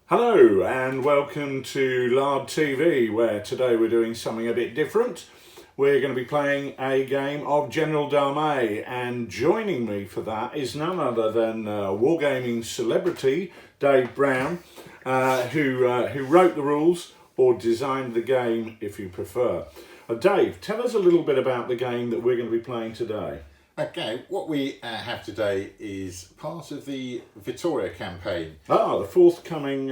Hello and welcome to Lard TV, where today we're doing something a bit different. We're going to be playing a game of General Dame, and joining me for that is none other than wargaming celebrity Dave Brown, who wrote the rules or designed the game, if you prefer. Dave, tell us a little bit about the game that we're going to be playing today. Okay, what we have today is part of the Vittoria campaign. Ah, the forthcoming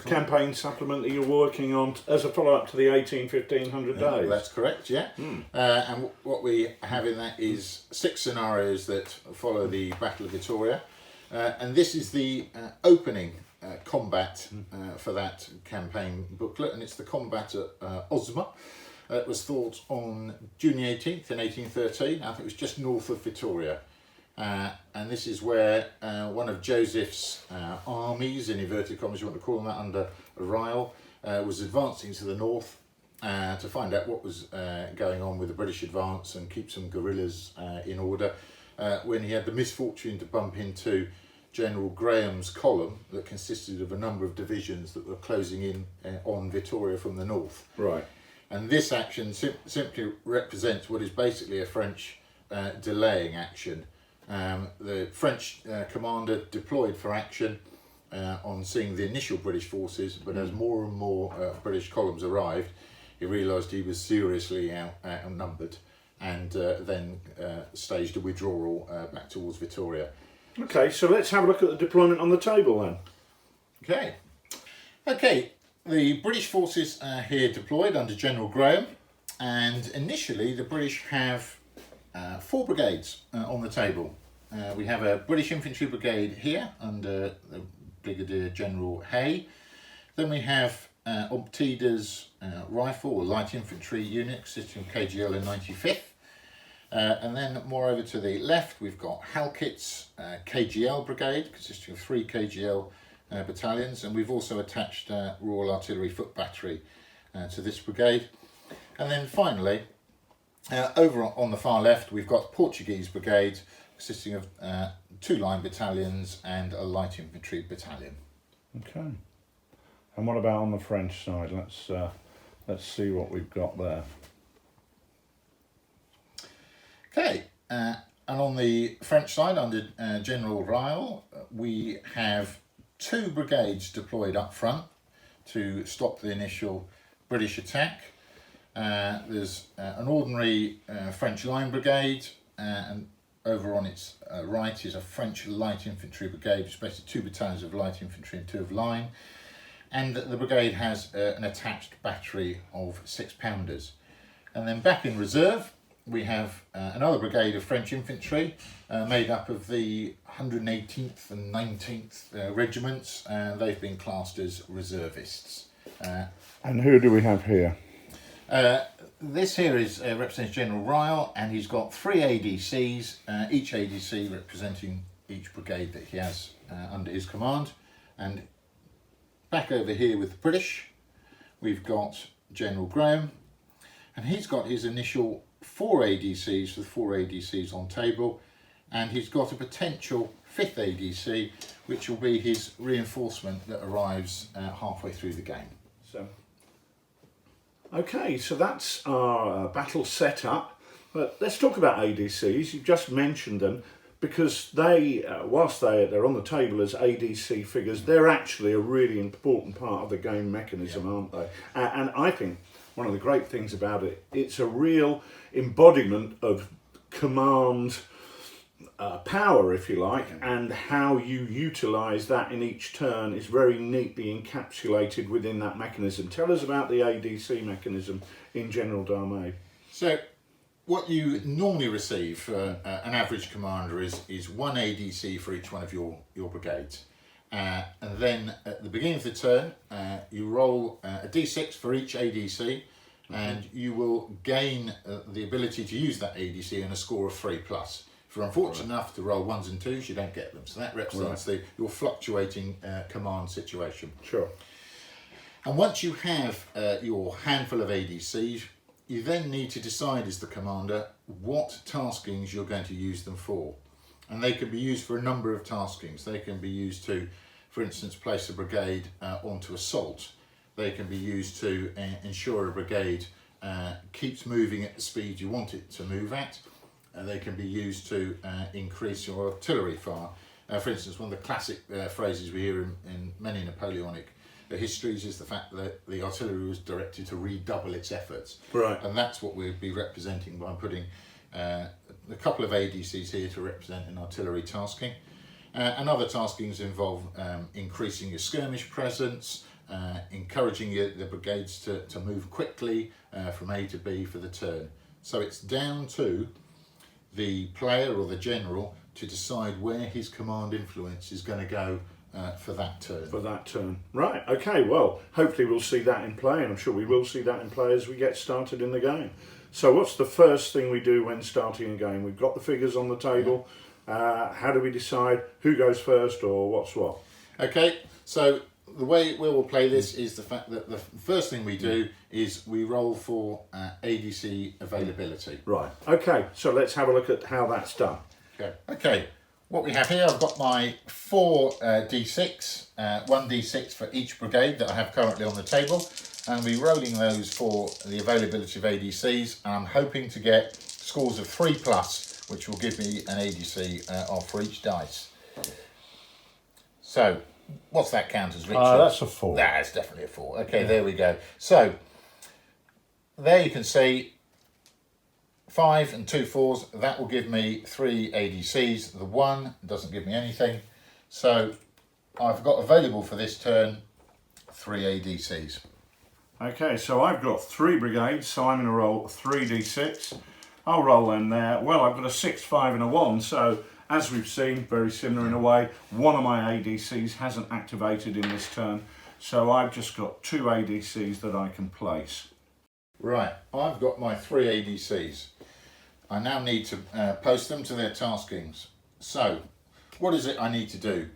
campaign supplement that you're working on as a follow-up to the 1500 days. That's correct, yeah. And what we have in that is 6 scenarios that follow the Battle of Vittoria. And this is the opening combat for that campaign booklet, and it's the combat at Osma. It was fought on June 18th in 1813. I think it was just north of Vittoria. And this is where one of Joseph's armies, in inverted commas you want to call them that, under Ryle, was advancing to the north to find out what was going on with the British advance and keep some guerrillas in order, when he had the misfortune to bump into General Graham's column that consisted of a number of divisions that were closing in on Vittoria from the north. Right. And this action simply represents what is basically a French delaying action. The French commander deployed for action on seeing the initial British forces, but as more and more British columns arrived, he realised he was seriously outnumbered, and then staged a withdrawal back towards Vittoria. Okay, so let's have a look at the deployment on the table then. Okay. The British forces are here deployed under General Graham, and initially the British have 4 brigades on the table. We have a British infantry brigade here under the Brigadier General Hay. Then we have Ompteda's rifle or light infantry unit consisting of KGL and 95th. And then more over to the left we've got Halkett's KGL brigade consisting of 3 KGL battalions, and we've also attached Royal Artillery Foot Battery to this brigade. And then finally, over on the far left, we've got Portuguese brigade consisting of 2 line battalions and a light infantry battalion. Okay. And what about on the French side? Let's see what we've got there. Okay. And on the French side, under General Ryle, we have 2 brigades deployed up front to stop the initial British attack. There's an ordinary French line brigade, and over on its right is a French light infantry brigade, which is basically 2 battalions of light infantry and 2 of line. And the brigade has an attached battery of 6-pounders. And then back in reserve, we have another brigade of French infantry made up of the 118th and 19th regiments, and they've been classed as reservists. And who do we have here? This here is represents General Ryle, and he's got 3 ADCs, each ADC representing each brigade that he has under his command. And back over here with the British, we've got General Graham, and he's got his initial 4 ADCs with 4 ADCs on table, and he's got a potential 5th ADC, which will be his reinforcement that arrives halfway through the game. Okay, so that's our battle setup. But let's talk about ADCs. You just mentioned them because they, whilst they're on the table as ADC figures, they're actually a really important part of the game mechanism, aren't they? And I think one of the great things about it, it's a real embodiment of command power, if you like, and how you utilise that in each turn is very neatly encapsulated within that mechanism. Tell us about the ADC mechanism in General Dame. So what you normally receive for an average commander is one ADC for each one of your brigades. And then at the beginning of the turn, you roll a d6 for each ADC, and you will gain the ability to use that ADC and a score of 3+. If you're unfortunate enough to roll 1s and 2s, you don't get them. So that represents your fluctuating command situation. Sure. And once you have your handful of ADCs, you then need to decide as the commander what taskings you're going to use them for. And they can be used for a number of taskings. They can be used to, for instance, place a brigade onto assault. They can be used to ensure a brigade keeps moving at the speed you want it to move at. They can be used to increase your artillery fire. For instance, one of the classic phrases we hear in many Napoleonic histories is the fact that the artillery was directed to redouble its efforts. Right. And that's what we'd be representing by putting a couple of ADCs here to represent an artillery tasking. And other taskings involve increasing your skirmish presence, encouraging the brigades to move quickly from A to B for the turn. So it's down to the player or the general to decide where his command influence is going to go for that turn. For that turn. Right, okay, well, hopefully we'll see that in play, and I'm sure we will see that in play as we get started in the game. So what's the first thing we do when starting a game? We've got the figures on the table. How do we decide who goes first or what's what? Okay, so the way we will play this is the fact that the first thing we do is we roll for ADC availability. Right, okay, so let's have a look at how that's done. Okay. What we have here, I've got my 4 D6, 1 D6 for each brigade that I have currently on the table. And I'll be rolling those for the availability of ADCs. And I'm hoping to get scores of 3+, which will give me an ADC for each dice. So, what's that count as, Richard? That's a 4. That's definitely a 4. Okay, There we go. So, there you can see 5 and 2 4s, that will give me 3 ADCs. The 1 doesn't give me anything. So I've got available for this turn 3 ADCs. Okay, so I've got 3 brigades, so I'm going to roll 3d6. I'll roll them there. Well, I've got a 6, 5 and a 1, so as we've seen, very similar in a way. One of my ADCs hasn't activated in this turn, so I've just got 2 ADCs that I can place. Right, I've got my 3 ADCs. I now need to post them to their taskings. So, what is it I need to do?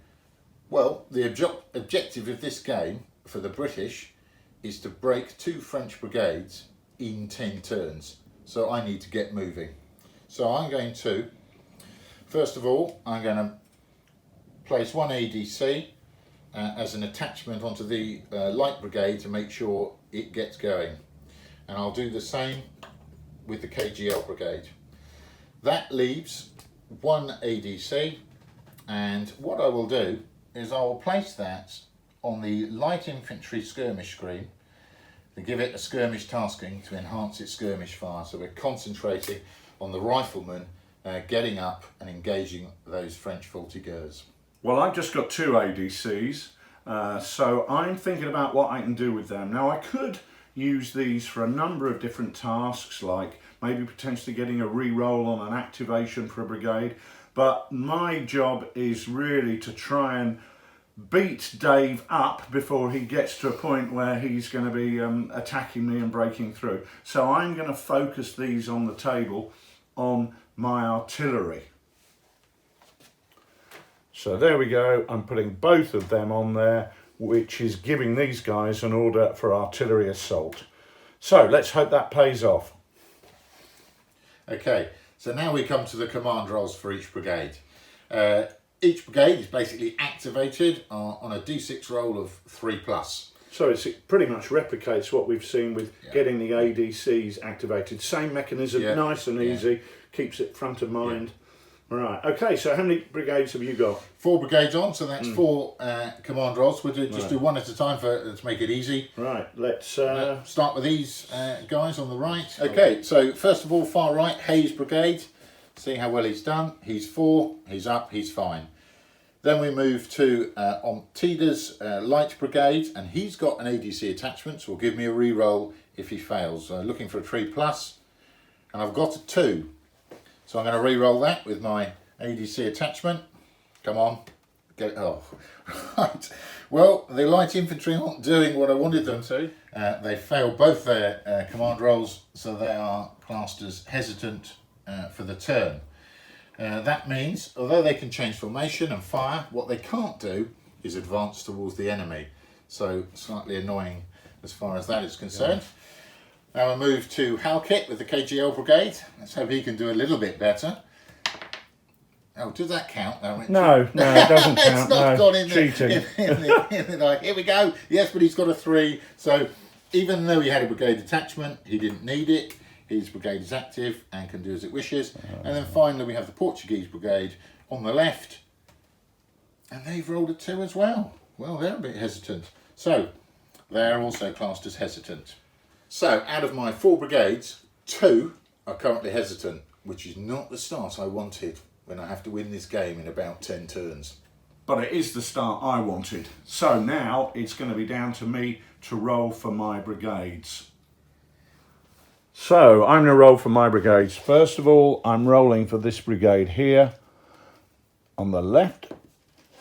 Well, the objective of this game for the British is to break 2 French brigades in 10 turns. So I need to get moving. So I'm going to, first of all, I'm going to place 1 ADC as an attachment onto the light brigade to make sure it gets going. And I'll do the same with the KGL brigade. That leaves 1 ADC, and what I will do is I will place that on the light infantry skirmish screen to give it a skirmish tasking to enhance its skirmish fire. So we're concentrating on the riflemen getting up and engaging those French voltigeurs. Well, I've just got 2 ADCs, so I'm thinking about what I can do with them. Now, I could use these for a number of different tasks, like maybe potentially getting a re-roll on an activation for a brigade, but my job is really to try and beat Dave up before he gets to a point where he's going to be attacking me and breaking through. So I'm going to focus these on the table on my artillery. So there we go, I'm putting both of them on there, which is giving these guys an order for artillery assault. So let's hope that pays off. Okay, so now we come to the command rolls for each brigade. Each brigade is basically activated on a D6 roll of 3+. So it pretty much replicates what we've seen with getting the ADCs activated. Same mechanism, nice and easy, keeps it front of mind. Right, okay, so how many brigades have you got? 4 brigades on, so that's 4 command rolls. We'll just do one at a time to make it easy. Right, let's start with these guys on the right. Okay, so first of all, far right, Hayes Brigade. See how well he's done. He's 4, he's up, he's fine. Then we move to Tida's Light Brigade, and he's got an ADC attachment, so will give me a re-roll if he fails. Looking for a 3+. and I've got a 2. So I'm going to re-roll that with my ADC attachment. Come on, get it off. Right. Well, the light infantry aren't doing what I wanted them to. They failed both their command rolls, so they are classed as hesitant for the turn. That means, although they can change formation and fire, what they can't do is advance towards the enemy. So slightly annoying as far as that is concerned. Yeah. Now I move to Halkett with the KGL brigade. Let's hope he can do a little bit better. Oh, does that count? No, it doesn't count. It's not gone in cheating. Here we go. Yes, but he's got a 3. So even though he had a brigade attachment, he didn't need it. His brigade is active and can do as it wishes. And then finally we have the Portuguese brigade on the left. And they've rolled a 2 as well. Well, they're a bit hesitant. So they're also classed as hesitant. So out of my 4 brigades, 2 are currently hesitant, which is not the start I wanted when I have to win this game in about 10 turns. But it is the start I wanted. So now it's going to be down to me to roll for my brigades. So I'm going to roll for my brigades. First of all, I'm rolling for this brigade here on the left,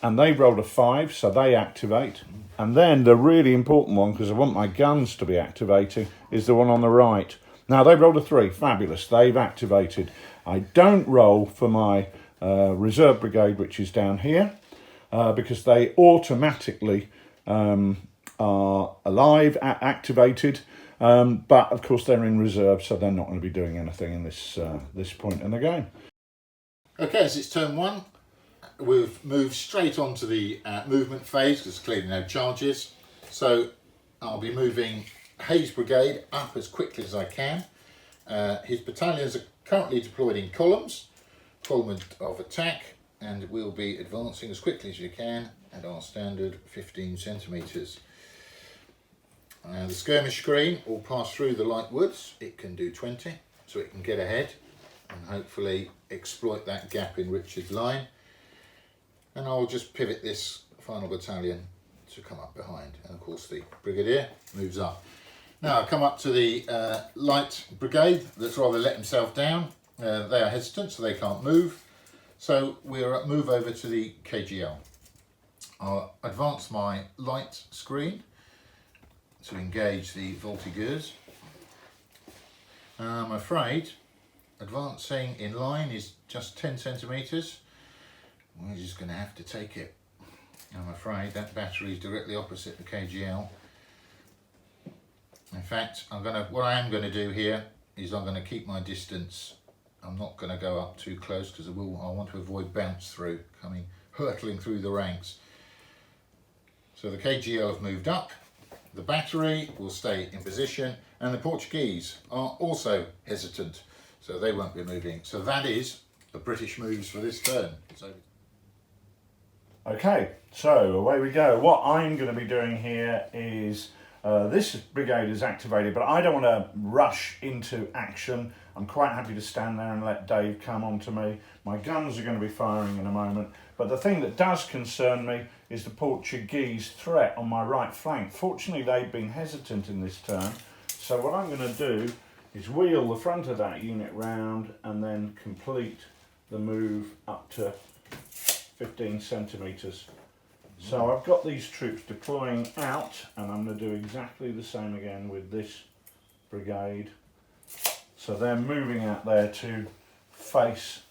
and they've rolled a 5, so they activate. And then the really important one, because I want my guns to be activating, is the one on the right. Now they've rolled a 3, fabulous, they've activated. I don't roll for my reserve brigade, which is down here, because they automatically are alive, activated, but of course they're in reserve, so they're not going to be doing anything in this point in the game. Okay, so it's turn 1. We've moved straight on to the movement phase, because clearly no charges. So I'll be moving Hayes' brigade up as quickly as I can. His battalions are currently deployed in columns of attack, and we'll be advancing as quickly as you can at our standard 15 centimetres. The skirmish screen will pass through the light woods. It can do 20, so it can get ahead and hopefully exploit that gap in Richard's line. And I'll just pivot this final battalion to come up behind, and of course the brigadier moves up. Now I come up to the light brigade that's rather let himself down. They are hesitant, so they can't move. So we'll move over to the KGL. I'll advance my light screen to engage the voltigeurs. I'm afraid advancing in line is just 10 centimetres. We're just going to have to take it. I'm afraid that battery is directly opposite the KGL. In fact, what I am going to do here is I'm going to keep my distance. I'm not going to go up too close because I want to avoid bounce through, hurtling through the ranks. So the KGL have moved up, the battery will stay in position, and the Portuguese are also hesitant, so they won't be moving. So that is the British moves for this turn. Okay, so away we go. What I'm going to be doing here is this brigade is activated, but I don't want to rush into action. I'm quite happy to stand there and let Dave come on to me. My guns are going to be firing in a moment, but the thing that does concern me is the Portuguese threat on my right flank. Fortunately, they've been hesitant in this turn, so what I'm going to do is wheel the front of that unit round and then complete the move up to 15 centimetres. So I've got these troops deploying out, and I'm going to do exactly the same again with this brigade. So they're moving out there to face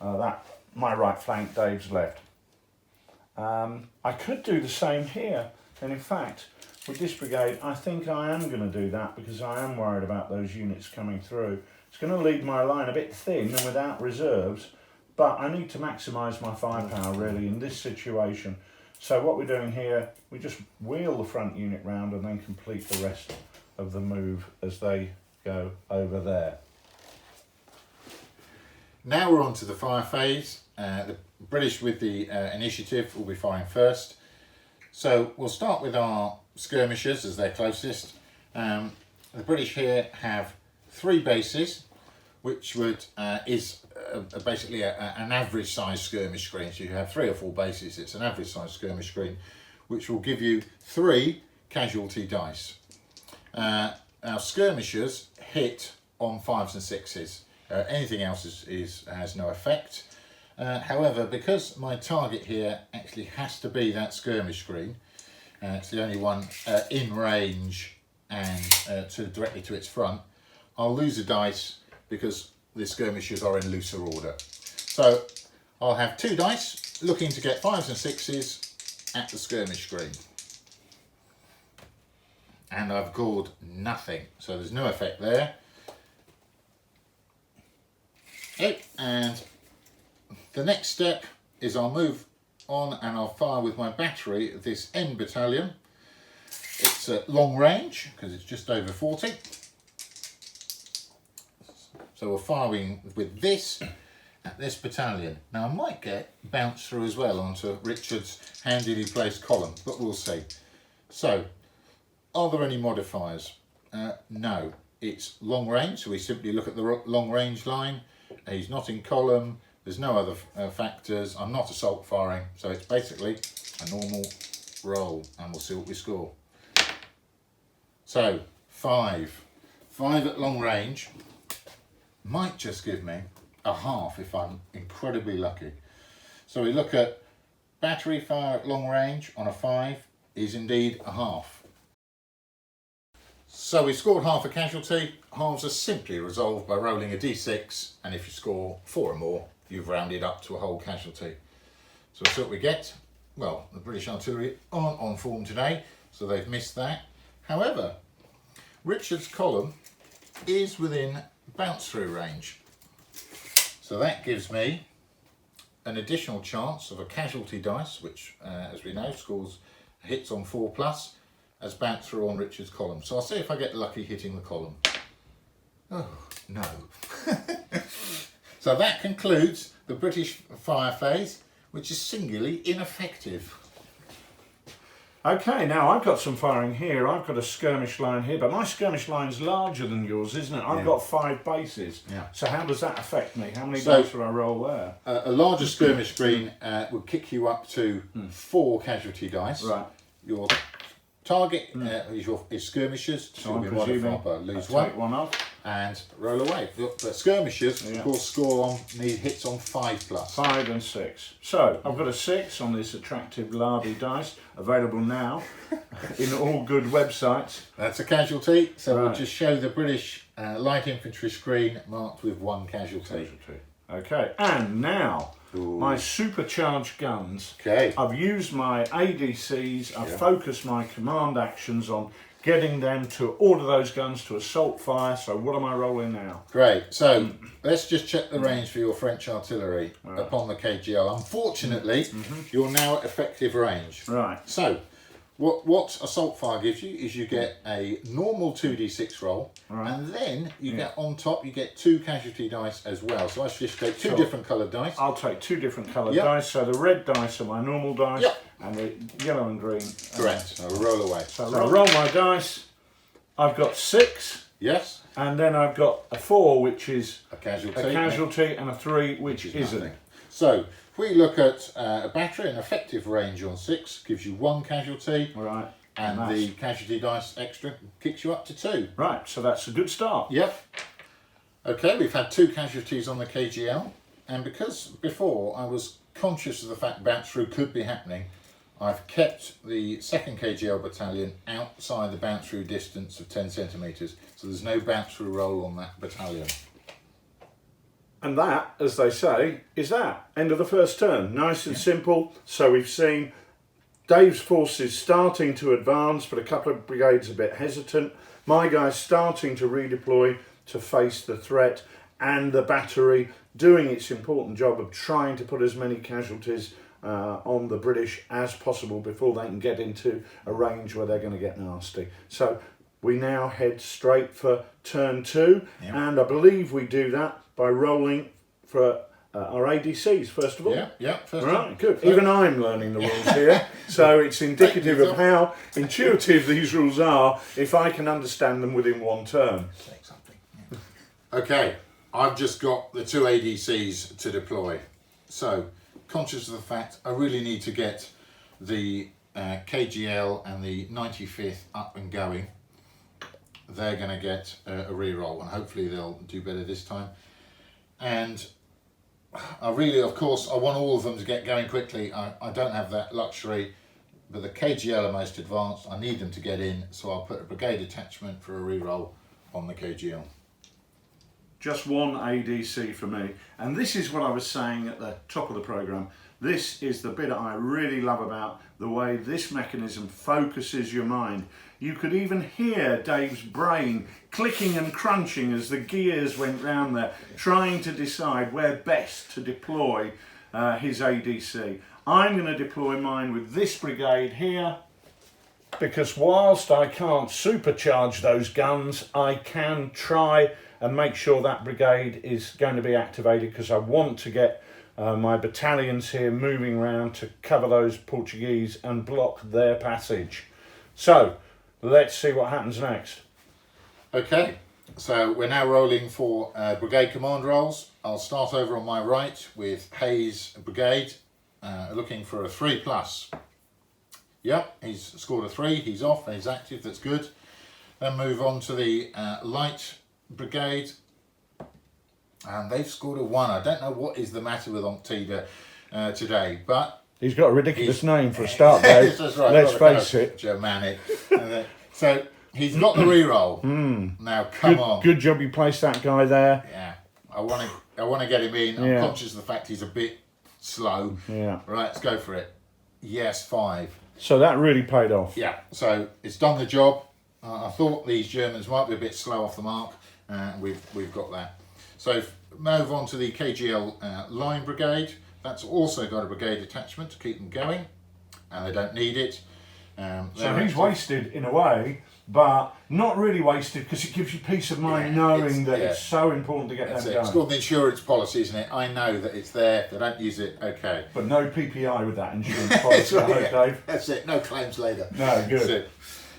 my right flank, Dave's left. I could do the same here, and in fact with this brigade I think I am going to do that because I am worried about those units coming through. It's going to leave my line a bit thin and without reserves, but I need to maximise my firepower really in this situation. So what we're doing here, we just wheel the front unit round and then complete the rest of the move as they go over there. Now we're on to the fire phase. The British with the initiative will be firing first. So we'll start with our skirmishers as they're closest. The British here have 3 bases, which is basically an average size skirmish screen. So you have 3 or 4 bases, it's an average size skirmish screen, which will give you 3 casualty dice. Our skirmishers hit on 5s and 6s. Anything else has no effect. However, because my target here actually has to be that skirmish screen, it's the only one in range and directly to its front, I'll lose a dice because the skirmishers are in looser order. So I'll have 2 dice looking to get 5s and 6s at the skirmish screen. And I've gawed nothing, so there's no effect there. Okay, and the next step is I'll move on and I'll fire with my battery this N battalion. It's at long range because it's just over 40. So we're firing with this at this battalion. Now I might get bounced through as well onto Richard's handily placed column, but we'll see. So, are there any modifiers? No, it's long range, so we simply look at the long range line. He's not in column, there's no other factors, I'm not assault firing, so it's basically a normal roll, and we'll see what we score. So, 5 at long range might just give me a half if I'm incredibly lucky. So we look at battery fire at long range on a 5 is indeed a half. So we scored half a casualty. Halves are simply resolved by rolling a d6, and if you score 4 or more, you've rounded up to a whole casualty. So we'll see what we get. Well, the British artillery aren't on form today, so they've missed that. However, Richard's column is within bounce through range. So that gives me an additional chance of a casualty dice, which as we know scores hits on 4+, as bounce through on Richard's column. So I'll see if I get lucky hitting the column. Oh, no. So that concludes the British fire phase, which is singularly ineffective. Okay, now I've got some firing here. I've got a skirmish line here, but my skirmish line's larger than yours, isn't it? I've got 5 bases. Yeah. So how does that affect me? How many dice will I roll there? A larger skirmish screen will kick you up to 4 casualty dice. Right. Your target is skirmishers, so you'll be modified by lose take one off and roll away. But skirmishers, of course, need hits on 5+. 5 and 6. So I've got a 6 on this attractive lardy dice, available now in all good websites. That's a casualty. So Right. we'll just show the British light infantry screen marked with 1 casualty. Okay, and now my supercharged guns. Okay. I've used my ADCs, I've focused my command actions on getting them to order those guns to assault fire. So what am I rolling now? Great. So let's just check the range for your French artillery upon the KGL. Unfortunately, you're now at effective range. Right. So what assault fire gives you is you get a normal 2d6 roll, and then you get on top, you get 2 casualty dice as well. So I should just take 2 different coloured dice. I'll take 2 different coloured dice. So the red dice are my normal dice, and the yellow and green. Correct. So roll away. So I roll my dice. I've got 6. Yes. And then I've got a 4, which is a casualty, and a 3, which isn't. Nothing. So if we look at a battery, an effective range on 6 gives you 1 casualty. Right. And the casualty dice extra kicks you up to 2. Right, so that's a good start. Yep. Okay, we've had 2 casualties on the KGL, and because before I was conscious of the fact bounce through could be happening, I've kept the 2nd KGL battalion outside the bounce through distance of 10 centimetres, so there's no bounce through roll on that battalion. And that, as they say, is that. End of the first turn. Nice and simple. So we've seen Dave's forces starting to advance, but a couple of brigades a bit hesitant. My guys starting to redeploy to face the threat, and the battery doing its important job of trying to put as many casualties on the British as possible before they can get into a range where they're going to get nasty. So we now head straight for turn 2, and I believe we do that by rolling for our ADCs first of all. First good. Even I'm learning the rules here, so it's indicative of how intuitive these rules are if I can understand them within 1 turn. Okay, I've just got the 2 ADCs to deploy. So, conscious of the fact I really need to get the KGL and the 95th up and going. they're going to get a re-roll, and hopefully they'll do better this time. And I really, of course, I want all of them to get going quickly. I don't have that luxury, but the KGL are most advanced. I need them to get in, so I'll put a brigade attachment for a re-roll on the KGL. Just one ADC for me, and this is what I was saying at the top of the programme. This is the bit I really love about the way this mechanism focuses your mind. You could even hear Dave's brain clicking and crunching as the gears went round there, trying to decide where best to deploy his ADC. I'm going to deploy mine with this brigade here, because whilst I can't supercharge those guns, I can try and make sure that brigade is going to be activated, because I want to get my battalions here moving around to cover those Portuguese and block their passage. So let's see what happens next. Okay, so we're now rolling for brigade command rolls. I'll start over on my right with Hayes Brigade, looking for a 3+. Yep, he's scored a 3, he's off, he's active, that's good. Then move on to the light brigade, and they've scored a 1. I don't know what is the matter with Onctida today, but he's got a ridiculous name for a start, Dave. That's right. Let's face it. Germanic. So he's got the re-roll. Now come on. Good job you placed that guy there. Yeah, I want to get him in. I'm conscious of the fact he's a bit slow. Yeah. Right, let's go for it. Yes, 5. So that really paid off. Yeah. So it's done the job. I thought these Germans might be a bit slow off the mark. We've got that. So move on to the KGL line brigade. That's also got a brigade attachment to keep them going, and they don't need it. So he's wasted in a way, but not really wasted, because it gives you peace of mind knowing that it's so important to get that done. It's called the insurance policy, isn't it? I know that it's there. They don't use it. Okay. But no PPI with that insurance policy, I hope, Dave. That's it. No claims later. No, good. That's it.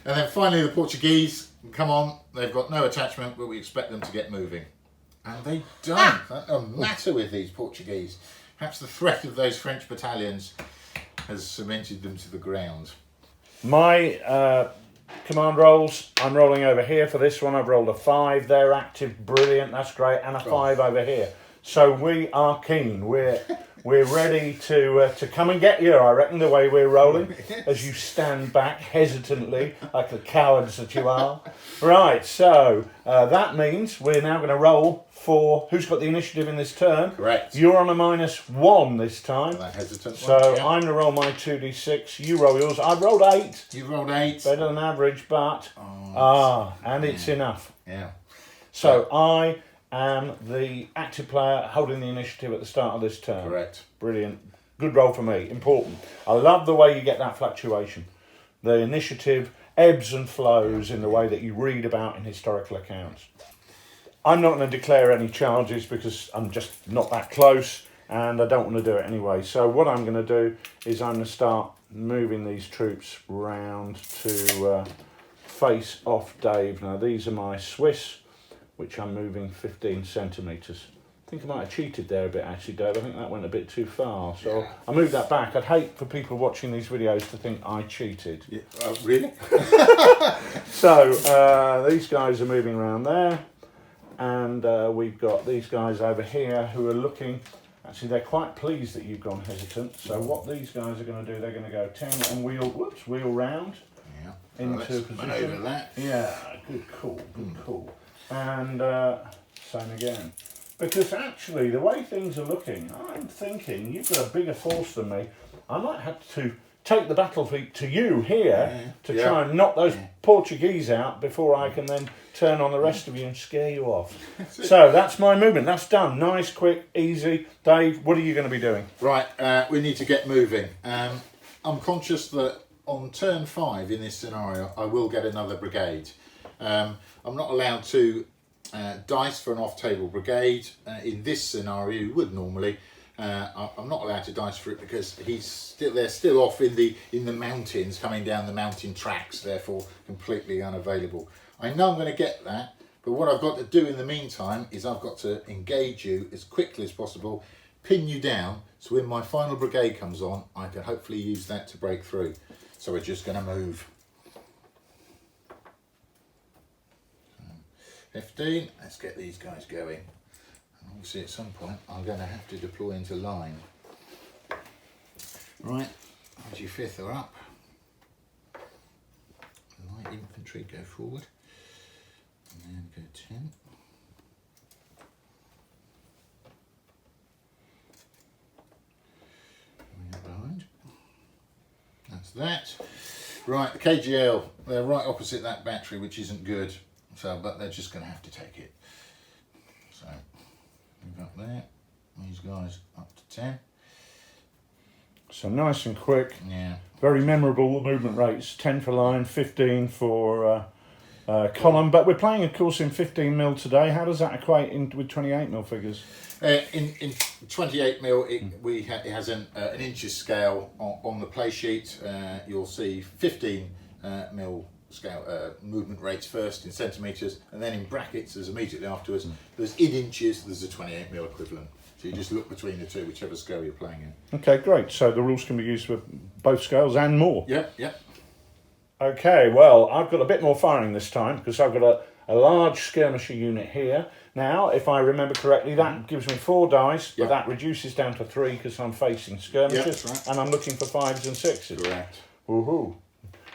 And then finally the Portuguese. Come on, they've got no attachment, but we expect them to get moving. And they don't. That's the matter with these Portuguese. Perhaps the threat of those French battalions has cemented them to the ground. My command rolls, I'm rolling over here for this one. I've rolled a 5. They're active, brilliant, that's great, and a 5 over here. So we are keen. We're ready to come and get you, I reckon, the way we're rolling, as you stand back hesitantly, like the cowards that you are. Right, so that means we're now going to roll for who's got the initiative in this turn. Correct. You're on a -1 this time. That hesitant So one, yeah. I'm going to roll my 2d6, you roll yours. I've rolled 8. You rolled 8. Better than average, but... and it's enough. Yeah. So I am the active player holding the initiative at the start of this turn. Correct. Brilliant. Good roll for me. Important. I love the way you get that fluctuation. The initiative ebbs and flows in the way that you read about in historical accounts. I'm not going to declare any charges because I'm just not that close and I don't want to do it anyway. So what I'm going to do is I'm going to start moving these troops round to face off Dave. Now these are my Swiss, which I'm moving 15 centimetres. I think I might have cheated there a bit actually, Dave. I think that went a bit too far. So I'll move that back. I'd hate for people watching these videos to think I cheated. Yeah. Really? So these guys are moving around there. And we've got these guys over here who are looking. Actually, they're quite pleased that you've gone hesitant. So what these guys are going to do, they're going to go 10 and wheel round into position. Maneuver that. Yeah, good call, good call. And same again. Because actually, the way things are looking, I'm thinking you've got a bigger force than me. I might have to take the battlefield to you here to try and knock those Portuguese out before I can then turn on the rest of you and scare you off. So that's my movement. That's done. Nice, quick, easy. Dave, what are you going to be doing? Right, we need to get moving. I'm conscious that on turn 5 in this scenario, I will get another brigade. I'm not allowed to dice for an off-table brigade. In this scenario, you would normally. I'm not allowed to dice for it because they're still off in the mountains, coming down the mountain tracks, therefore completely unavailable. I know I'm going to get that, but what I've got to do in the meantime is I've got to engage you as quickly as possible, pin you down, so when my final brigade comes on, I can hopefully use that to break through. So we're just going to move. 15. Let's get these guys going. And obviously at some point I'm going to have to deploy into line. Right, 25th are up. Light infantry go forward. And then go 10. Behind. That's that. Right, the KGL, they're right opposite that battery, which isn't good. So, but they're just going to have to take it. So, move up there. These guys up to 10. So nice and quick. Yeah. Very memorable movement rates. 10 for line, 15 for column. But we're playing, of course, in 15mm today. How does that equate with 28mm figures? In 28mm, it has an inches scale on the play sheet. You'll see 15mm scale movement rates first in centimetres, and then in brackets, there's immediately afterwards, there's in inches, there's a 28mm equivalent. So you just look between the two, whichever scale you're playing in. Okay, great. So the rules can be used for both scales and more. Yep, yep. Okay, well, I've got a bit more firing this time because I've got a large skirmisher unit here. Now, if I remember correctly, that gives me 4 dice, but that reduces down to 3 because I'm facing skirmishers, right. And I'm looking for 5s and 6s. Correct. Woohoo.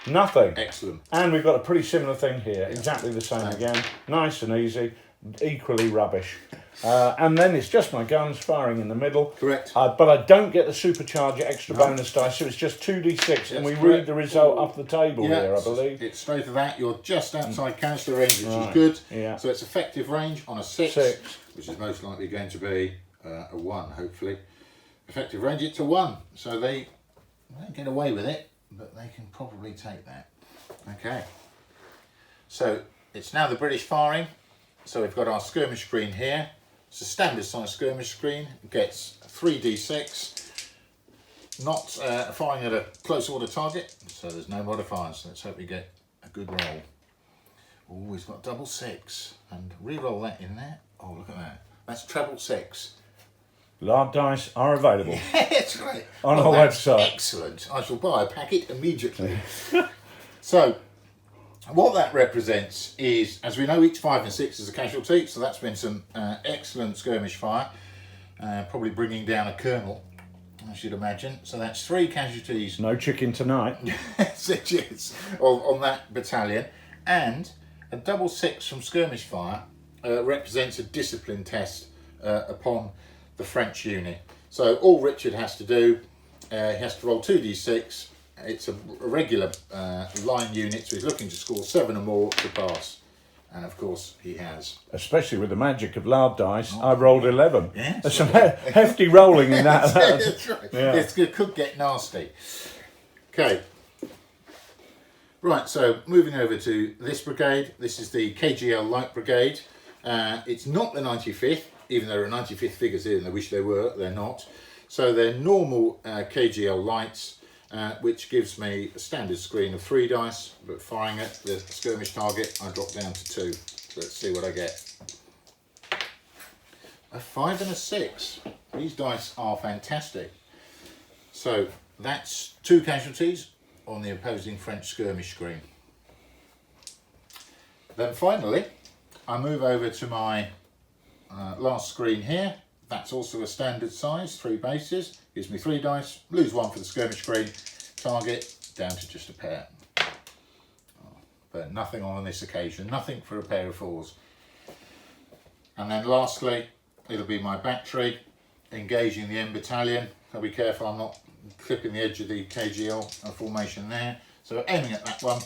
Nothing. Excellent. And we've got a pretty similar thing here, exactly the same again. Nice and easy, equally rubbish. And then it's just my guns firing in the middle. Correct. But I don't get the supercharger extra bonus dice, so it's just 2d6, and we read the result off the table here, I believe. It's straight to that. You're just outside canister range, which is good. Yeah. So it's effective range on a 6, which is most likely going to be a 1, hopefully. Effective range, it's a 1. So they won't get away with it, but they can probably take that. Okay. So it's now the British firing. So we've got our skirmish screen here. It's a standard size skirmish screen. It gets 3d6. Not firing at a close order target, so there's no modifiers. So let's hope we get a good roll. Oh, we've got double 6. And re-roll that in there. Oh, look at that. That's treble 6. Lard dice are available. Yeah, that's right. On our website. Excellent. I shall buy a packet immediately. So, what that represents is, as we know, each 5 and 6 is a casualty, so that's been some excellent skirmish fire, probably bringing down a colonel, I should imagine. So that's 3 casualties. No chicken tonight. Yes, it is, on that battalion. And a double 6 from skirmish fire represents a discipline test upon the French unit. So all Richard has to do, he has to roll 2d6. It's a regular line unit, so he's looking to score 7 or more to pass. And of course, he has. Especially with the magic of Lard dice, I rolled 11. Yeah, There's some hefty rolling in that. That's right. Yeah. It could get nasty. Okay. Right, so moving over to this brigade. This is the KGL Light Brigade. It's not the 95th, even though there are 95th figures here, and I wish they were, they're not. So they're normal KGL Lights. Which gives me a standard screen of 3 dice, but firing at the skirmish target, I drop down to 2. So let's see what I get. A 5 and a 6. These dice are fantastic. So that's 2 casualties on the opposing French skirmish screen. Then finally, I move over to my last screen here. That's also a standard size, 3 bases. Gives me 3 dice, lose 1 for the skirmish screen, target down to just a pair. But nothing on this occasion, nothing for a pair of 4s. And then lastly, it'll be my battery engaging the M battalion. I'll be careful I'm not clipping the edge of the KGL formation there. So aiming at that one,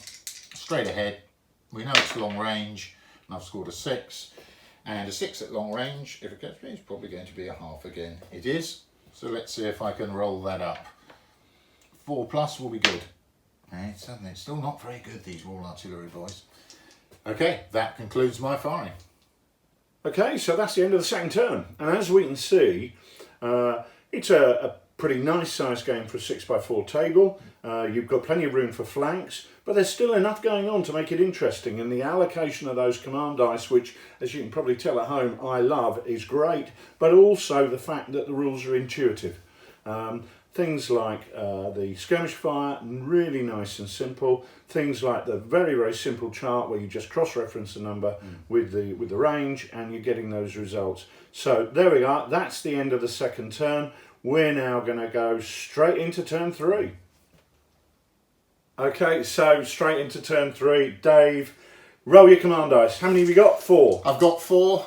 straight ahead. We know it's long range, and I've scored a 6. And a 6 at long range, if it gets me, it's probably going to be a half again. It is. So let's see if I can roll that up. 4+ will be good. It's still not very good, these Royal Artillery boys. Okay, that concludes my firing. Okay, so that's the end of the second turn. And as we can see, it's a pretty nice size game for a 6x4 table. You've got plenty of room for flanks, but there's still enough going on to make it interesting. And the allocation of those command dice, which, as you can probably tell at home, I love, is great. But also the fact that the rules are intuitive. Things like the skirmish fire, really nice and simple. Things like the very, very simple chart where you just cross-reference the number with the range and you're getting those results. So there we are, that's the end of the second turn. We're now going to go straight into turn 3. Okay, so straight into turn 3. Dave, roll your command dice. How many have you got? 4. I've got 4.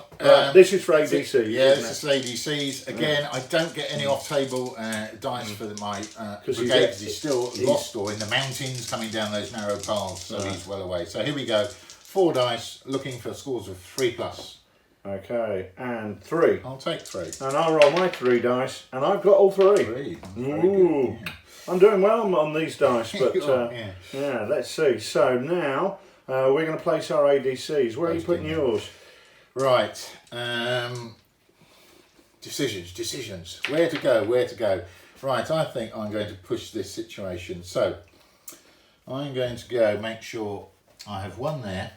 This is for ADC. Yeah, this is ADCs. Again, I don't get any off-table dice for my brigade because he's still lost or in the mountains coming down those narrow paths, so he's well away. So here we go. 4 dice, looking for scores of 3+. Okay, and 3. I'll take 3. And I'll roll my 3 dice, and I've got all 3. 3. Ooh. Yeah. I'm doing well on these dice, but yeah, let's see. So now we're going to place our ADCs. Where are you putting yours? Right. Decisions. Where to go? Right, I think I'm going to push this situation. So I'm going to go make sure I have 1 there.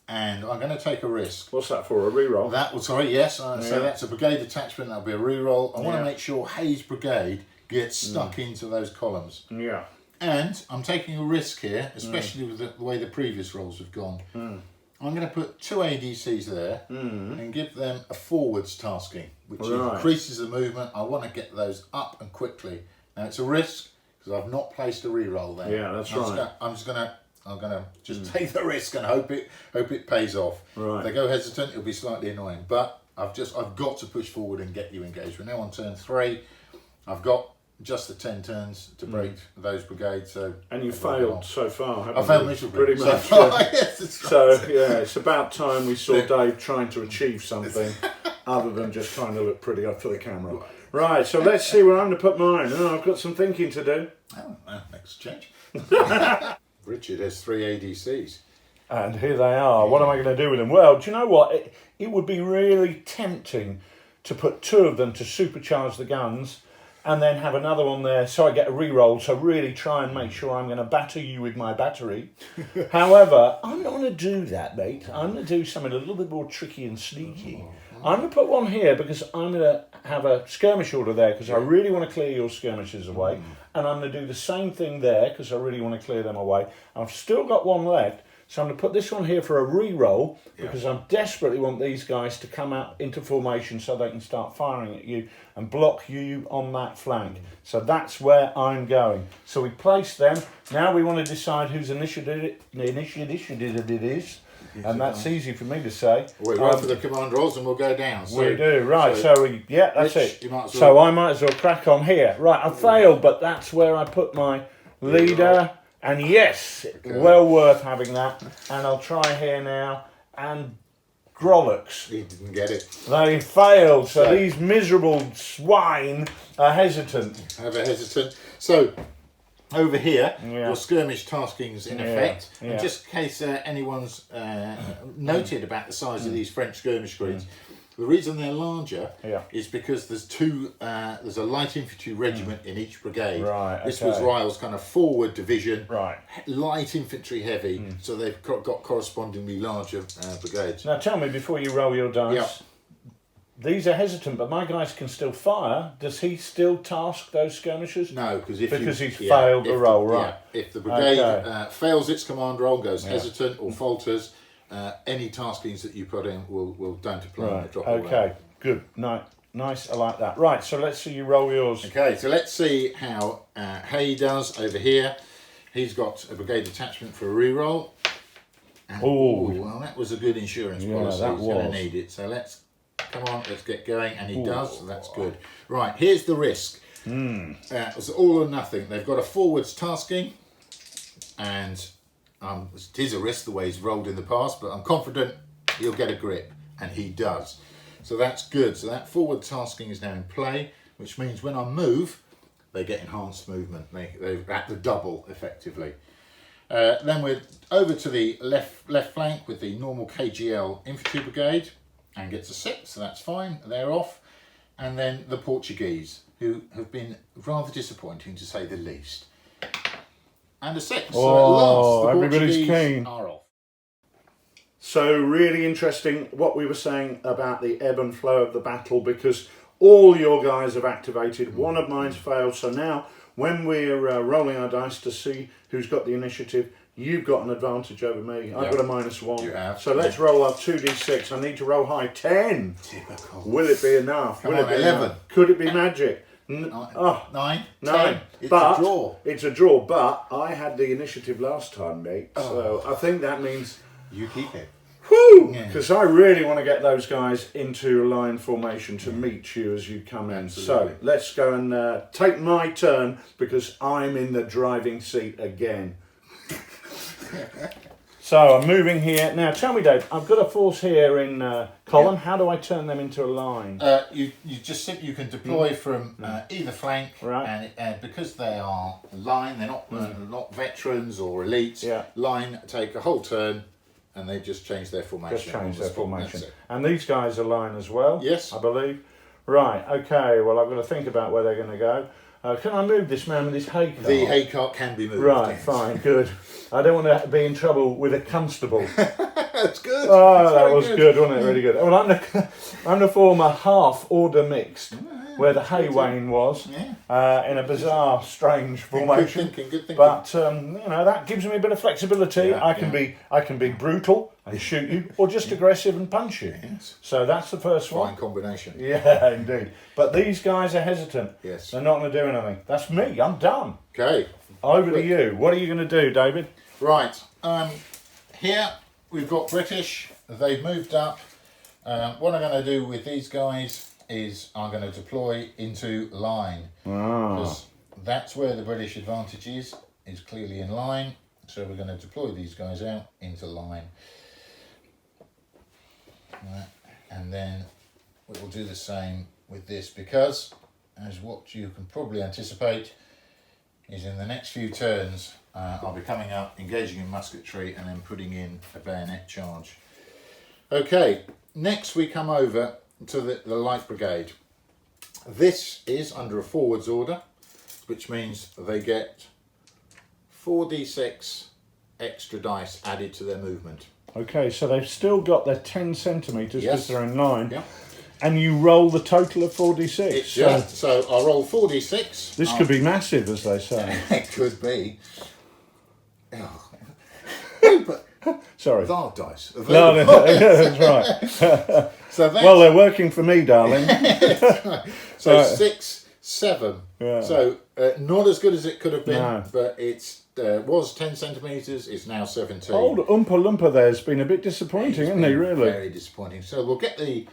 And I'm going to take a risk. What's that for? A reroll? So that's a brigade attachment. That'll be a reroll. I want to make sure Hayes' brigade gets stuck into those columns. Yeah. And I'm taking a risk here, especially with the way the previous rolls have gone. I'm going to put 2 ADCs there and give them a forwards tasking, which increases the movement. I want to get those up and quickly. Now it's a risk because I've not placed a reroll there. Yeah, that's right. I'm gonna just take the risk and hope it pays off. Right. If they go hesitant, it'll be slightly annoying. But I've got to push forward and get you engaged. We're now on turn 3. I've got just the 10 turns to break those brigades. So and you failed so far, haven't you? I failed miserably. Pretty much. Yes, that's right. So yeah, it's about time we saw Dave trying to achieve something other than just trying to look pretty up for the camera. Right. So let's see where I'm going to put mine. Oh, I've got some thinking to do. Oh, well, next change. Richard has 3 ADCs. And here they are. What am I going to do with them? Well, do you know what? It would be really tempting to put 2 of them to supercharge the guns and then have another one there so I get a reroll. So really try and make sure I'm going to batter you with my battery. However, I'm not going to do that, mate. I'm going to do something a little bit more tricky and sneaky. I'm going to put one here because I'm going to have a skirmish order there because I really want to clear your skirmishes away. And I'm going to do the same thing there because I really want to clear them away. I've still got 1 left. So I'm going to put this one here for a re-roll because I desperately want these guys to come out into formation so they can start firing at you and block you on that flank. So that's where I'm going. So we place them. Now we want to decide whose initiative it is. And that's easy for me to say. We wait for the command rolls and we'll go down. So, we do, right. So that's Rich, it. So I might as well crack on here. Right, I failed, but that's where I put my leader. And yes, well worth having that. And I'll try here now. And Grollocks. He didn't get it. They failed. So these miserable swine are hesitant. So over here, your skirmish tasking's in effect. Yeah. And just in case anyone's noted about the size of these French skirmish grids, the reason they're larger is because there's a light infantry regiment in each brigade. Right, This was Ryle's kind of forward division, right. Light infantry heavy, so they've got correspondingly larger brigades. Now tell me, before you roll your dice, these are hesitant, but my guys can still fire. Does he still task those skirmishers? No, because he's failed the roll, right? If the brigade fails its command roll, goes hesitant or falters, any taskings that you put in will don't apply. Right. Drop Okay. Good. Nice. I like that. Right. So let's see you roll yours. Okay. So let's see how Hay does over here. He's got a brigade attachment for a reroll. Oh, well, that was a good insurance policy. That He's going to need it. So let's get going, and he does. So that's good. Right. Here's the risk. It's all or nothing. They've got a forwards tasking, and it is a risk the way he's rolled in the past, but I'm confident he'll get a grip, and he does. So that's good. So that forward tasking is now in play, which means when I move, they get enhanced movement. They're at the double, effectively. Then we're over to the left flank with the normal KGL infantry brigade, and gets a 6, so that's fine. They're off. And then the Portuguese, who have been rather disappointing, to say the least. And a 6. So at last, the everybody's Portuguese keen. are off. So really interesting what we were saying about the ebb and flow of the battle, because All your guys have activated. One of mine's failed. So now, when we're rolling our dice to see who's got the initiative, you've got an advantage over me. I've got a -1. You have. So let's roll our 2d6. I need to roll high. 10. Typical. Will it be enough? Come Will on, it be 11. enough? Could it be magic? 9. 9. 10. It's But a draw. it's a draw. But I had the initiative last time, mate. So I think that means, You keep it. whoo! Yeah. Because I really want to get those guys into a line formation to meet you as you come in. Absolutely. So let's go and take my turn because I'm in the driving seat again. So I'm moving here. Now tell me, Dave, I've got a force here in column. How do I turn them into a line? You just simply, you can deploy from either flank, Right. and because they are line, they're not veterans or elites. Yeah. Line take a whole turn, and they just change their formation. Just change on the their spot. formation. That's it. And these guys are line as well? Yes. I believe. Right, okay, well I've got to think about where they're going to go. Can I move this man with his hay cart? The hay cart can be moved. Right, yes. fine, good. I don't want to be in trouble with a constable. That's good. Oh, That's that very was good, wasn't it? Really good. Well, I'm the former half order mixed, where the hay wain was, in a bizarre, strange formation. Good thinking. But you know, that gives me a bit of flexibility. Yeah, I can be brutal and shoot you, or just aggressive and punch you. Yes. So that's the first one. Fine combination. Yeah, indeed. But these guys are hesitant. Yes. They're not going to do anything. That's me. I'm done. Okay. Over to you. What are you going to do, David? Right. Here we've got British. They've moved up. What I'm going to do with these guys is I'm going to deploy into line. Because that's where the British advantage is clearly in line. So we're going to deploy these guys out into line. Right. And then we will do the same with this because, as what you can probably anticipate, is in the next few turns I'll be coming up, engaging in musketry and then putting in a bayonet charge. Okay, next we come over to the light brigade. This is under a forwards order, which means they get 4d6 extra dice added to their movement. Okay, so they've still got their 10 centimetres because they're in line. Yeah. And you roll the total of 4d6. So I'll roll 4d6. This could be massive, as they say. It could be. Oh. But Sorry. VAR dice. No, that's right. So that's, Well, they're working for me, darling. so right. 6, 7. Yeah. So not as good as it could have been, No. but it's was 10 centimetres, it's now 17. Old Oompa Loompa there's been a bit disappointing, hasn't he, really? Very disappointing. So we'll get the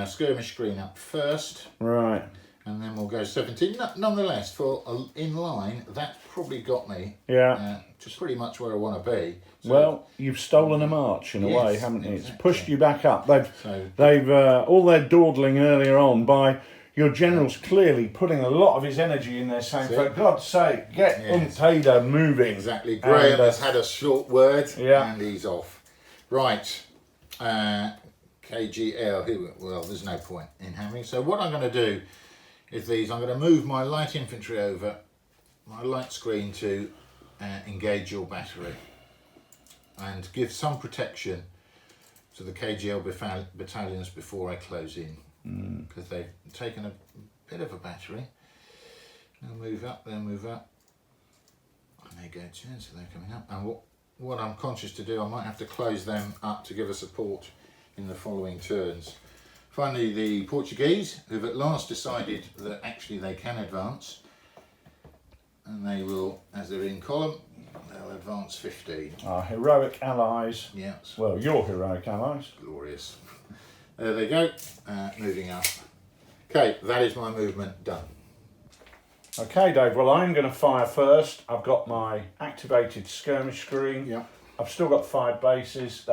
skirmish screen up first, Right. and then we'll go 17. Nonetheless, for in line, that's probably got me to pretty much where I want to be. So, Well, you've stolen a march in a way, haven't you? It's exactly. pushed you back up. They've all their dawdling earlier on by your general's clearly putting a lot of his energy in there, saying, "For God's sake, get Taylor moving." Exactly. Graham has had a short word, Yeah. and he's off. Right. KGL. Well, there's no point in having. So what I'm going to do is I'm going to move my light infantry over my light screen to engage your battery and give some protection to the KGL battalions before I close in, because they've taken a bit of a battery. They'll move up, and they go turn, so they're coming up. And what I'm conscious to do, I might have to close them up to give a support in the following turns. Finally, the Portuguese, who've at last decided that actually they can advance, and they will, as they're in column, they'll advance 15. Our heroic allies. Yes. Well, your heroic allies. Glorious. There they go, moving up. Okay, that is my movement done. Okay, Dave. Well, I'm going to fire first. I've got my activated skirmish screen. Yeah. I've still got 5 bases,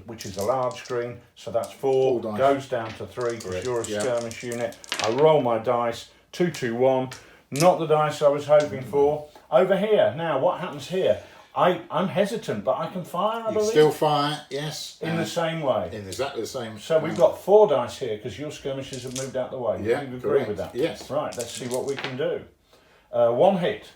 which is a large screen, so that's 4. 4 dice. Goes down to 3 because Correct. you're a Yeah. skirmish unit. I roll my dice, 2, 2, 1. Not the dice I was hoping for. Over here, now what happens here? I'm hesitant, but I can fire, I You believe. still fire, yes. In the same way. In exactly the same. So we've got 4 dice here because your skirmishes have moved out the way. Yeah, You agree correct. with that? Yes. Right, let's see what we can do. 1 hit.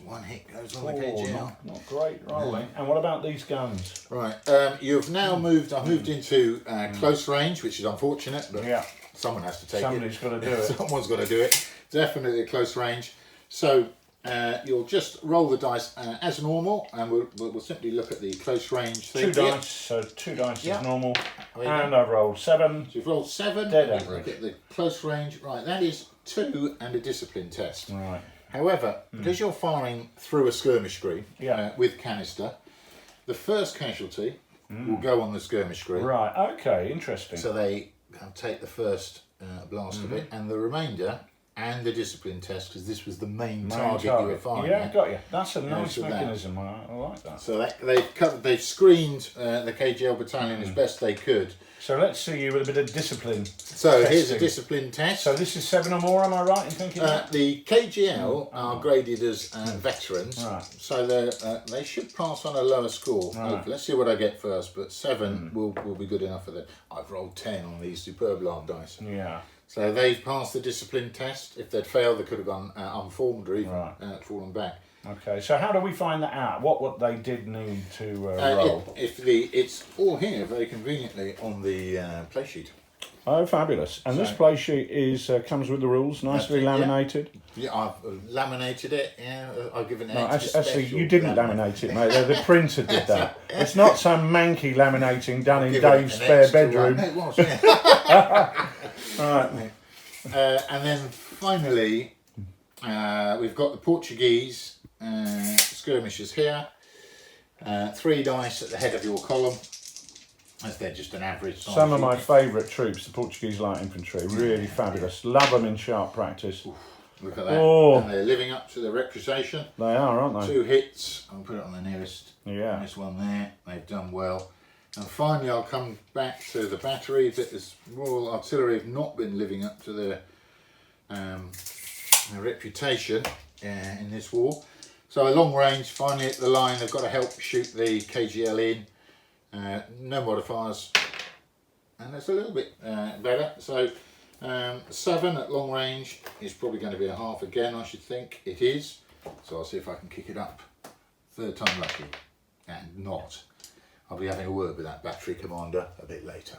1 hit goes on the Oh, KGL. not great rolling. And what about these guns? Right, you've now moved. I've moved into close range, which is unfortunate, but Yeah. someone has to take Somebody's got to do it. Someone's got to do it. Definitely at close range. So you'll just roll the dice as normal, and we'll simply look at the close range thing. 2 dice, so 2 dice Yep. is normal. And I've rolled 7. So you've rolled 7. Dead Look average. at the close range. Right, that is 2 and a discipline test. Right. However, because you're firing through a skirmish screen Yeah. with canister, the first casualty will go on the skirmish screen. Right, okay, interesting. So they take the first blast of it, and the remainder, and the discipline test, because this was the main target you were firing Yeah, at. got you. That's a nice so that- mechanism. I like that. So that, they've screened the KGL battalion as best they could. So let's see you with a bit of discipline. So here's a testing. discipline test. So this is 7 or more, am I right in thinking that? The KGL are graded as veterans, Right. so they should pass on a lower score. Right. Let's see what I get first, but 7 will be good enough for them. I've rolled 10 on these superb Lard dice. Yeah. So they've passed the discipline test. If they'd failed, they could have gone unformed or even fallen back. Okay, so how do we find that out? What they did need to roll? It's all here very conveniently on the play sheet. Oh, fabulous. And this play sheet is comes with the rules, nicely laminated. Yeah, I've laminated it. Yeah, I've given it No, extra actually, special you didn't laminate it, mate. The printer did that. It's not some manky laminating done in Given it Dave's an spare extra bedroom. one. It was, yeah. Right. And then finally, we've got the Portuguese skirmishers here. 3 dice at the head of your column, as they're just an average size. Some of my favourite troops, the Portuguese light infantry, really fabulous. Love them in sharp practice. Look at that. Oh. And they're living up to their reputation. They are, aren't they? 2 hits. I'll put it on the nearest. Yeah. This one there. They've done well. And finally, I'll come back to the battery. That the Royal Artillery have not been living up to their reputation in this war. So a long range, finally at the line, they've got to help shoot the KGL in. No modifiers, and it's a little bit better. So 7 at long range is probably going to be a half again, I should think. It is. So I'll see if I can kick it up. 3rd time lucky, and not. I'll be having a word with that battery commander a bit later.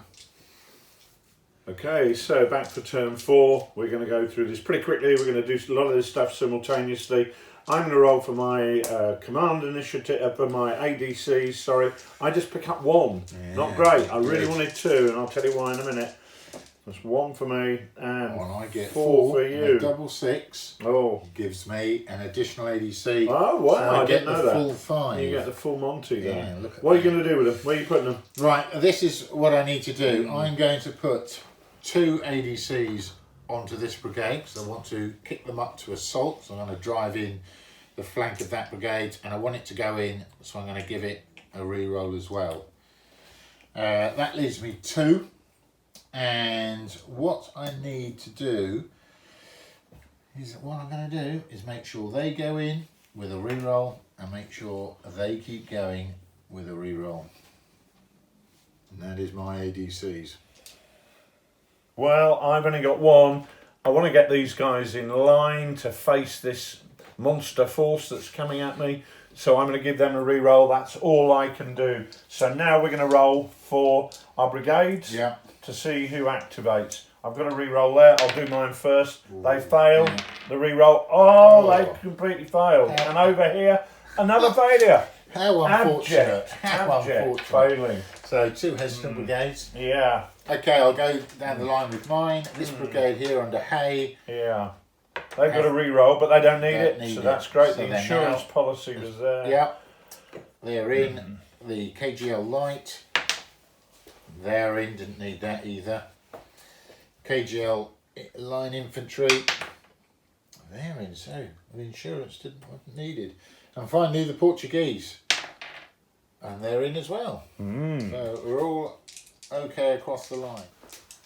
Okay, so back for turn 4. We're going to go through this pretty quickly. We're going to do a lot of this stuff simultaneously. I'm going to roll for my command initiative, for my ADCs, sorry. I just pick up 1. Yeah, Not great. I really good. wanted 2, and I'll tell you why in a minute. That's 1 for me, and And I get 4 for and you. a double 6 Oh. gives me an additional ADC. Oh, wow, So I I get didn't know the that. full 5. You get the full Monty there. Yeah, look at What are you that. going to do with them? Where are you putting them? Right, this is what I need to do. I'm going to put 2 ADCs onto this brigade, because I want to kick them up to assault. So I'm going to drive in the flank of that brigade, and I want it to go in, so I'm going to give it a re-roll as well. That leaves me 2, and what I need to do is, what I'm going to do is make sure they go in with a re-roll, and make sure they keep going with a re-roll. And that is my ADCs. Well, I've only got 1. I want to get these guys in line to face this monster force that's coming at me. So I'm going to give them a re-roll. That's all I can do. So now we're going to roll for our brigades to see who activates. I've got a re-roll there. I'll do mine first. They failed. The re-roll. Oh, they completely failed. And over here, another failure. How unfortunate. How Abject unfortunate. failing. So 2 hesitant brigades. Yeah, Okay, I'll go down the line with mine. This brigade here under Hay. yeah. They've got a re-roll, but they don't need Don't it. need So it. that's great. So The then insurance now- policy was there. Yep. They're in. The KGL light. They're in. Didn't need that either. KGL line infantry. They're in. So the insurance wasn't needed. And finally the Portuguese. And they're in as well. So we're all okay across the line.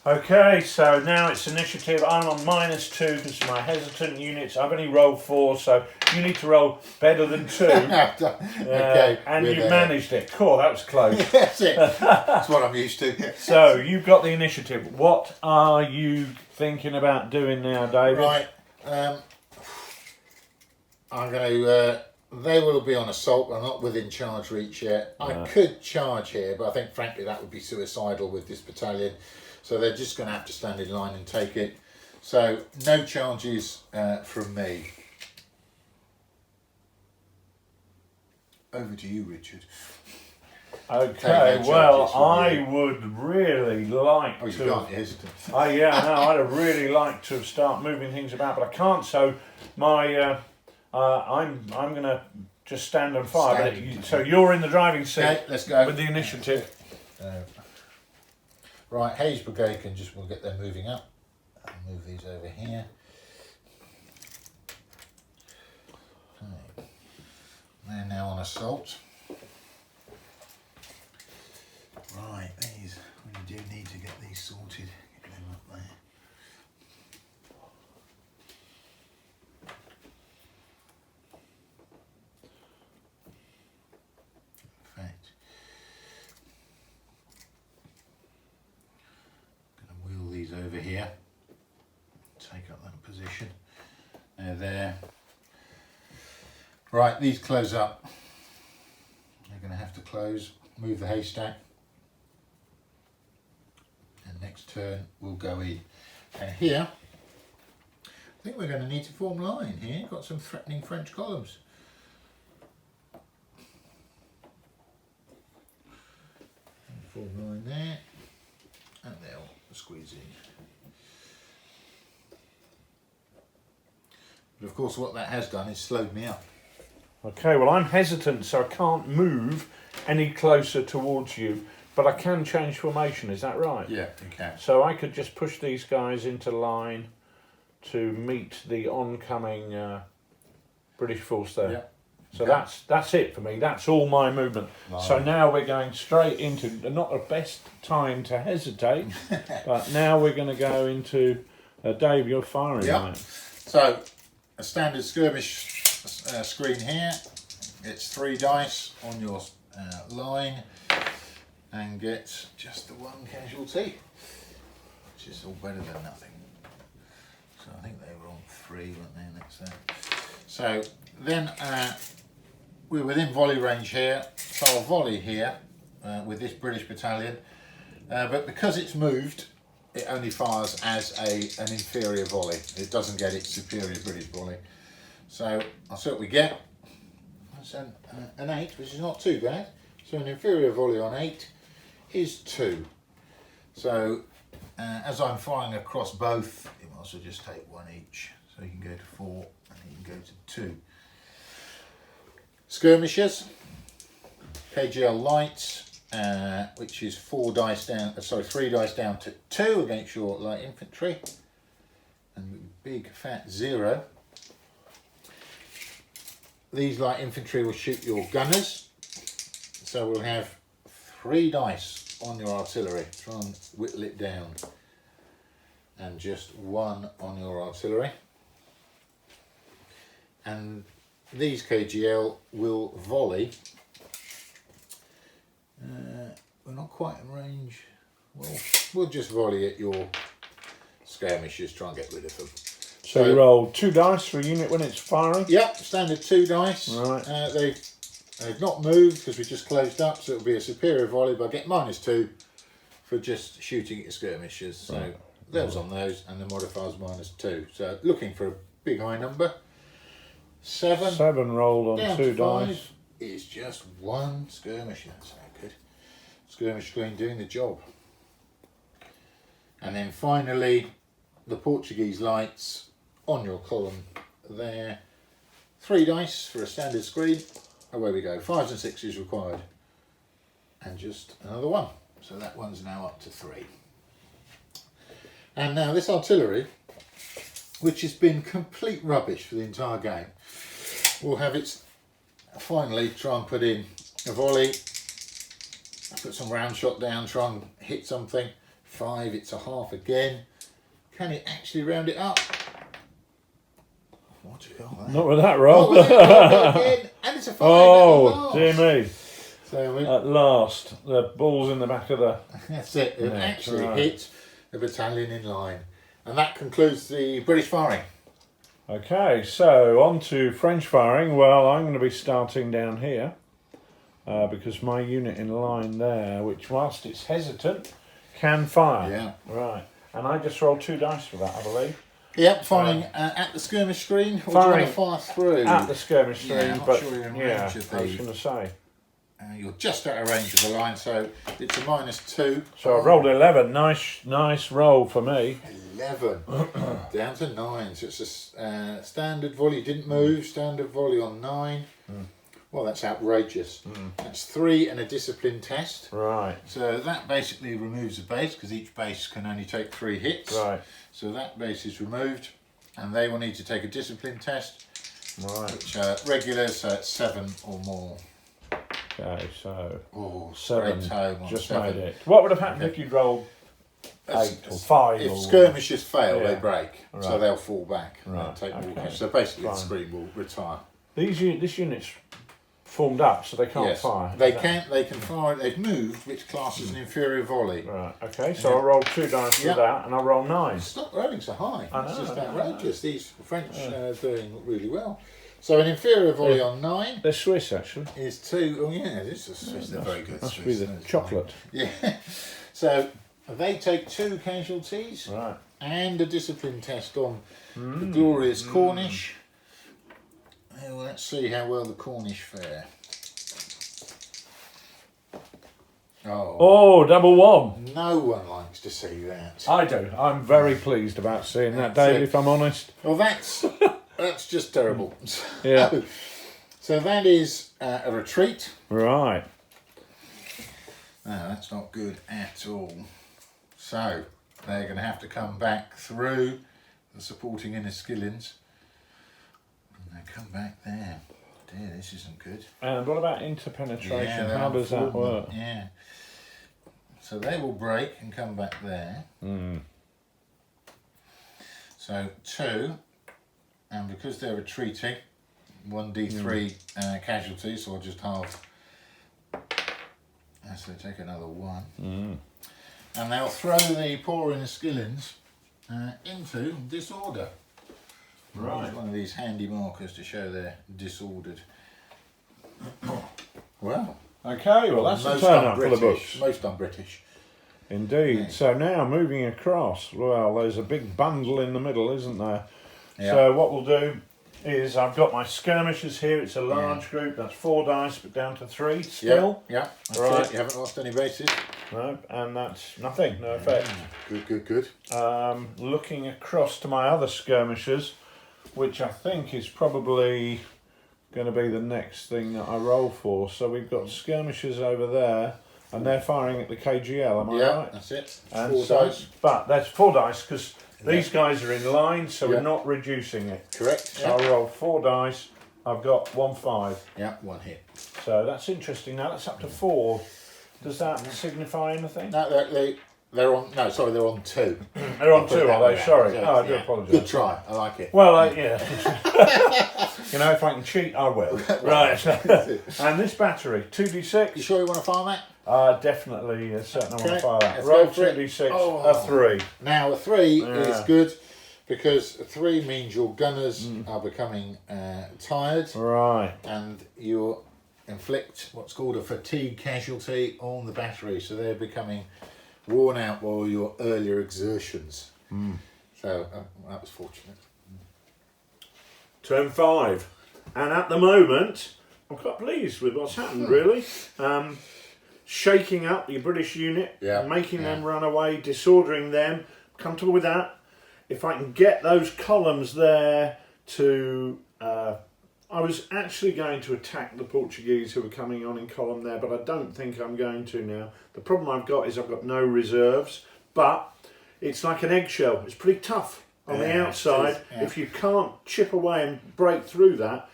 Okay, so now it's initiative. I'm on -2 because my hesitant units. I've only rolled 4, so you need to roll better than 2. Okay. And we're you there. managed it. Cool, that was close. That's it. That's what I'm used to. So you've got the initiative. What are you thinking about doing now, David? Right. I'm going to. They will be on assault. I'm not within charge reach yet. I could charge here, but I think frankly that would be suicidal with this battalion. So they're just going to have to stand in line and take it. So no charges from me. Over to you, Richard. Okay, well, I would really like to... Oh, you to... can't, you're hesitant. Yeah, no, I'd have really liked to start moving things about, but I can't, so my... I'm going to just stand and fire. So you're in the driving seat. Okay, let's go. With the initiative. Right, Hayes Brigade we'll get them moving up. I'll move these over here. Okay. They're now on assault. Right, these, we do need to get these sorted. Get them up there. In fact, I'm going to wheel these over here. Take up that position. They're there. Right, these close up. They're going to have to close. Move the haystack. And next turn we'll go in. And here, I think we're going to need to form line here. Got some threatening French columns. And form line there. And they'll squeeze in. But of course what that has done is slowed me up. Okay, well I'm hesitant, so I can't move any closer towards you, but I can change formation, is that right? Yeah, you can. So I could just push these guys into line to meet the oncoming British force there. Yeah. So that's it for me, that's all my movement. Right. So now we're going straight into, not the best time to hesitate, but now we're going to go into, Dave, you're firing. Yep. So, a standard skirmish screen here. It's 3 dice on your line and get just the 1 casualty, which is all better than nothing. So I think they were on 3, weren't they, next there? So then we're within volley range here, so I'll volley here with this British battalion, but because it's moved, it only fires as an inferior volley. It doesn't get its superior British volley. So I'll see what we get. That's an 8, which is not too bad. So an inferior volley on 8 is 2. So as I'm firing across both, you might also just take 1 each. So you can go to 4 and you can go to 2. Skirmishers, KGL lights, which is 3 dice down to 2 against your light infantry, and big fat 0. These light infantry will shoot your gunners, so we'll have 3 dice on your artillery. Try and whittle it down, and just 1 on your artillery. And these KGL will volley. We're not quite in range. Well, we'll just volley at your skirmishers, try and get rid of them. So you roll 2 dice for a unit when it's firing? Yep, standard 2 dice. Right. They've not moved because we just closed up, so it'll be a superior volley, but I get -2 for just shooting at your skirmishers. So those on those, and the modifier's -2. So looking for a big high number. 7. 7 rolled on 2 dice. Is just 1 skirmisher. That's very good. Skirmish screen doing the job. And then finally, the Portuguese lights on your column there. 3 dice for a standard screen. Away we go. 5s and 6s required. And just another 1. So that one's now up to 3. And now this artillery, which has been complete rubbish for the entire game, will have its finally try and put in a volley, put some round shot down, try and hit something. 5, it's a half again. Can it actually round it up? What you got there? Not with that roll. Again, and it's a 5. Oh, dear me. So at last, the ball's in the back of the... That's it. It actually right. hit the battalion in line. And that concludes the British firing. Okay, so on to French firing. Well, I'm going to be starting down here because my unit in line there, which whilst it's hesitant, Can fire. Yeah. Right. And I just rolled 2 dice for that, I believe. Yep, firing at the skirmish screen, or firing do you want to fire through? At the skirmish screen, I'm not but sure you're in yeah, range of I was the. going to say. You're just out of range of the line, so it's a -2. So I rolled 11. Nice roll for me. 11 down to 9. So it's a standard volley. Didn't move. Standard volley on 9. Well, that's outrageous. That's 3 and a discipline test. Right. So that basically removes a base, because each base can only take 3 hits. Right. So that base is removed, and they will need to take a discipline test, Right. which are regular, so it's 7 or more. Okay, so Oh, 7. great home on Just 7. made it. What would have happened if you'd rolled 8 or 5? If or... skirmishes fail, Yeah. they break, so Right. they'll fall back Right, and take more okay. cash. So basically, Fine. the screen will retire. This unit's formed up, so they can't Yes, fire. they Is that- can. They can fire. They've moved, which classes an inferior volley. Right. Okay. So I rolled 2 dice for Yeah. that, and I rolled 9. Stop rolling so high. I It's know, just I know. outrageous. These French are doing really well. So an inferior volley on 9 They're Swiss, actually. is 2. Oh yeah, this is Swiss. They're very good. Must Swiss, be the that's chocolate. fine. Yeah. So they take 2 casualties Right. and a discipline test on the glorious Cornish. Well, let's see how well the Cornish fare. Oh, double 1. No one likes to see that. I do. I'm very pleased about seeing that, That's Dave, it. if I'm honest. Well, that's just terrible. Yeah. So that is a retreat. Right. No, that's not good at all. So they're going to have to come back through the supporting Inniskillings. And they come back there. Dear, this isn't good. And what about interpenetration? they're How does that unfortunate. work? Yeah. So they will break and come back there. So 2, and because they're retreating, 1d3 casualties, so I'll just halve. So take another 1. And they'll throw the poor Inniskillings into disorder. Right. Use one of these handy markers to show they're disordered. Well, Okay, well that's a most turn up for the un-British. books. Most un-British. Indeed. Yeah. So now moving across, well, there's a big bundle in the middle, isn't there? Yeah. So what we'll do is I've got my skirmishers here. It's a large group. That's 4 dice, but down to 3 still. Yeah, that's Right. it. You haven't lost any bases. No, and that's nothing. No effect. Good. Looking across to my other skirmishers, which I think is probably going to be the next thing that I roll for. So we've got skirmishers over there, and they're firing at the KGL. Am I Yeah, right? that's it. And 4 so, dice. but that's 4 dice because these guys are in line, so Yeah. we're not reducing it. Correct. So I roll 4 dice. I've got 1 5. Yeah, 1 hit. So that's interesting. Now that's up to 4. Does that signify anything? No, they're on. No, sorry, they're on 2. They're on Put it 2, that are they? way. Sorry. Yeah, Oh, I do yeah. apologise. Good try. I like it. Well, yeah. You know, if I can cheat, I will. Right. And this battery, 2d6. You sure you want to farm that? Definitely, certainly want Okay, to fire that. let's Roll go for it. 2d6, Oh. a 3. Now a 3 is Yeah. good because a 3 means your gunners are becoming tired, Right. and you inflict what's called a fatigue casualty on the battery, so they're becoming worn out by all your earlier exertions. So that was fortunate. Turn 5. And at the moment, I'm quite pleased with what's happened, really. Shaking up your British unit, Yeah, making yeah. them run away, disordering them. Comfortable with that. If I can get those columns there to... I was actually going to attack the Portuguese who were coming on in column there, but I don't think I'm going to now. The problem I've got is I've got no reserves, but it's like an eggshell. It's pretty tough on the Yeah, outside. it is, yeah. If you can't chip away and break through that,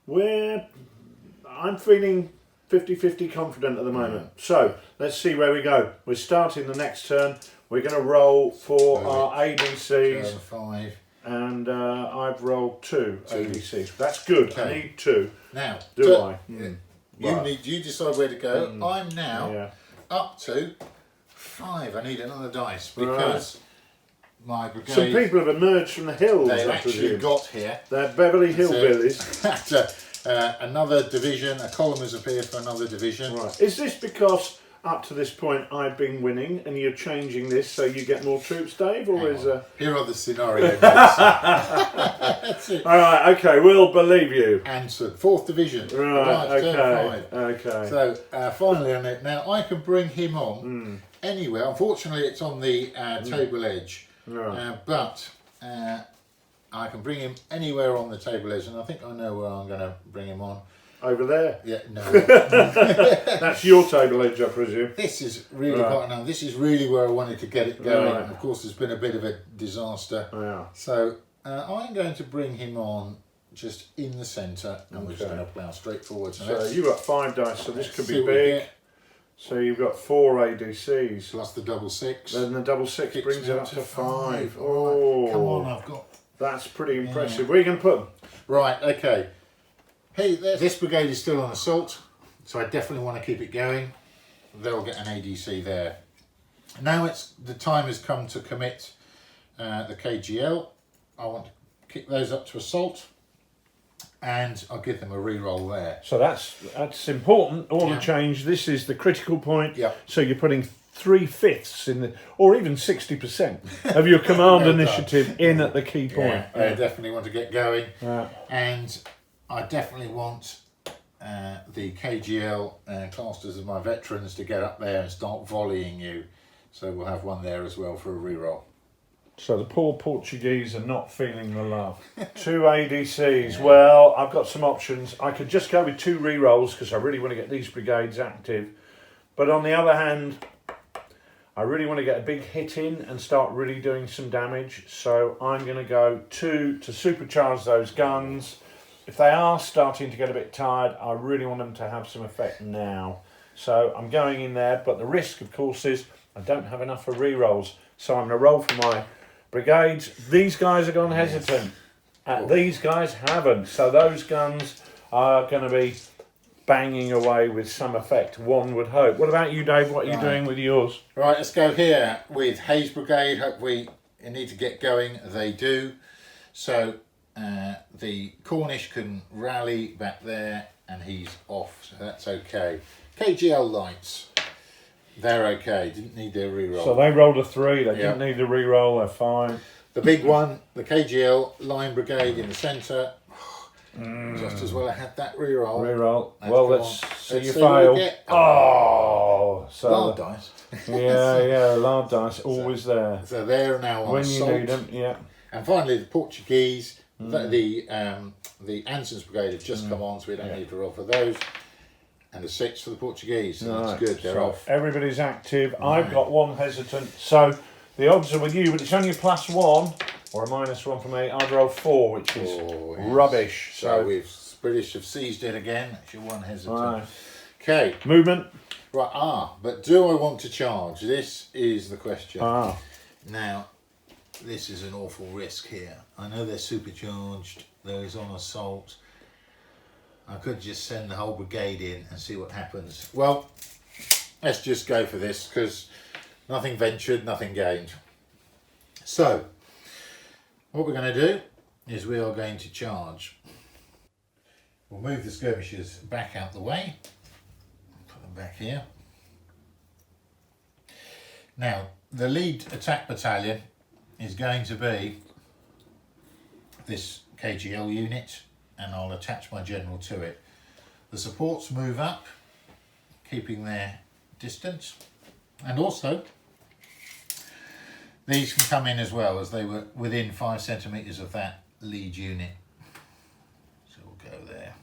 I'm feeling 50-50 confident at the moment. So let's see where we go. We're starting the next turn. We're going to roll for our ADCs. 5. And I've rolled 2 ADCs. That's good. I Okay. need 2. Now, Do I? You decide where to go. I'm now Yeah. up to 5. I need another dice because my brigade. Some people have emerged from the hills, They've I actually presume. got here. They're Beverly Hillbillies. Another division. A column has appeared for another division. Right. Is this because up to this point I've been winning, and you're changing this so you get more troops, Dave, or is Here are the scenario notes. That's it. All right, okay, we'll believe you. Answered. 4th Division. Right, Turn 5. okay. So finally on it. Now I can bring him on anywhere. Unfortunately, it's on the table edge, but I can bring him anywhere on the table edge, and I think I know where I'm going to bring him on. Over there? Yeah, no. That's your table edge, I presume. This is really quite now. This is really where I wanted to get it going. Right. Of course, there's been a bit of a disaster. Yeah. So I'm going to bring him on just in the centre, and we're just going to plough straight forward. So you've got 5 dice, so this could be big. So you've got 4 ADCs. Plus the double 6. Then the double 6 brings it up to 5. Oh, right. Come on, I've got... That's pretty impressive. Where are you going to put them? Right, okay. Hey, this brigade is still on assault, so I definitely want to keep it going. They'll get an ADC there. Now the time has come to commit the KGL. I want to kick those up to assault, and I'll give them a re-roll there. So that's important. Order change. This is the critical point. Yeah. So you're putting 3/5 in the, or even 60% of your command initiative in at the key point. I definitely want to get going, Yeah. and I definitely want the KGL classed as my veterans to get up there and start volleying you. So we'll have one there as well for a reroll. So the poor Portuguese are not feeling the love. 2 ADCs. Well, I've got some options. I could just go with 2 rerolls because I really want to get these brigades active. But on the other hand, I really want to get a big hit in and start really doing some damage. So I'm going to go 2 to supercharge those guns. If they are starting to get a bit tired, I really want them to have some effect now. So I'm going in there, but the risk, of course, is I don't have enough for re-rolls. So I'm going to roll for my brigades. These guys are gone hesitant. These guys haven't. So those guns are going to be banging away with some effect, one would hope. What about you, Dave? What are you doing with yours? Right, let's go here with Hayes Brigade. Hopefully you need to get going. They do. So the Cornish can rally back there, and he's off, so that's okay. KGL Lights, they're okay, didn't need their reroll. So they rolled a 3, they didn't need the reroll, they're fine. The big one, the KGL Line Brigade in the centre, just as well I had that reroll. Reroll, well let's see you fail. So Lard dice. yeah, lard dice, always there. So they're now on when assault. you need them, yeah. And finally the Portuguese, the Anson's Brigade have just come on, so we don't need to roll for those. And the 6 for the Portuguese, so that's good, they're off. Everybody's active. I've got 1 hesitant, so the odds are with you, but it's only a +1 or a -1 for me. I'd roll 4, which is rubbish. So we've British have seized it again. That's your 1 hesitant. Right. Okay. Movement. Right, but do I want to charge? This is the question. Now, this is an awful risk here. I know they're supercharged, those on assault. I could just send the whole brigade in and see what happens. Well, let's just go for this, because nothing ventured, nothing gained. So, what we're going to do is we are going to charge. We'll move the skirmishers back out the way. Put them back here. Now, the lead attack battalion is going to be this KGL unit, and I'll attach my general to it. The supports move up, keeping their distance, and also these can come in as well, as they were within 5 centimetres of that lead unit. So we'll go there.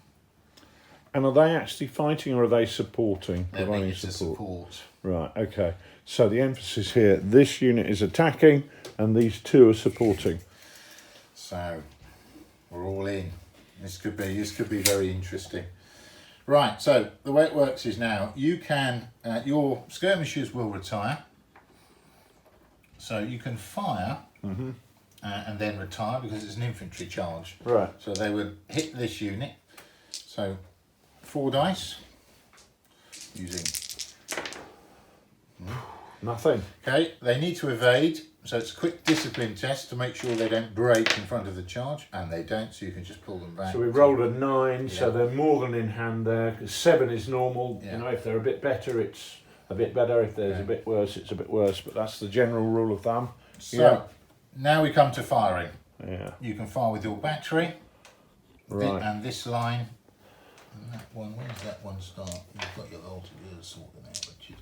And are they actually fighting, or are they supporting? They're being support. Right, okay. So the emphasis here, this unit is attacking and these 2 are supporting. So we're all in. This could be very interesting. Right, so the way it works is now you can your skirmishers will retire. So you can fire and then retire because it's an infantry charge. Right. So they would hit this unit. So 4 dice using nothing. Okay, they need to evade. So it's a quick discipline test to make sure they don't break in front of the charge, and they don't, so you can just pull them back. So we rolled a 9, so they're more than in hand there. 7 is normal. You know, if they're a bit better, it's a bit better. If there's a bit worse, it's a bit worse. But that's the general rule of thumb. So now we come to firing. Yeah. You can fire with your battery. Right. And this line. And that one, where does that one start? You've got your altogether sorted out, which is...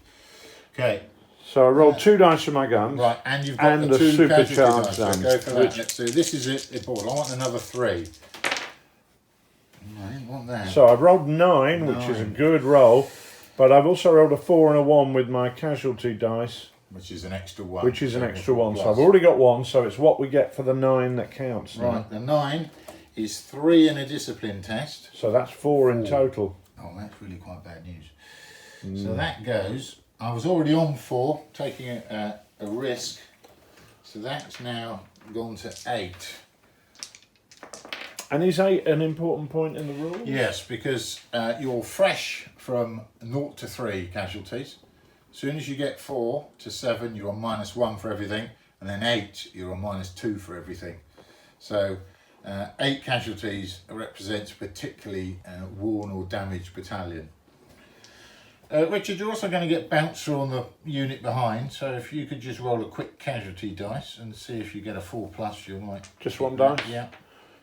Okay. So I rolled 2 dice for my guns. Right, and you've got the 2 supercharged casualty dice. So guns. go for that. Let's do, this is it, Paul. I want another 3. I didn't want that. So I've rolled 9, which is a good roll, but I've also rolled a 4 and a 1 with my casualty dice. Which is an extra 1. Which is an extra 1. So I've already got 1, so it's what we get for the 9 that counts. Right, the 9 is 3 in a discipline test. So that's 4 in total. Oh, that's really quite bad news. So that goes, I was already on 4, taking a risk. So that's now gone to 8. And is 8 an important point in the rules? Yes, because you're fresh from 0 to 3 casualties. As soon as you get 4 to 7, you're on -1 for everything, and then 8, you're on -2 for everything. So 8 casualties represents a particularly worn or damaged battalion. Richard, you're also going to get bouncer on the unit behind, so if you could just roll a quick casualty dice and see if you get a 4+, you might... Just 1 dice? Yeah.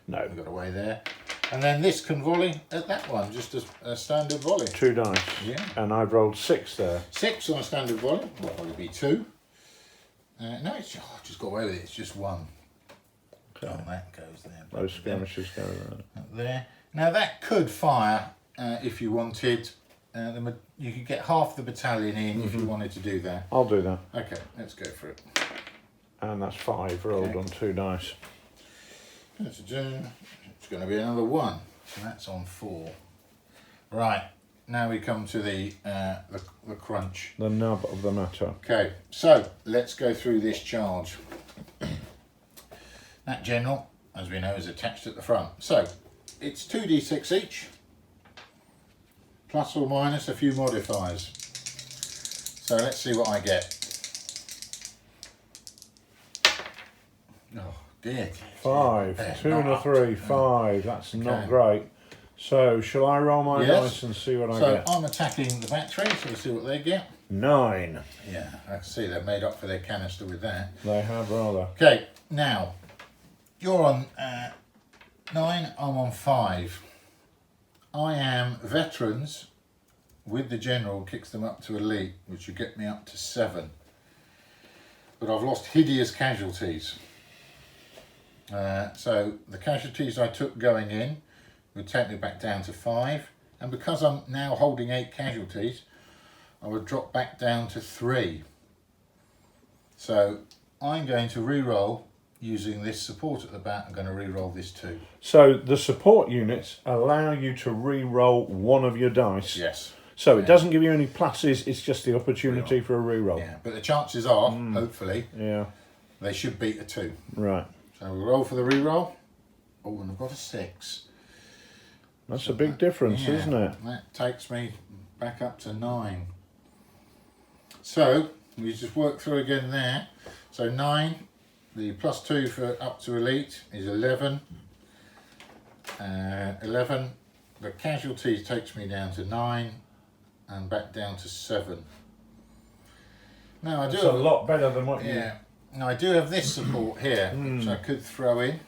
No. We got away there. And then this can volley at that one, just a standard volley. 2 dice. Yeah. And I've rolled 6 there. 6 on a standard volley. Will probably be 2. No, it's just got away with it. It's just 1. Okay. Oh, that goes there. Those skirmishes go there. Now that could fire if you wanted. You could get half the battalion in if you wanted to do that. I'll do that. Okay, let's go for it. And that's 5 rolled on 2 dice. It's going to be another 1. So that's on 4. Right. Now we come to the crunch. The nub of the matter. Okay, so let's go through this charge. That general, as we know, is attached at the front. So it's 2d6 each, plus or minus a few modifiers. So let's see what I get. Oh dear. 5. 2 and a 3. 5. That's not great. So shall I roll my dice and see what I get? So I'm attacking the battery, so we'll see what they get. 9. Yeah, I can see they've made up for their canister with that. They have rather. Okay, now you're on 9, I'm on 5. I am veterans with the general, kicks them up to elite, which would get me up to 7. But I've lost hideous casualties. So the casualties I took going in would take me back down to 5. And because I'm now holding 8 casualties, I would drop back down to 3. So I'm going to re-roll using this support at the back. I'm going to re-roll this too. So the support units allow you to re-roll one of your dice. Yes. So it doesn't give you any pluses, it's just the opportunity for a re-roll. Yeah, but the chances are, hopefully, they should beat a 2. Right. So we'll roll for the re-roll. Oh, and I've got a 6. That's a big difference, isn't it? That takes me back up to 9. So we just work through again there. So 9, the +2 for up to elite is 11. 11, the casualties takes me down to 9 and back down to 7. Now I do That's a lot better than what you... Yeah. Now I do have this support here, which I could throw in.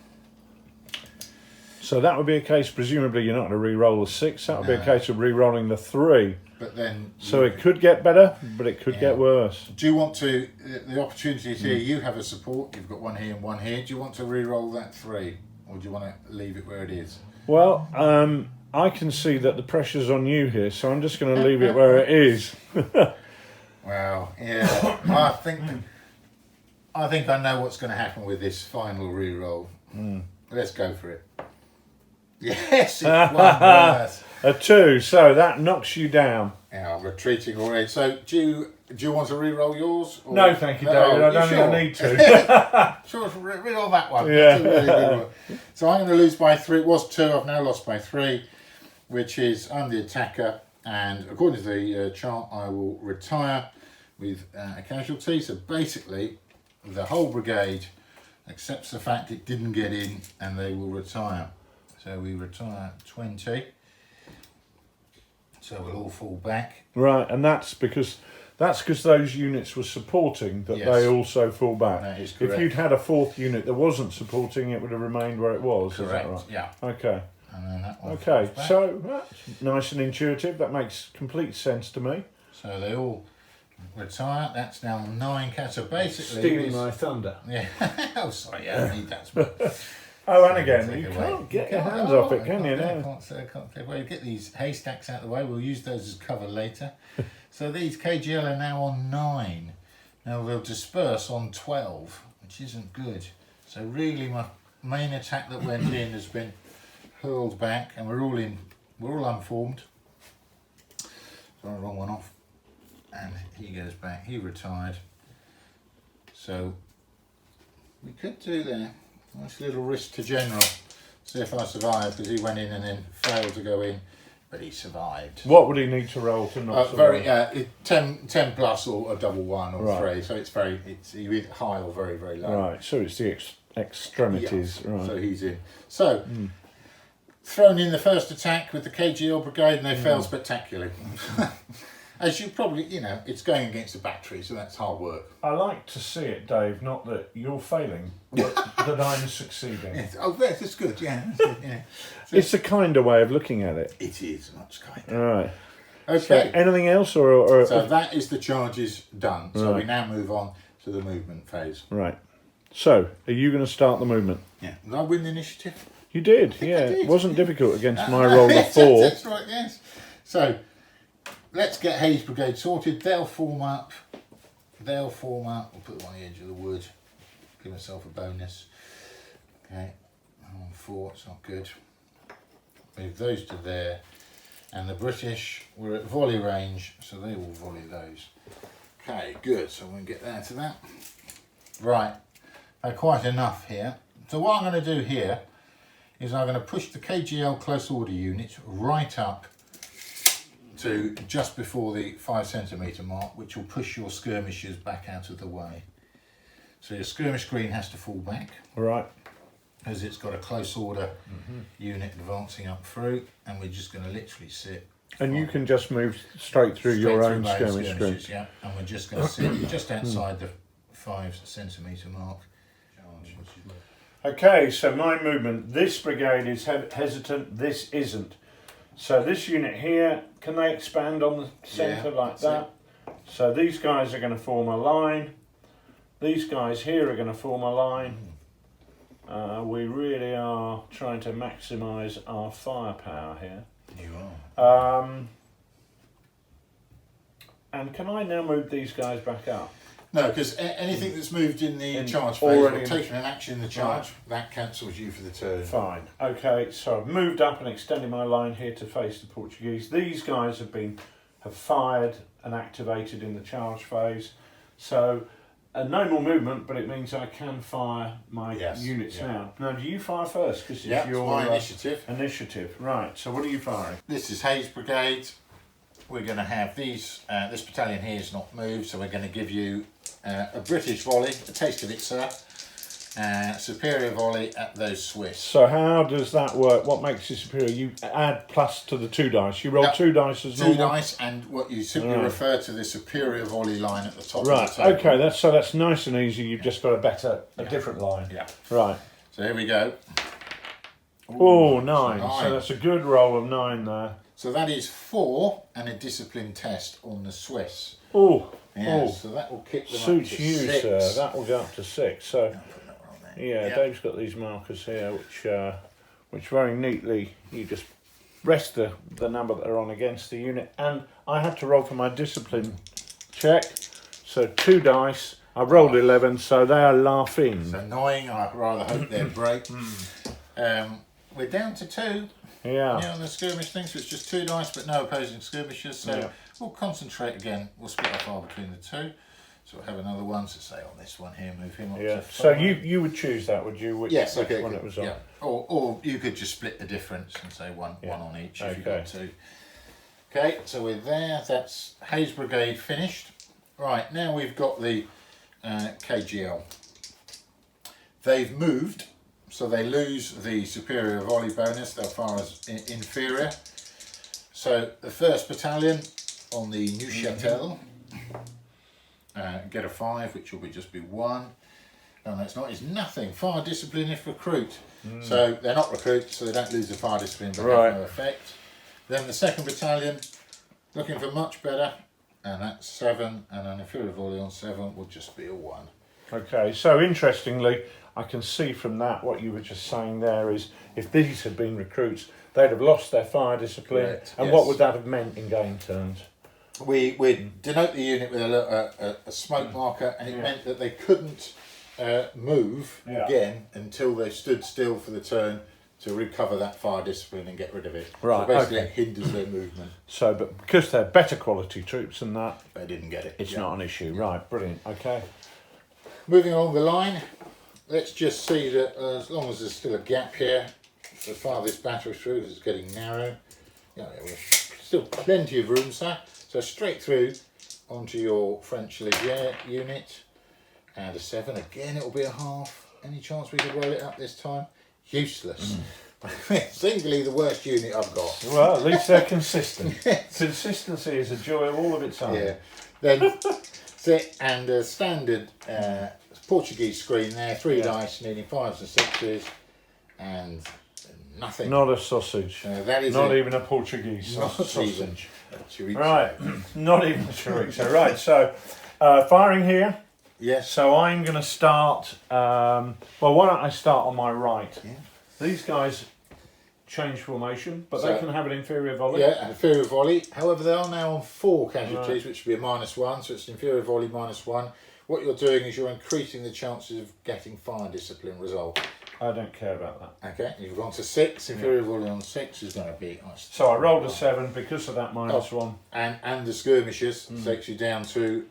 So that would be a case, presumably you're not going to re-roll the 6, that would be a case of re-rolling the 3. But then... So it could get better, but it could get worse. Do you want to, the opportunity is here, you have a support, you've got 1 here and 1 here, do you want to re-roll that 3? Or do you want to leave it where it is? Well, I can see that the pressure's on you here, so I'm just going to leave it where it is. Well, yeah, I think I know what's going to happen with this final re-roll. Let's go for it. Yes, it's 1 worse. A 2, so that knocks you down. Yeah, I'm retreating already. So do you want to re-roll yours? Or? No, thank you, David. I don't think I need to. Sure, re-roll that one. Yeah. That's a really good one. So I'm going to lose by 3. It was 2. I've now lost by 3, which is I'm the attacker. And according to the chart, I will retire with a casualty. So basically, the whole brigade accepts the fact it didn't get in, and they will retire. So we retire 20. So we'll all fall back. Right, and that's because That's because those units were supporting that Yes. they also fall back. That is If correct. you'd had a fourth unit that wasn't supporting, it would have remained where it was. Correct. Is that Yeah. right? Okay. And then that one Okay. falls back. So that's nice and intuitive. That makes complete sense to me. So they all retire. That's now 9 cats. So basically, Stealing my thunder. yeah. Oh, sorry. Yeah, I need that. Oh, and again, Take you away. can't get You your can't- hands oh, off it, I can you? can't- No. can't well, get these haystacks out of the way. We'll use those as cover later. So these KGL are now on 9. Now they'll disperse on 12, which isn't good. So really, my main attack that went in has been hurled back, and we're all unformed. Sorry, wrong one off. And he goes back. He retired. So we could do there. Nice little risk to general. See if I survive, because he went in and then failed to go in, but he survived. What would he need to roll to not survive? 10 plus or a double 1 or Right. 3. So it's either high or very, very low. Right, so it's the extremities. Yeah. Right. So he's in. So thrown in the first attack with the KGL brigade, and they failed spectacularly. As you probably, it's going against a battery, so that's hard work. I like to see it, Dave, not that you're failing, but that I'm succeeding. Yes. Oh, that's good. Yeah. That's good, yeah. So It's a kinder way of looking at it. it is much kinder. All right. Okay. Anything else, or So that is the charges done. So we Right. now move on to the movement phase. right? So, are you going to start the movement? Yeah. Did I win the initiative? You did, yeah. did. It wasn't difficult against my roll of 4. That's right, yes. So let's get Hayes Brigade sorted. They'll form up. We'll put them on the edge of the wood. Give myself a bonus. Okay. I'm on 4, it's not good. Move those to there. And the British were at volley range, so they will volley those. Okay, good. So we'll get down to that. Right. Quite enough here. So what I'm going to do here is I'm going to push the KGL close order unit right up to just before the 5 centimetre mark, which will push your skirmishers back out of the way. So your skirmish green has to fall back, Right. as it's got a close order unit advancing up through, and we're just going to literally sit. And you can just move straight through your straight own through those skirmish screen. skirmishes, yeah, and we're just going to sit just outside the 5 centimetre mark. Okay, so my movement, this brigade is hesitant, this isn't. So this unit here, can they expand on the centre Yeah, like that's that? So these guys are going to form a line. These guys here are going to form a line. We really are trying to maximise our firepower here. You are. And can I now move these guys back up? No, because anything that's moved in the In- charge phase or already in- taken an action in the charge, that cancels you for the turn. Fine. Okay, so I've moved up and extended my line here to face the Portuguese. These guys have fired and activated in the charge phase. So no more movement, but it means I can fire my Yes, units yeah. now. Now, do you fire first? Because Yeah, it's your my initiative. initiative. Right, so what are you firing? This is Hayes Brigade. We're going to have these. This battalion here is not moved, so we're going to give you a British volley, a taste of it, sir. Superior volley at those Swiss. So how does that work? What makes it superior? You add plus to the 2 dice. You roll Yep. 2 dice as 2 normal? dice, and what you simply Right. refer to the superior volley line at the top Right, of the table. okay, that's nice and easy. You've just got a different line. Yeah. Right. So here we go. Oh, 9. so 9. So that's a good roll of 9 there. So that is 4 and a discipline test on the Swiss. Oh, Yeah, so that will kick them suits up to you, 6. sir. That will go up to 6. So, I'll put that one on there. yeah, Dave's got these markers here, which very neatly you just rest the number that are on against the unit. And I had to roll for my discipline check. So 2 dice. I rolled 11, so they are laughing. So annoying. I rather hope they break. We're down to 2. Yeah. On the skirmish thing, so it's just 2 dice, but no opposing skirmishers. So Yeah. we'll concentrate again. We'll split up R between the 2. So we'll have another one. So say on this one here, move him up Yeah. to 5. So you would choose that, would you? Which okay, one good. it was on? Yeah. Or you could just split the difference and say one on each if you've Okay. got 2. Okay, so we're there. That's Hayes Brigade finished. Right, now we've got the KGL. They've moved, so they lose the superior volley bonus. They're far as inferior. So the 1st Battalion on the Neuchâtel get a 5, which will just be 1. No, it's not. It's nothing. Fire discipline if recruit. So they're not recruits, so they don't lose the fire discipline, but have no effect. Then the 2nd Battalion, looking for much better, and that's 7, and an inferior volley on 7 will just be a 1. Okay, so interestingly, I can see from that what you were just saying there is if these had been recruits, they'd have lost their fire discipline. Correct, and yes. what would that have meant in game terms? We denote the unit with a smoke marker, and it meant that they couldn't move again until they stood still for the turn to recover that fire discipline and get rid of it. Right, so basically it hinders their movement. So, but because they're better quality troops than that, They didn't get it. it's not an issue. Right, brilliant. Okay. Moving along the line, let's just see that as long as there's still a gap here, the farthest battery through, because it's getting narrow. Yeah, there's still plenty of room, sir. So straight through onto your French Leger unit. And a 7, again it'll be a half. Any chance we could roll it up this time? Useless. Singly the worst unit I've got. Well, at least they're consistent. Consistency is a joy all of its own. Yeah. Then sit and a standard Portuguese screen there, 3 dice, needing 5s and 6s, and nothing. Not a sausage. That is not even a Portuguese not sausage. even a chorizo. Right, not even a chorizo. Right, so firing here. Yes. So I'm going to start, well, why don't I start on my right? Yeah. These guys change formation, but So- they can have an inferior volley. Yeah, an inferior volley. However, they are now on 4 casualties, which would be a -1, so it's an inferior volley -1. What you're doing is you're increasing the chances of getting fire discipline result. I don't care about that. Okay, you've gone to 6. Inferior volley on 6 is going to be. So I rolled a 7 because of that -1. And the skirmishers takes you down to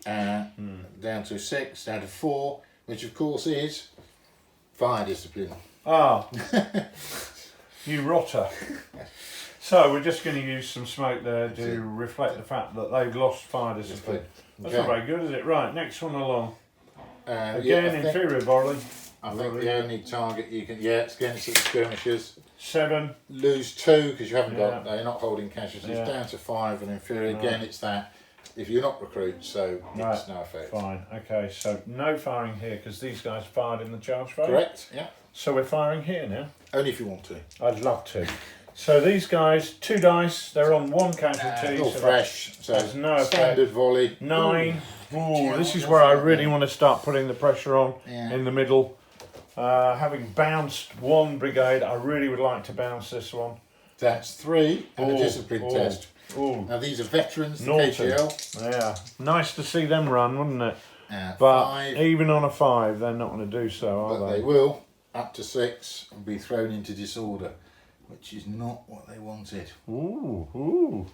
6, down to 4, which of course is fire discipline. Ah, you rotter. So we're just going to use some smoke there to reflect the fact that they've lost fire discipline. That's not very good, is it? Right, next one along. Again, inferior volley. I think the only target you can, it's against the skirmishers. 7. Lose 2 because you haven't got, you're not holding casualties. Down to 5 and inferior. Again, it's that. If you're not recruits, so it's no effect. Fine. Okay, so no firing here because these guys fired in the charge phase. Correct. Yeah. So we're firing here now. Only if you want to. I'd love to. So these guys, 2 dice. They're on 1 casualty. All fresh. So there's no standard effect. volley. 9. Ooh, this is where I really want to start putting the pressure on in the middle. Having bounced 1 brigade, I really would like to bounce this one. That's 3 and a discipline test. Ooh. Now these are veterans, the Norton. KGL. Yeah, nice to see them run, wouldn't it? But 5, even on a 5, they're not going to do so, are but they? they will, up to 6, and be thrown into disorder, which is not what they wanted. Ooh.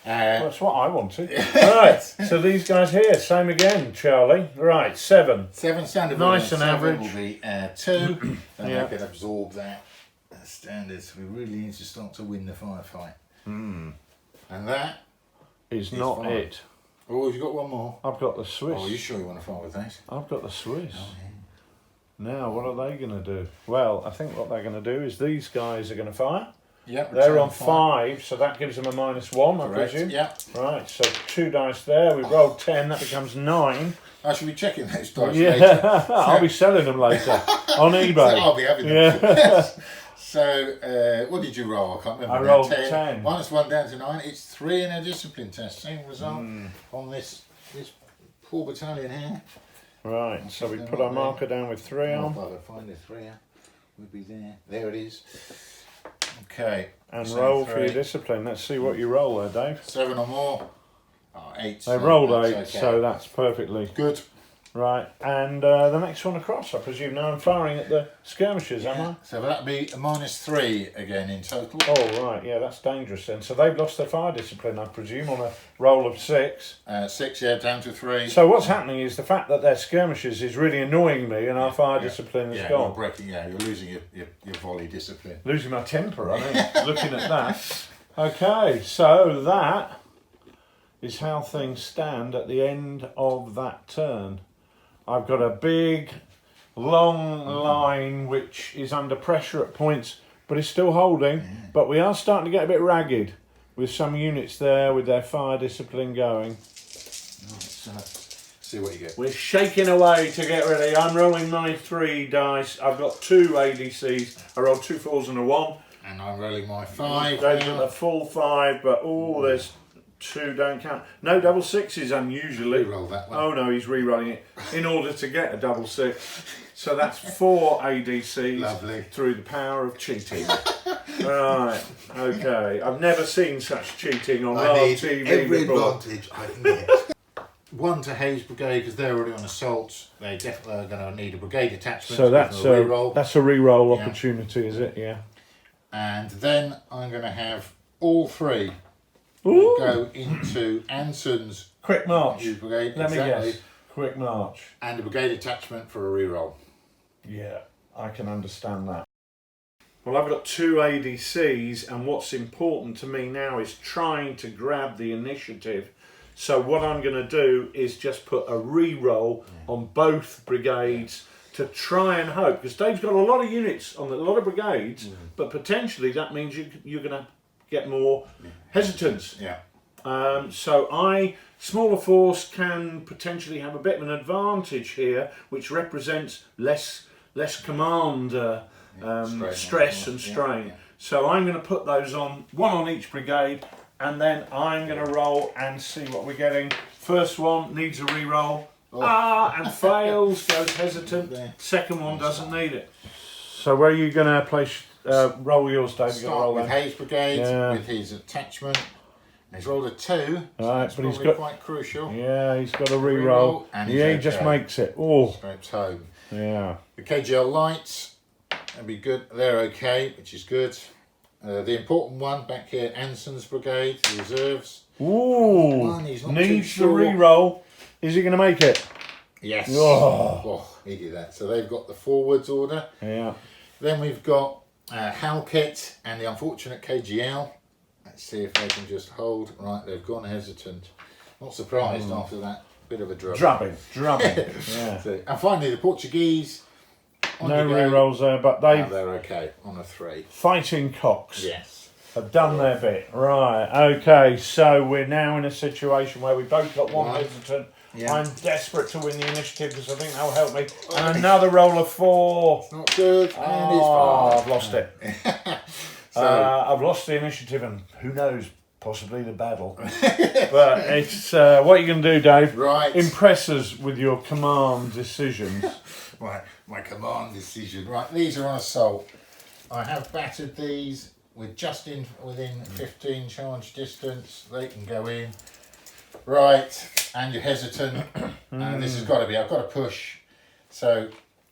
Yeah. That's what I wanted. Right, so these guys here, same again, Charlie. Right, 7. 7 standard. Nice and 7 average. will be 2, and Yeah. they can absorb that. Standards. We really need to start to win the firefight. And that Is not fine. it. Oh, have you got one more? I've got the Swiss. Oh, are you sure you want to fight with that? I've got the Swiss. Now, what are they going to do? Well, I think what they're going to do is these guys are going to fire. Yeah. They're on 5, so that gives them a -1, I presume. Yeah. Right, so 2 dice there. We rolled 10, that becomes 9. I should be checking those dice Yeah, later. I'll be selling them later on eBay. I'll be having them. So, what did you roll? I can't remember. I now. rolled 10. -1 down to 9. It's 3 in a discipline test. Same result on this poor battalion here. Right, so we put our marker down with 3 Oh, on. if I could find a 3, would be there. There it is. Okay. And so roll for 3. your discipline. Let's see what you roll there, Dave. 7 or more. Oh, 8. They rolled 8, that's okay. so that's perfectly Good. right. And the next one across, I presume. Now I'm firing at the skirmishers, am I? So that'd be a -3 again in total. Oh, right, yeah, that's dangerous then. So they've lost their fire discipline, I presume, on a roll of 6. 6, down to 3. So what's happening is the fact that they're skirmishers is really annoying me, and our fire discipline is you're gone. breaking. Yeah, you're losing your volley discipline. Losing my temper, I think, looking at that. Okay, so that is how things stand at the end of that turn. I've got a big, long line which is under pressure at points, but is still holding. But we are starting to get a bit ragged. with some units there with their fire discipline going. Right, so see what you get. We're shaking away to get ready. I'm rolling my 3 dice. I've got 2 ADCs. I rolled 2 4s and a 1. And I'm rolling my 5. They've got a full 5, but there's 2 don't count. No double 6s unusually. Re-roll that one. Oh no, he's re-rolling it in order to get a double 6. So that's 4 ADCs. Lovely. Through the power of cheating. Right, okay. I've never seen such cheating on Lard TV every before. advantage I can get. 1 to Hayes Brigade because they're already on assault. They definitely are going to need a brigade attachment. So that's a re-roll. That's a re-roll opportunity, is it? Yeah. And then I'm going to have all 3 go into Anson's Quick march. brigade. Let me guess. Quick march. And a brigade attachment for a re-roll. Yeah, I can understand that. Well, I've got 2 ADCs, and what's important to me now is trying to grab the initiative. So what I'm going to do is just put a re-roll on both brigades to try and hope, because Dave's got a lot of units on a lot of brigades, but potentially that means you're going to get more hesitance. Yeah. So smaller force can potentially have a bit of an advantage here, which represents less command stress and strain. Yeah. So I'm going to put those on, 1 on each brigade, and then I'm going to roll and see what we're getting. First one needs a re-roll. And fails, goes hesitant. Second one doesn't need it. So where are you going to place, roll yours, Dave? Start with Hayes Brigade with his attachment. He's rolled a 2. Right, but he's got quite crucial. Yeah, he's got a re-roll. And he just makes it. Oh, scrapes home. Yeah. The KGL lights, that'd be good. They're okay, which is good. The important one back here, Anson's Brigade, the reserves. Ooh, needs the re-roll. Is he going to make it? Yes. Oh, he did that. So they've got the forwards order. Yeah. Then we've got Halkett and the unfortunate KGL. Let's see if they can just hold. Right, they've gone hesitant. Not surprised after that bit of a drubbing. Yeah. So, and finally, the Portuguese. No re-rolls there, but they're okay on a 3. Fighting cocks. Yes. Have done their bit. Right, okay, so we're now in a situation where we both got 1 hesitant. Yeah. I'm desperate to win the initiative because I think that'll help me. And another roll of 4. Not good. I've lost it. I've lost the initiative, and who knows, possibly the battle. But it's what are you going to do, Dave? Right. Impress us with your command decisions. Right, my command decision. Right, these are on assault. I have battered these. We're just within 15 charge distance. They can go in. Right, and you're hesitant. This has got to be. I've got to push. So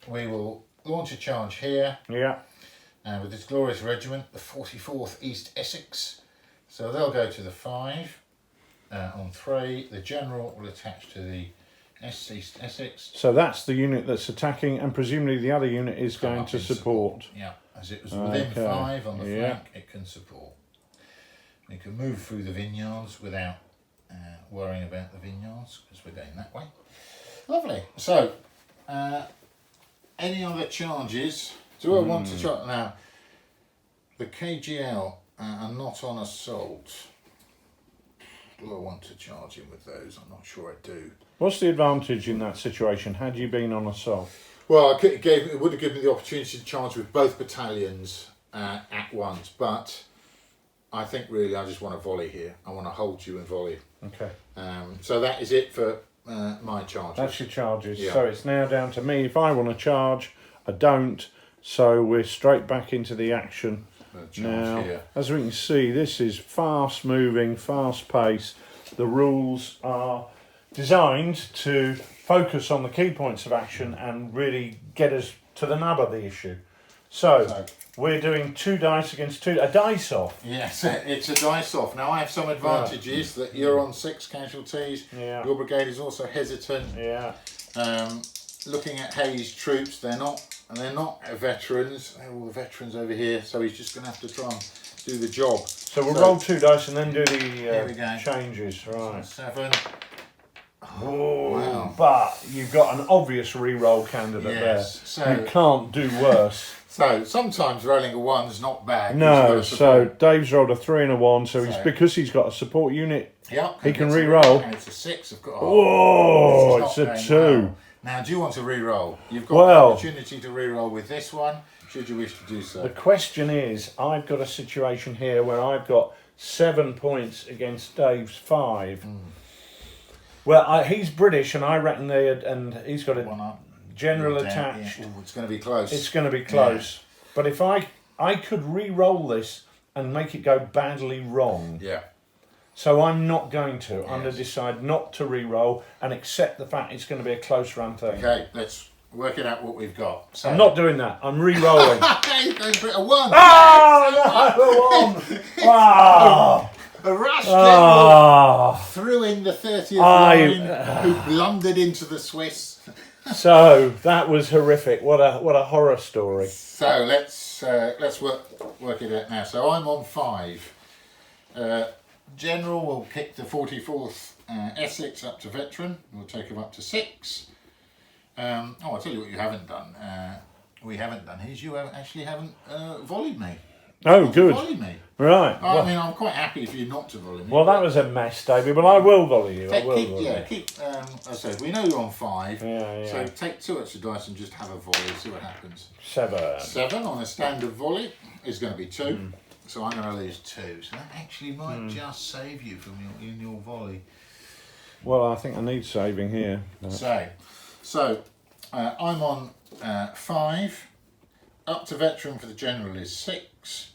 we will launch a charge here. Yeah. And with this glorious regiment, the 44th East Essex. So they'll go to the 5 on 3. The general will attach to the East Essex. So that's the unit that's attacking, and presumably the other unit is going to support. Yeah, as it was within 5 on the flank, it can support. We can move through the vineyards without worrying about the vineyards because we're going that way. Lovely. So, any other charges? Do I want to charge? Now, the KGL are not on assault. Do I want to charge him with those? I'm not sure I do. What's the advantage in that situation? Had you been on assault? Well, it would have given me the opportunity to charge with both battalions at once, but I think really I just want to volley here. I want to hold you and volley. Okay. So that is it for my charges. That's your charges. Yeah. So it's now down to me. If I want to charge, I don't. So we're straight back into the action. Now, as we can see, this is fast moving, fast paced. The rules are designed to focus on the key points of action and really get us to the nub of the issue. So we're doing 2 dice against 2, a dice off. Yes, it's a dice off. Now I have some advantages that you're on 6 casualties. Yeah. Your brigade is also hesitant. Yeah. Looking at Hayes' troops, they're not veterans. They're all the veterans over here, so he's just going to have to try and do the job. So we'll roll 2 dice and then do the changes. Right. 7. Oh, wow. But you've got an obvious re-roll candidate there. So you can't do worse. So sometimes rolling a 1's not bad. No, so Dave's rolled a 3 and a 1, so he's because he's got a support unit. Yep, he can re-roll. And it's a 6. Of course. Oh, it's a 2. Well. Now, do you want to re-roll? You've got the opportunity to re-roll with this one, should you wish to do so. The question is, I've got a situation here where I've got 7 points against Dave's 5. Well, he's British, and I reckon and he's got a general attached. Yeah. Ooh, it's going to be close. It's going to be close. Yeah. But if I could re-roll this and make it go badly wrong. Yeah. So I'm not going to. I'm going to decide not to re-roll and accept the fact it's going to be a close run thing. Okay, let's work it out what we've got. So. I'm not doing that. I'm re-rolling. You're going for a 1. Oh, no, a 1. Wow. A rash general threw in the 30th line, who blundered into the Swiss. So that was horrific. What a horror story. So let's work it out now. So I'm on 5. General will kick the 44th Essex up to veteran. We'll take him up to 6. I'll tell you what you haven't done. We haven't done is you actually haven't volleyed me. Oh, good. Volley me. Right. I mean, I'm quite happy for you not to volley me. Well, that was a mess, David, but I will volley you. As I said, we know you're on 5. Yeah. So take 2 extra dice and just have a volley, see what happens. 7. 7 on a standard volley is going to be 2. So I'm going to lose 2. So that actually might just save you from your volley. Well, I think I need saving here. So I'm on 5. Up to veteran for the general is 6.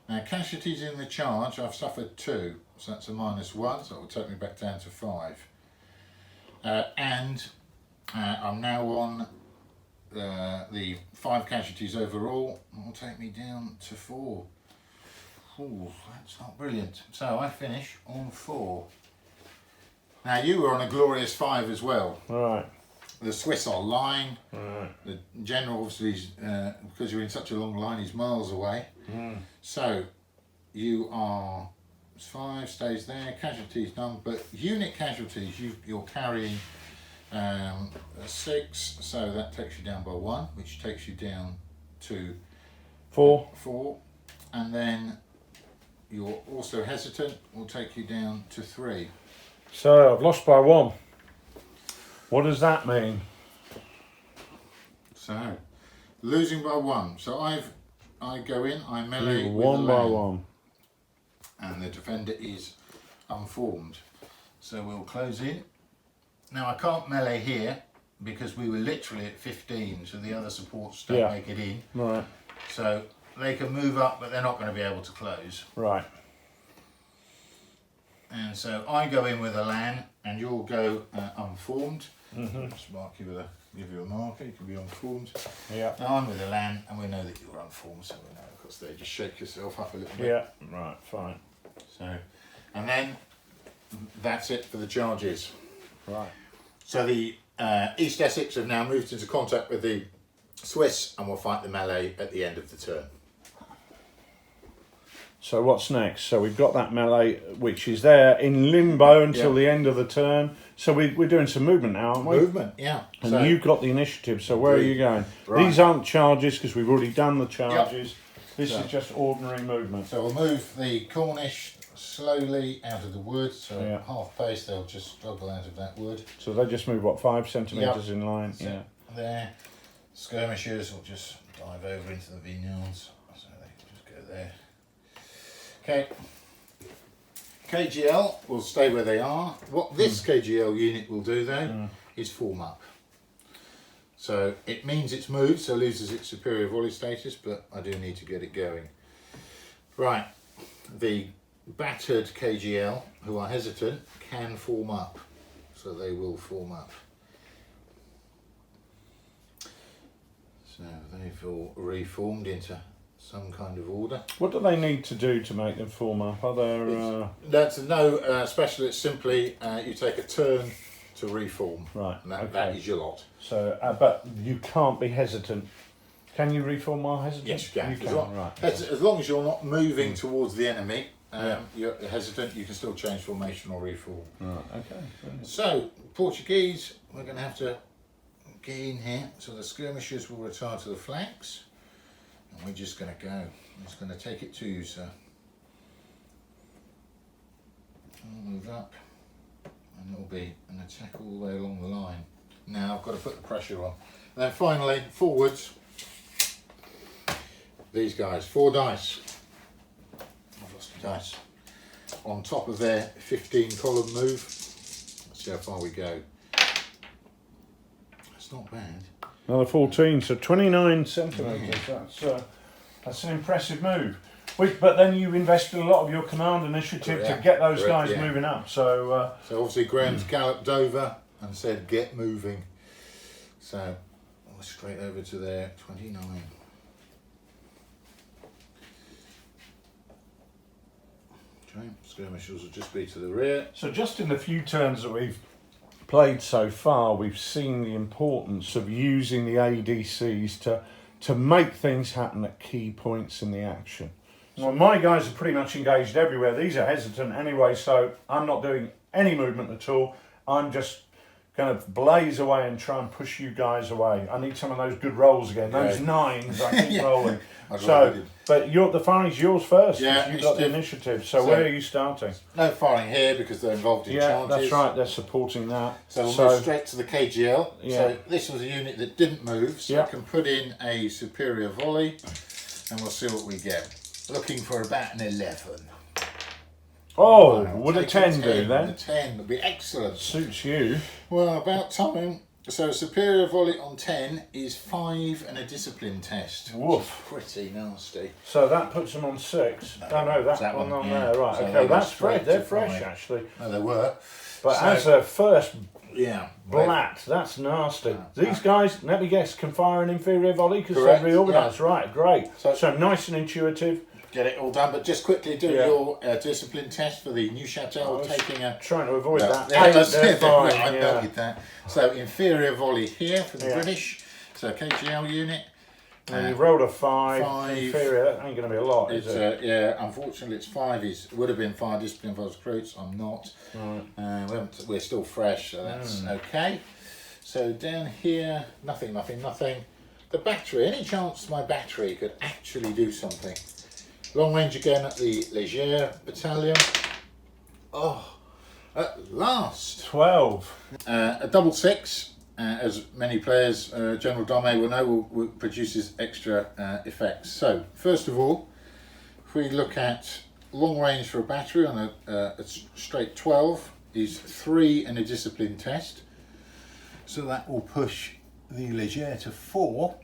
Now casualties in the charge, I've suffered 2, so that's a -1, so it will take me back down to 5. And I'm now on the 5 casualties overall. It will take me down to 4. Oh, that's not brilliant. So I finish on 4. Now you were on a glorious 5 as well. All right. The Swiss are lying. The general, obviously, because you're in such a long line, he's miles away. So you are 5 stays there. Casualties none, but unit casualties you're carrying a 6. So that takes you down by 1, which takes you down to 4. And then you're also hesitant. Will take you down to 3. So I've lost by 1. What does that mean? So, losing by 1. So I go in, I melee with 1 by 1. And the defender is unformed. So we'll close in. Now I can't melee here because we were literally at 15, so the other supports don't make it in. Right. So they can move up, but they're not going to be able to close. Right. And so I go in with a LAN, and you'll go unformed. Just mark you with give you a marker. You can be unformed. Yeah. Now I'm with a LAN, and we know that you're unformed, so we know, of course, just shake yourself up a little bit. Yeah. Right. Fine. So, and then that's it for the charges. Right. So the East Essex have now moved into contact with the Swiss, and will fight the melee at the end of the turn. So what's next? So we've got that melee, which is there in limbo until the end of the turn. So we're doing some movement now, aren't we? Movement, yeah. And so, you've got the initiative, so where are you going? Right. These aren't charges because we've already done the charges. Yep. This is just ordinary movement. So we'll move the Cornish slowly out of the wood. So half pace, they'll just struggle out of that wood. So they just move, 5 centimetres in line? So there. Skirmishers will just dive over into the vineyards. So they can just go there. Okay, KGL will stay where they are. What this KGL unit will do though is form up. So it means it's moved, so loses its superior volley status, but I do need to get it going. Right, the battered KGL, who are hesitant, can form up. So they will form up. So they've all reformed into some kind of order. What do they need to do to make them form up? Are there... That's no special, it's simply you take a turn to reform. Right, and that is your lot. So, but you can't be hesitant. Can you reform while hesitant? Yes, you can. You can, right. As long as you're not moving towards the enemy you're hesitant, you can still change formation or reform. Right, okay. Brilliant. So, Portuguese, we're going to have to get in here. So the skirmishers will retire to the flanks. And we're just going to go. I'm just going to take it to you, sir. I'll move up. And it'll be an attack all the way along the line. Now I've got to put the pressure on. And then finally, forwards. These guys, 4 dice. I've lost the dice. On top of their 15 column move. Let's see how far we go. That's not bad. Another 14, so 29 centimetres. That's an impressive move. But then you invested a lot of your command initiative to get those guys moving up. So obviously Graham's galloped over and said, get moving. So straight over to there, 29. Okay, skirmishers will just be to the rear. So just in the few turns that we've played so far, we've seen the importance of using the ADCs to make things happen at key points in the action. Well, my guys are pretty much engaged everywhere. These are hesitant anyway, so I'm not doing any movement at all. I'm just going to blaze away and try and push you guys away. I need some of those good rolls again. Those 9s I keep rolling. But the firing's yours first. Yeah, you've got the initiative. So where are you starting? No firing here because they're involved in charges. Yeah, that's right. They're supporting that. So we'll move straight to the KGL. Yeah. So this was a unit that didn't move, so I can put in a superior volley, and we'll see what we get. Looking for about an 11. Oh, would a 10 do then? A 10 would be excellent. Suits you. Well, about time. So superior volley on 10 is 5 and a discipline test. Woof. Pretty nasty. So that puts them on 6. No, that one on there. Right, so okay, that's fresh. They're fresh actually. No, they were. But as a first blat, that's nasty. These guys, let me guess, can fire an inferior volley because they're reorganised. Right, great. So nice and intuitive. Get it all done, but just quickly do your discipline test for the new chateau. Trying to avoid that. I noted that. So inferior volley here for the British. So KGL unit. And you rolled a 5. Inferior. That ain't going to be a lot, is it? Unfortunately, it's 5. It would have been 5 discipline for those recruits. I'm not. Right. We're still fresh, so that's okay. So down here, nothing. The battery. Any chance my battery could actually do something? Long range again at the Leger battalion. Oh, at last. 12. A double 6, as many players, General Dome will know, will produces extra effects. So, first of all, if we look at long range for a battery on a straight 12, is 3 and a discipline test. So that will push the Leger to 4.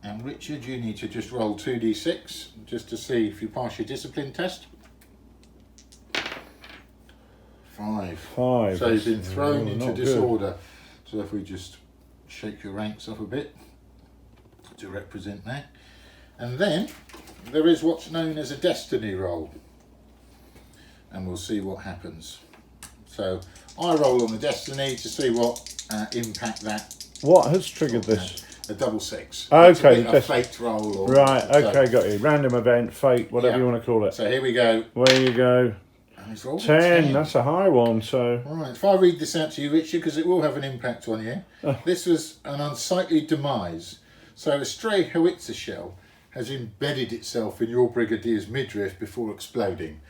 And Richard, you need to just roll 2d6 just to see if you pass your discipline test. 5. So you've been thrown into disorder. Good. So if we just shake your ranks up a bit to represent that. And then there is what's known as a destiny roll. And we'll see what happens. So I roll on the destiny to see what impact that. What has triggered this? A double 6. Okay, a fate roll. Right, okay, got you. Random event, fate, whatever you want to call it. So here we go. Where you go. 10, that's a high one, so... Right, if I read this out to you, Richard, because it will have an impact on you. This was an unsightly demise. So a stray howitzer shell has embedded itself in your brigadier's midriff before exploding,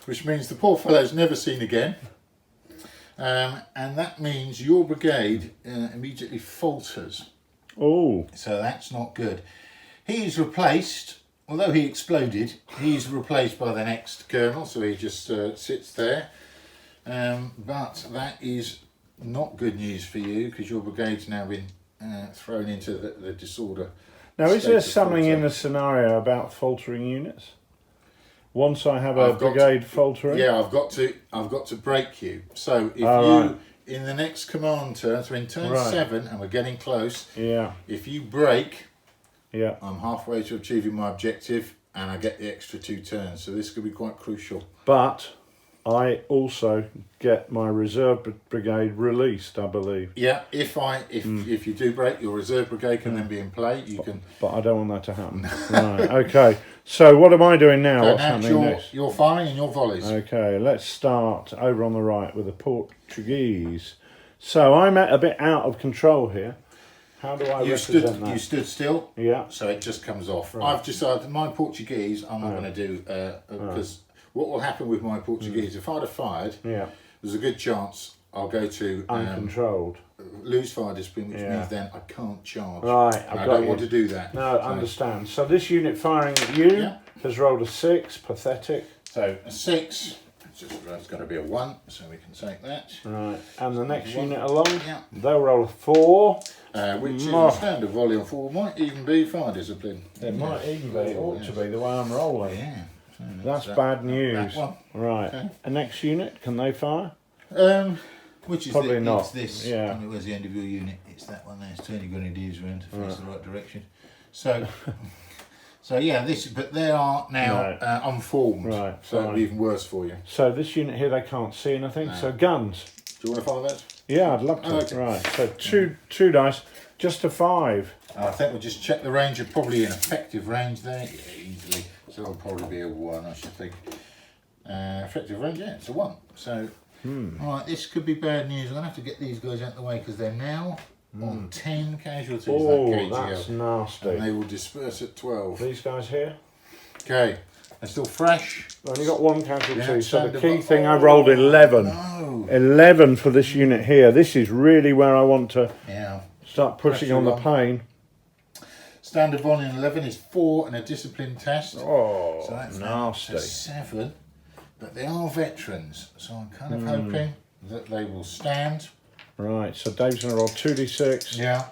which means the poor fellow's never seen again. And that means your brigade immediately falters. Oh. So that's not good. He's replaced, although he exploded, he's replaced by the next colonel, so he just sits there. But that is not good news for you, because your brigade's now been thrown into the disorder. Now, is there something in the scenario about faltering units? Once I have a brigade faltering? Yeah, I've got to break you. So if in the next command turn, so in turn 7, and we're getting close, if you break, I'm halfway to achieving my objective, and I get the extra 2 turns. So this could be quite crucial. But I also get my reserve brigade released, I believe. Yeah, if you do break, your reserve brigade can then be in play. You can. But I don't want that to happen. Right. Okay. So what am I doing now? So What's now happening next? your firing and your volleys. Okay, let's start over on the right with the Portuguese. So I'm a bit out of control here. How do I represent that? You stood still. Yeah. So it just comes off. Right. I've decided my Portuguese I'm not going to do because what will happen with my Portuguese if I'd have fired, there's a good chance I'll go to uncontrolled. Lose fire discipline, which means then I can't charge. Right, I don't want to do that. No, so, understand. So this unit firing at you has rolled a 6, pathetic. So a 6, it's going to be a 1, so we can take that. Right, and the next unit along, they'll roll a 4. Which is a standard volley on 4, might even be fire discipline. It might even be, it ought to be the way I'm rolling. Yeah. So that's bad news. That one. Right, Okay. A next unit, can they fire? Which is probably not. It's this. Yeah. Where's the end of your unit? It's that one there. It's turning grenadiers around to face the right direction. So, so yeah, but they are now unformed. Right. So it'll be even worse for you. So this unit here, they can't see anything. No. So guns. Do you want to fire those? Yeah, I'd love to. Okay. Right. So two dice, just a 5. I think we'll just check the range. You're probably in effective range there. Yeah, easily. So it'll probably be a 1, I should think. Effective range, yeah, it's a 1. So. Right, this could be bad news. I'm going to have to get these guys out of the way because they're now on 10 casualties. Oh, that KGL, that's nasty. And they will disperse at 12. These guys here? Okay, they're still fresh. Only got 1 casualty, Yeah, so the key thing, I rolled 11. No. 11 for this unit here. This is really where I want to start pushing Pressure on the on. pain. Standard volume 11 is 4 and a discipline test. Oh, so that's nasty. 7. But they are veterans, so I'm kind of hoping that they will stand. Right, so Dave's going to roll 2d6. Yeah.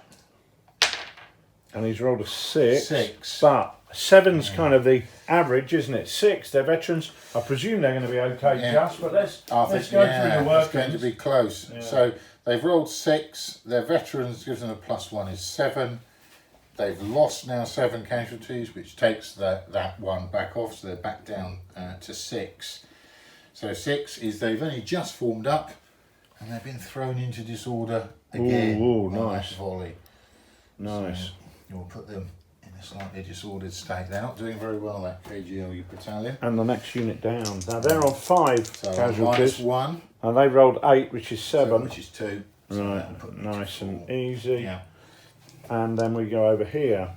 And he's rolled a 6. 6. But 7's kind of the average, isn't it? 6, they're veterans. I presume they're going to be okay, but let's go through the work. It's going to be close. Yeah. So they've rolled 6. Their veterans gives them a +1 is 7. They've lost now 7 casualties, which takes that 1 back off, so they're back down to 6. So 6 is they've only just formed up and they've been thrown into disorder again. Ooh, nice. Volley. Nice. So you'll put them in a slightly disordered state. They're not doing very well, that KGL battalion. And the next unit down. Now they're on 5 casualties. -1. And they've rolled 8, which is 7. Which is 2. So right, nice and easy. Yeah. And then we go over here.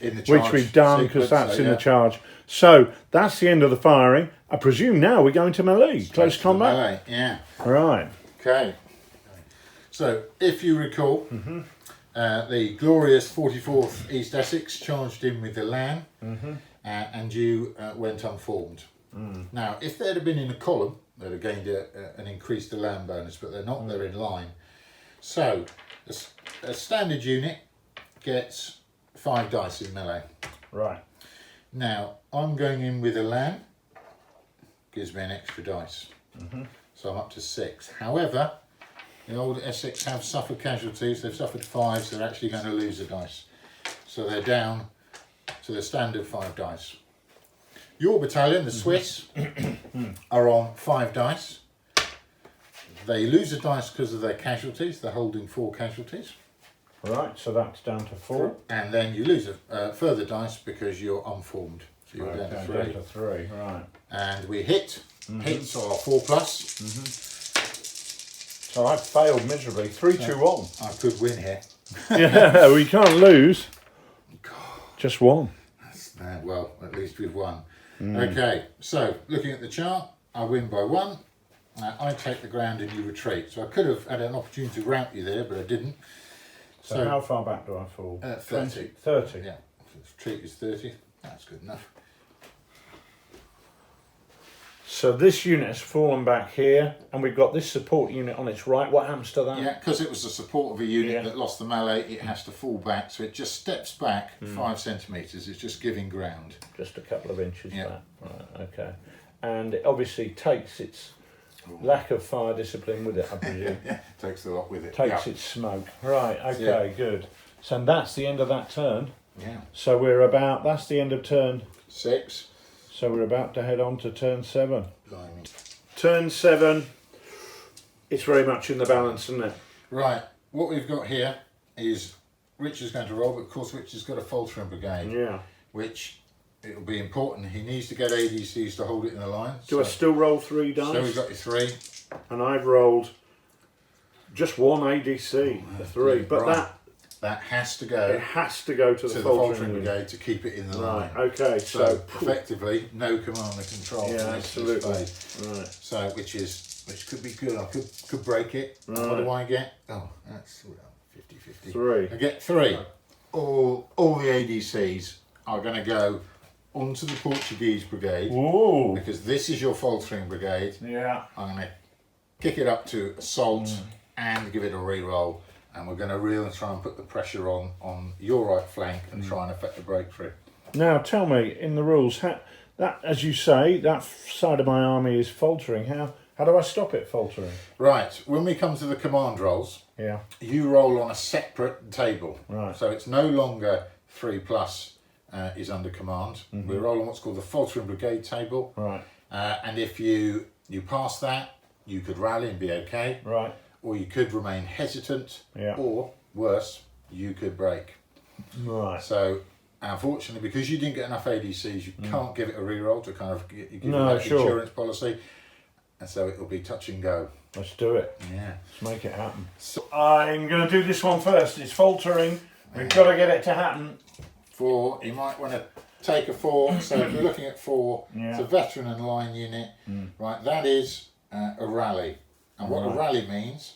In the charge which we've done because sequence, that's in the charge. So that's the end of the firing. I presume now we're going to melee, close combat. Melee, yeah. Right. Okay. So if you recall, the glorious 44th East Essex charged in with the LAN, and you went unformed. Now, if they'd have been in a column, they'd have gained an increased LAN bonus, but they're not. They're in line. So a standard unit gets 5 dice in melee. Right. Now, I'm going in with a LAN, gives me an extra dice. So I'm up to 6. However, the old Essex have suffered casualties. They've suffered 5, so they're actually going to lose a dice. So they're down to the standard 5 dice. Your battalion, the Swiss, are on 5 dice. They lose a dice because of their casualties. They're holding 4 casualties. Right, so that's down to 4. And then you lose a further dice because you're unformed. So you're down to 3. Down to 3, right. And we hit. Hits are 4+. So I failed miserably. 3-2-1. I could win here. Yeah, we can't lose. Just 1. Well, at least we've won. Okay, so looking at the chart, I win by 1. I take the ground and you retreat. So I could have had an opportunity to rout you there, but I didn't. So how far back do I fall? 30. 30? Yeah, retreat is 30. That's good enough. So this unit has fallen back here, and we've got this support unit on its right. What happens to that? Yeah, because it was the support of a unit that lost the melee, it has to fall back. So it just steps back 5 centimetres. It's just giving ground. Just a couple of inches back. Right, okay. And it obviously takes its lack of fire discipline with it, I presume. Takes a lot with it. Takes its smoke. Right, okay, good. So that's the end of that turn. Yeah. So that's the end of turn 6. So we're about to head on to turn 7. Blimey. Turn 7, it's very much in the balance, isn't it? Right, what we've got here is Richard's going to roll, but of course Richard's got a faltering brigade. Yeah. Which it'll be important. He needs to get ADCs to hold it in the line. Do I still roll 3 dice? So we've got your 3. And I've rolled just 1 ADC, a 3. But right. That has to go. It has to go to the faltering brigade to keep it in the line. Okay, so effectively, no commander control. Yeah, absolutely. Right. So which could be good. I could break it. Right. What do I get? Oh, that's 50-50. 3. I get 3. All the ADCs are going to go onto the Portuguese brigade. Ooh. Because this is your faltering brigade. Yeah. I'm going to kick it up to assault and give it a re-roll. And we're going to really try and put the pressure on your right flank and try and affect the breakthrough. Now, tell me, in the rules, that, as you say, that side of my army is faltering. How do I stop it faltering? Right, when we come to the command rolls, you roll on a separate table. Right. So it's no longer 3+ is under command. We roll on what's called the faltering brigade table. Right. And if you pass that, you could rally and be okay. Right. Or you could remain hesitant, or worse, you could break. Right. So, unfortunately, because you didn't get enough ADCs, you can't give it a reroll to kind of give insurance policy, and so it will be touch and go. Let's do it. Yeah. Let's make it happen. So I'm going to do this one first. It's faltering. We've got to get it to happen. 4. You might want to take a 4. So if you're looking at 4, it's a veteran and line unit. Right. That is a rally. And what a rally means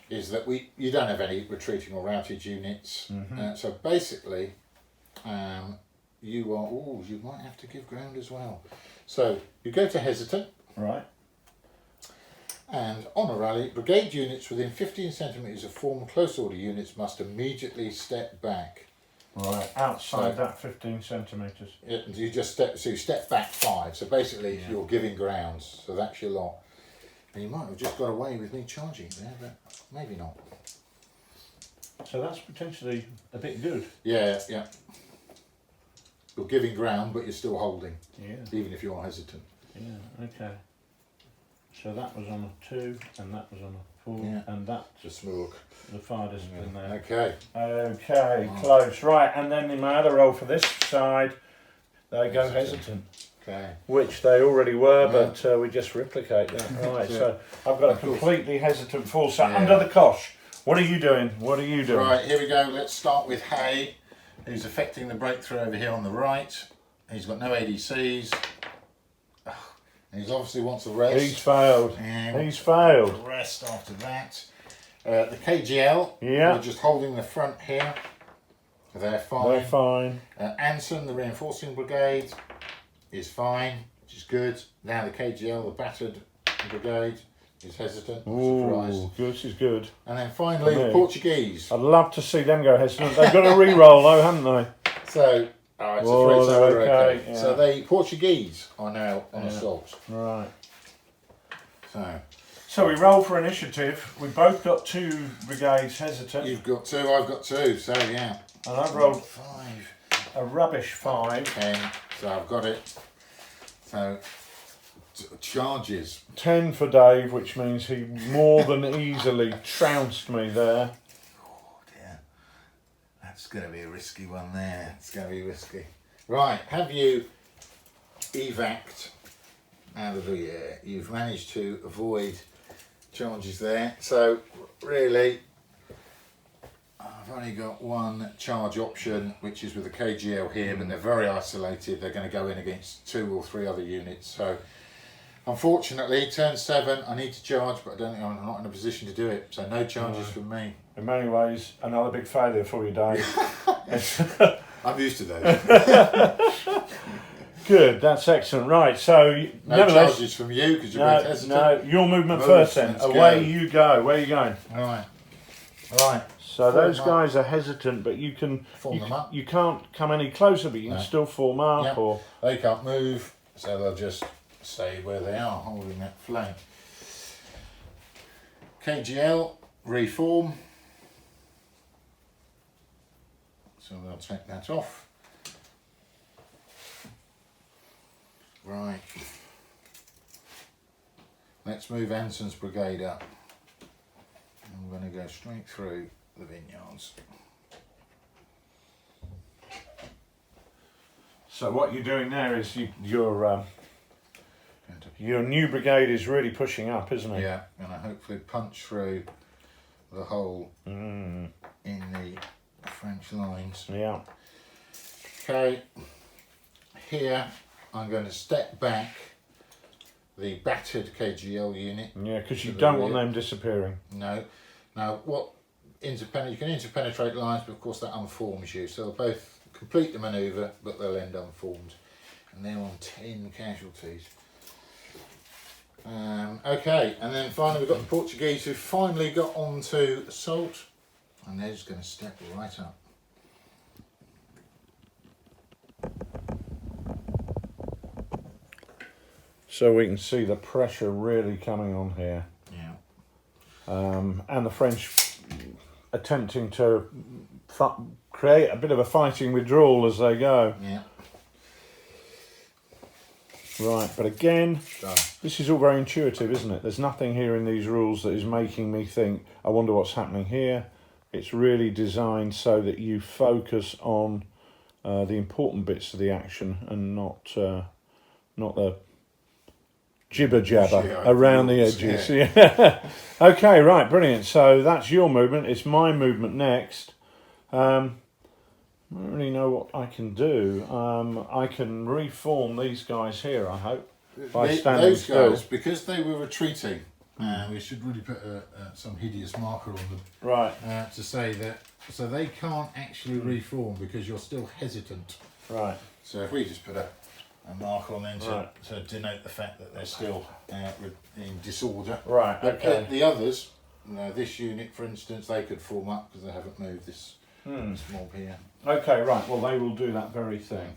is that you don't have any retreating or routed units. So basically, you might have to give ground as well. So you go to hesitant. Right. And on a rally, brigade units within 15 centimetres of formed close order units must immediately step back. Right, outside that 15 centimetres. You just step back 5. So basically, you're giving ground. So that's your lot. And you might have just got away with me charging there, but maybe not. So that's potentially a bit good. Yeah. You're giving ground, but you're still holding. Yeah. Even if you are hesitant. Yeah, okay. So that was on a 2, and that was on a 4, and that's just smooth. The farthest in there. Okay. Okay, close. Right, and then in my other roll for this side, they go hesitant. Okay. Which they already were, but we just replicate that. Right, so I've got a completely hesitant force under the cosh. What are you doing? What are you doing? Right, here we go. Let's start with Hay, who's affecting the breakthrough over here on the right. He's got no ADCs. And he obviously wants the rest. He's failed. He's failed. The rest after that. The KGL, we're just holding the front here. They're fine. They're fine. Anson, the reinforcing brigade, is fine, which is good. Now the KGL, the battered brigade, is hesitant. Ooh, this is good. And then finally the Portuguese. I'd love to see them go hesitant. They've got a re-roll though, haven't they? So, it's okay. Yeah. So the Portuguese are now on assault. Right. So we roll for initiative. We've both got 2 brigades hesitant. You've got 2, I've got 2, so yeah. And I've rolled 5. A rubbish 5. 10, so I've got it. So, charges. 10 for Dave, which means he more than easily trounced me there. Oh dear. That's going to be a risky one there. It's going to be risky. Right, have you evac'd out of the air? You've managed to avoid charges there. So, really, I've only got 1 charge option, which is with the KGL here, but they're very isolated. They're going to go in against 2 or 3 other units. So, unfortunately, turn 7, I need to charge, but I'm not in a position to do it. So, no charges from me. In many ways, another big failure for you, Dave. I'm used to those. Good, that's excellent. Right, so no charges from you because you're hesitant. No, your movement first then. Away you go. Where are you going? Right. So those guys are hesitant, but you can form them up. You can't come any closer, but you can still form up. Yep. Or they can't move, so they'll just stay where they are, holding that flank. KGL reform. So they'll take that off. Right. Let's move Anson's brigade up. I'm going to go straight through the vineyards. So what you're doing there is your new brigade is really pushing up, isn't it? Yeah, and I hopefully punch through the hole in the French lines. Yeah. Okay, here I'm going to step back the battered KGL unit. Yeah, because you don't want them disappearing. No. Now, you can interpenetrate lines, but of course that unforms you. So they'll both complete the manoeuvre, but they'll end unformed. And they're on 10 casualties. Okay, and then finally we've got the Portuguese who finally got onto assault, and they're just going to step right up. So we can see the pressure really coming on here. Yeah. And the French attempting to create a bit of a fighting withdrawal as they go. Yeah. Right, but again, Done. this is all very intuitive, isn't it? There's nothing here in these rules that is making me think, I wonder what's happening here. It's really designed so that you focus on the important bits of the action and not the jibber jabber around the edges. Yeah. Okay, right, brilliant. So that's your movement. It's my movement next. I don't really know what I can do. I can reform these guys here, I hope, by standing those still. guys, because they were retreating, we should really put some hideous marker on them. Right. To say that, so they can't actually reform because you're still hesitant. Right. So if we just put a marker on them to denote the fact that they're still in disorder. Right, But okay. the others, this unit for instance, they could form up because they haven't moved this mob here. Okay, right. Well, they will do that very thing.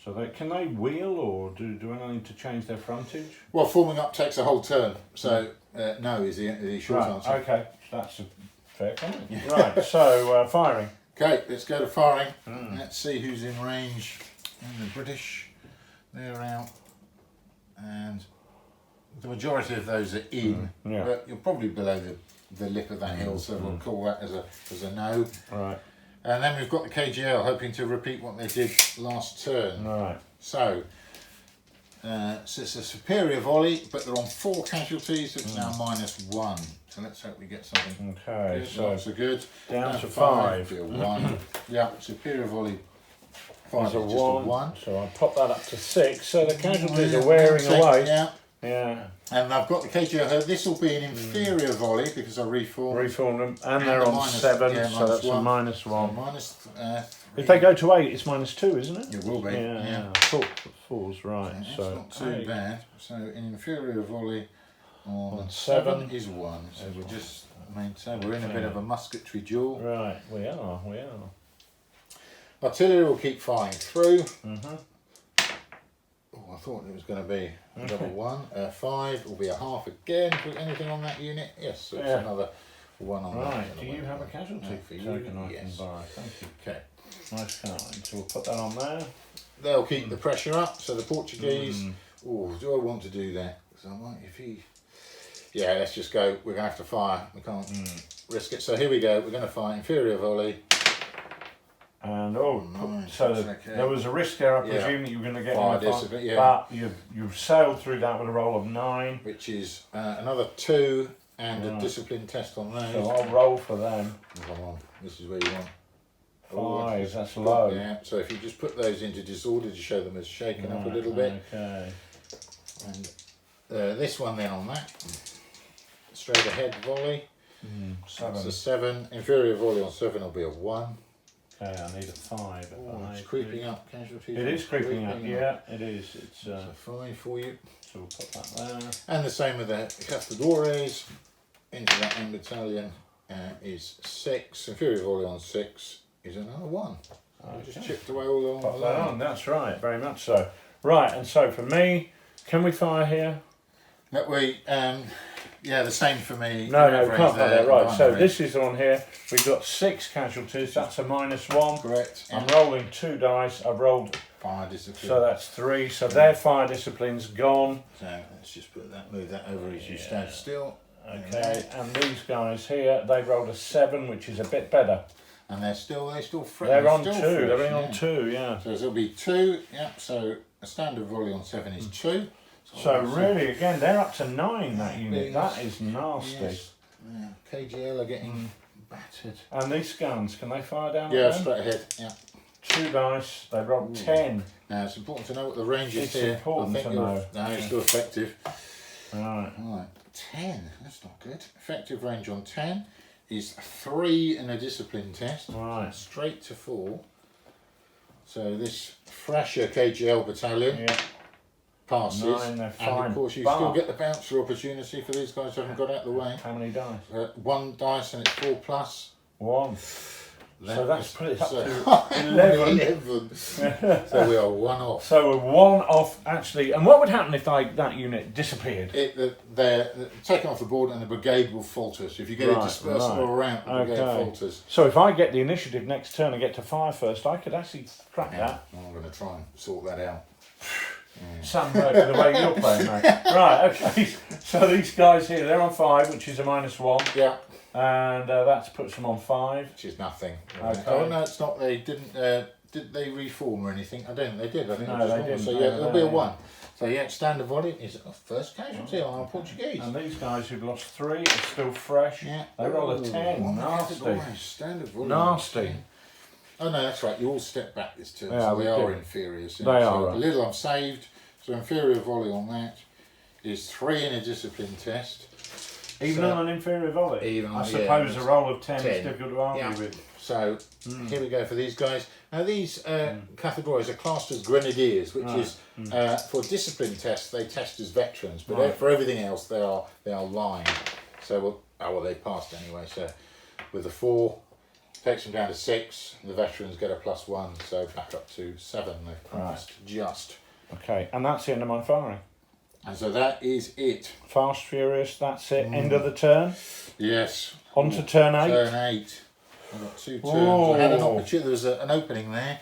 So can they wheel, or do I need to change their frontage? Well, forming up takes a whole turn, so no is the short Right, answer. okay. That's a fair comment. Right, so firing. Okay, let's go to firing. Let's see who's in range. And the British, they're out, and the majority of those are in, yeah. but you're probably below the lip of that hill, so we'll call that as a no. Right. And then we've got the KGL hoping to repeat what they did last turn. Right. So it's a superior volley, but they're on 4 casualties, so it's now -1. So let's hope we get something Okay, good. so Lots of good. down to 5. 5. 1. Yeah, superior volley. 5 There's is a just a 1. 1. So I'll pop that up to 6. So the casualties are wearing away. Yeah. Yeah. And I've got the KGL. This will be an inferior volley because I reformed. Reform them, and they're on minus- 7, yeah, so that's -1. a -1. Minus, If they go to 8, it's -2, isn't it? it will be. Yeah. Fours, right. Yeah, it's so not too 8. bad. So an inferior volley on 7 is 1. So we're just maintain. We're in a bit of a musketry duel. Right, we are. Artillery will keep firing through. Oh, I thought it was going to be a double 1. 5 will be a half again. Put anything on that unit? Yes, so it's another 1 on that. Right, do you have a casualty for you? token I can Yes. buy? Thank you. Okay. Nice card. So we'll put that on there. They'll keep the pressure up. So the Portuguese. Oh, do I want to do that? So I might, if he. Yeah, let's just go. We're going to have to fire. We can't risk it. So here we go. We're going to fire inferior volley. And nice, so that's okay. there was a risk there. I Yeah. presume that you were going to get Fire in the discipline, yeah. but you've sailed through that with a roll of 9. Which is another 2 and a discipline test on those. So I'll roll for them. Come on, this is where you want. 5. That's low. Yeah. So if you just put those into disorder to show them as shaken up a little bit. Okay. And this one then on that. Straight ahead volley. 7. That's a 7. Inferior volley on 7 will be a 1. Okay, I need a 5. Oh, it's creeping up. Casualties. It is creeping up. Yeah, it is. It's a 5 for you. so we'll put that there. And the same with the Castadores. Into that end battalion is 6. Inferior volley on 6 is another 1. Okay. Just chipped away all along Pop the that line. on. That's right. Very much so. Right, and so for me, can we fire here? That we, yeah, the same for me. No, we Average can't fire there, there. Right, so binary. this is on here. We've got 6 casualties. That's a -1. Correct. I'm rolling 2 dice. I've rolled, Fire discipline. so that's 3. So their fire discipline's gone. So let's just put that, move that over as you stand still. Okay, and these guys here, they rolled a 7, which is a bit better. And they're still They're on 2. fresh, They're on 2, yeah. So there'll be 2. Yeah. So a standard volley on 7 is 2. So really, again, they're up to 9. That unit. Yes. That is nasty. Yes. Yeah. KGL are getting battered. And these guns, can they fire down? Yeah, at them? straight ahead. Yeah. 2 dice. They rolled 10. Now it's important to know what the range is It's here. important to know. No, it's still effective. Right. Right. 10. That's not good. Effective range on 10 is 3 in a discipline test. Right. Straight to 4. So this fresher KGL battalion passes. 9, they're and fine. of course you But- still get the bouncer opportunity for these guys who haven't got out of the way. How many dice? 1 dice and it's 4 plus. 1. So that's put it up So- to 11. 11. So we are 1 off. So we're 1 off, actually. And what would happen if that unit disappeared? They're taken off the board and the brigade will falter. So if you get a dispersal around, the brigade falters. So if I get the initiative next turn and get to 5 first, I could actually crack that. I'm going to try and sort that out. Some road to the way you're playing, mate. Right, okay. So these guys here, they're on 5, which is a -1. Yeah. And that puts them on 5. Which is nothing. Okay. Oh no, it's not. They didn't. Did they reform or anything? I don't think they did. I think No, it was they normal. didn't. So No, yeah, it'll be a no. 1. So yeah, standard volley is a first casualty on our Portuguese. And these guys who've lost 3 are still fresh. Yeah. They roll a Ooh, 10. one Nasty. category, standard volley. Nasty. Oh no, that's right. You all step back this turn, Yeah, so we they are do. inferior. So, They so are, a right. little I've saved. So inferior volley on that is 3 in a discipline test. Even So- on an inferior volley? Even on- I suppose yeah, a roll of 10 is 10. difficult to argue Yeah. with. So here we go for these guys. Now these categories are classed as grenadiers, which is for discipline tests they test as veterans, but for everything else they are line. So they passed anyway. So with the 4 takes them down to 6. The veterans get a +1, so back up to 7. They've passed just. Okay, and that's the end of my firing. And so that is it. Fast, furious, that's it. End of the turn. Yes. On to turn 8. Turn 8. I've got 2 turns. Oh. I had an opportunity. There was an opening there.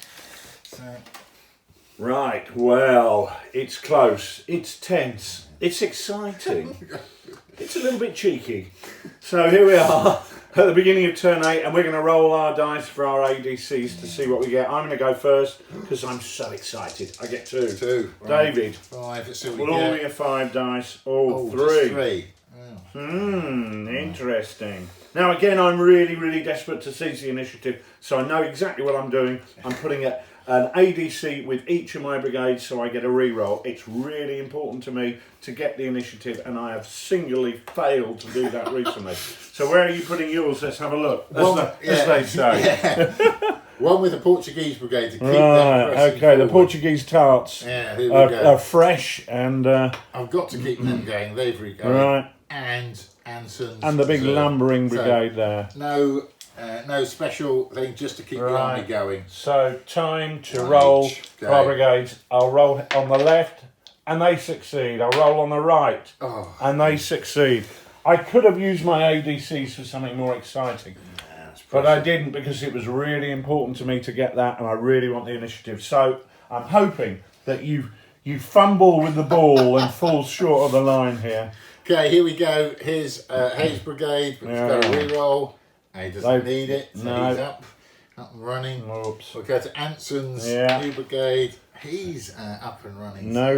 So Right, well, it's close. It's tense. It's exciting. It's a little bit cheeky. So here we are at the beginning of turn 8, and we're going to roll our dice for our ADCs to see what we get. I'm going to go first because I'm so excited. I get 2. 2. Right. David, 5. Let's see what we roll me get. a 5 dice. Oh, Just 3. 3. Interesting. Now again, I'm really, really desperate to seize the initiative, so I know exactly what I'm doing. I'm putting an ADC with each of my brigades so I get a re-roll. It's really important to me to get the initiative, and I have singularly failed to do that recently. So where are you putting yours? Let's have a look. As they say. Yeah. One with the Portuguese brigade to keep them Right, pressing okay, the forward. Portuguese tarts Yeah, here we go. are fresh and... I've got to keep them going. They've regained. right. And Anson's And the big reserve. lumbering So, brigade there. no special thing, just to keep the army Right. going. So time to Right, roll okay. for our brigades. I'll roll on the left and they succeed. I'll roll on the right Oh, and they succeed. I could have used my ADCs for something more exciting, that's but I precious. didn't because it was really important to me to get that, and I really want the initiative. So I'm hoping that you fumble with the ball and fall short of the line here. Okay, here we go. Here's Hayes Brigade, which has got a re-roll. He doesn't need it, so no. he's up and running. Oops. We'll go to Anson's new brigade. He's up and running. No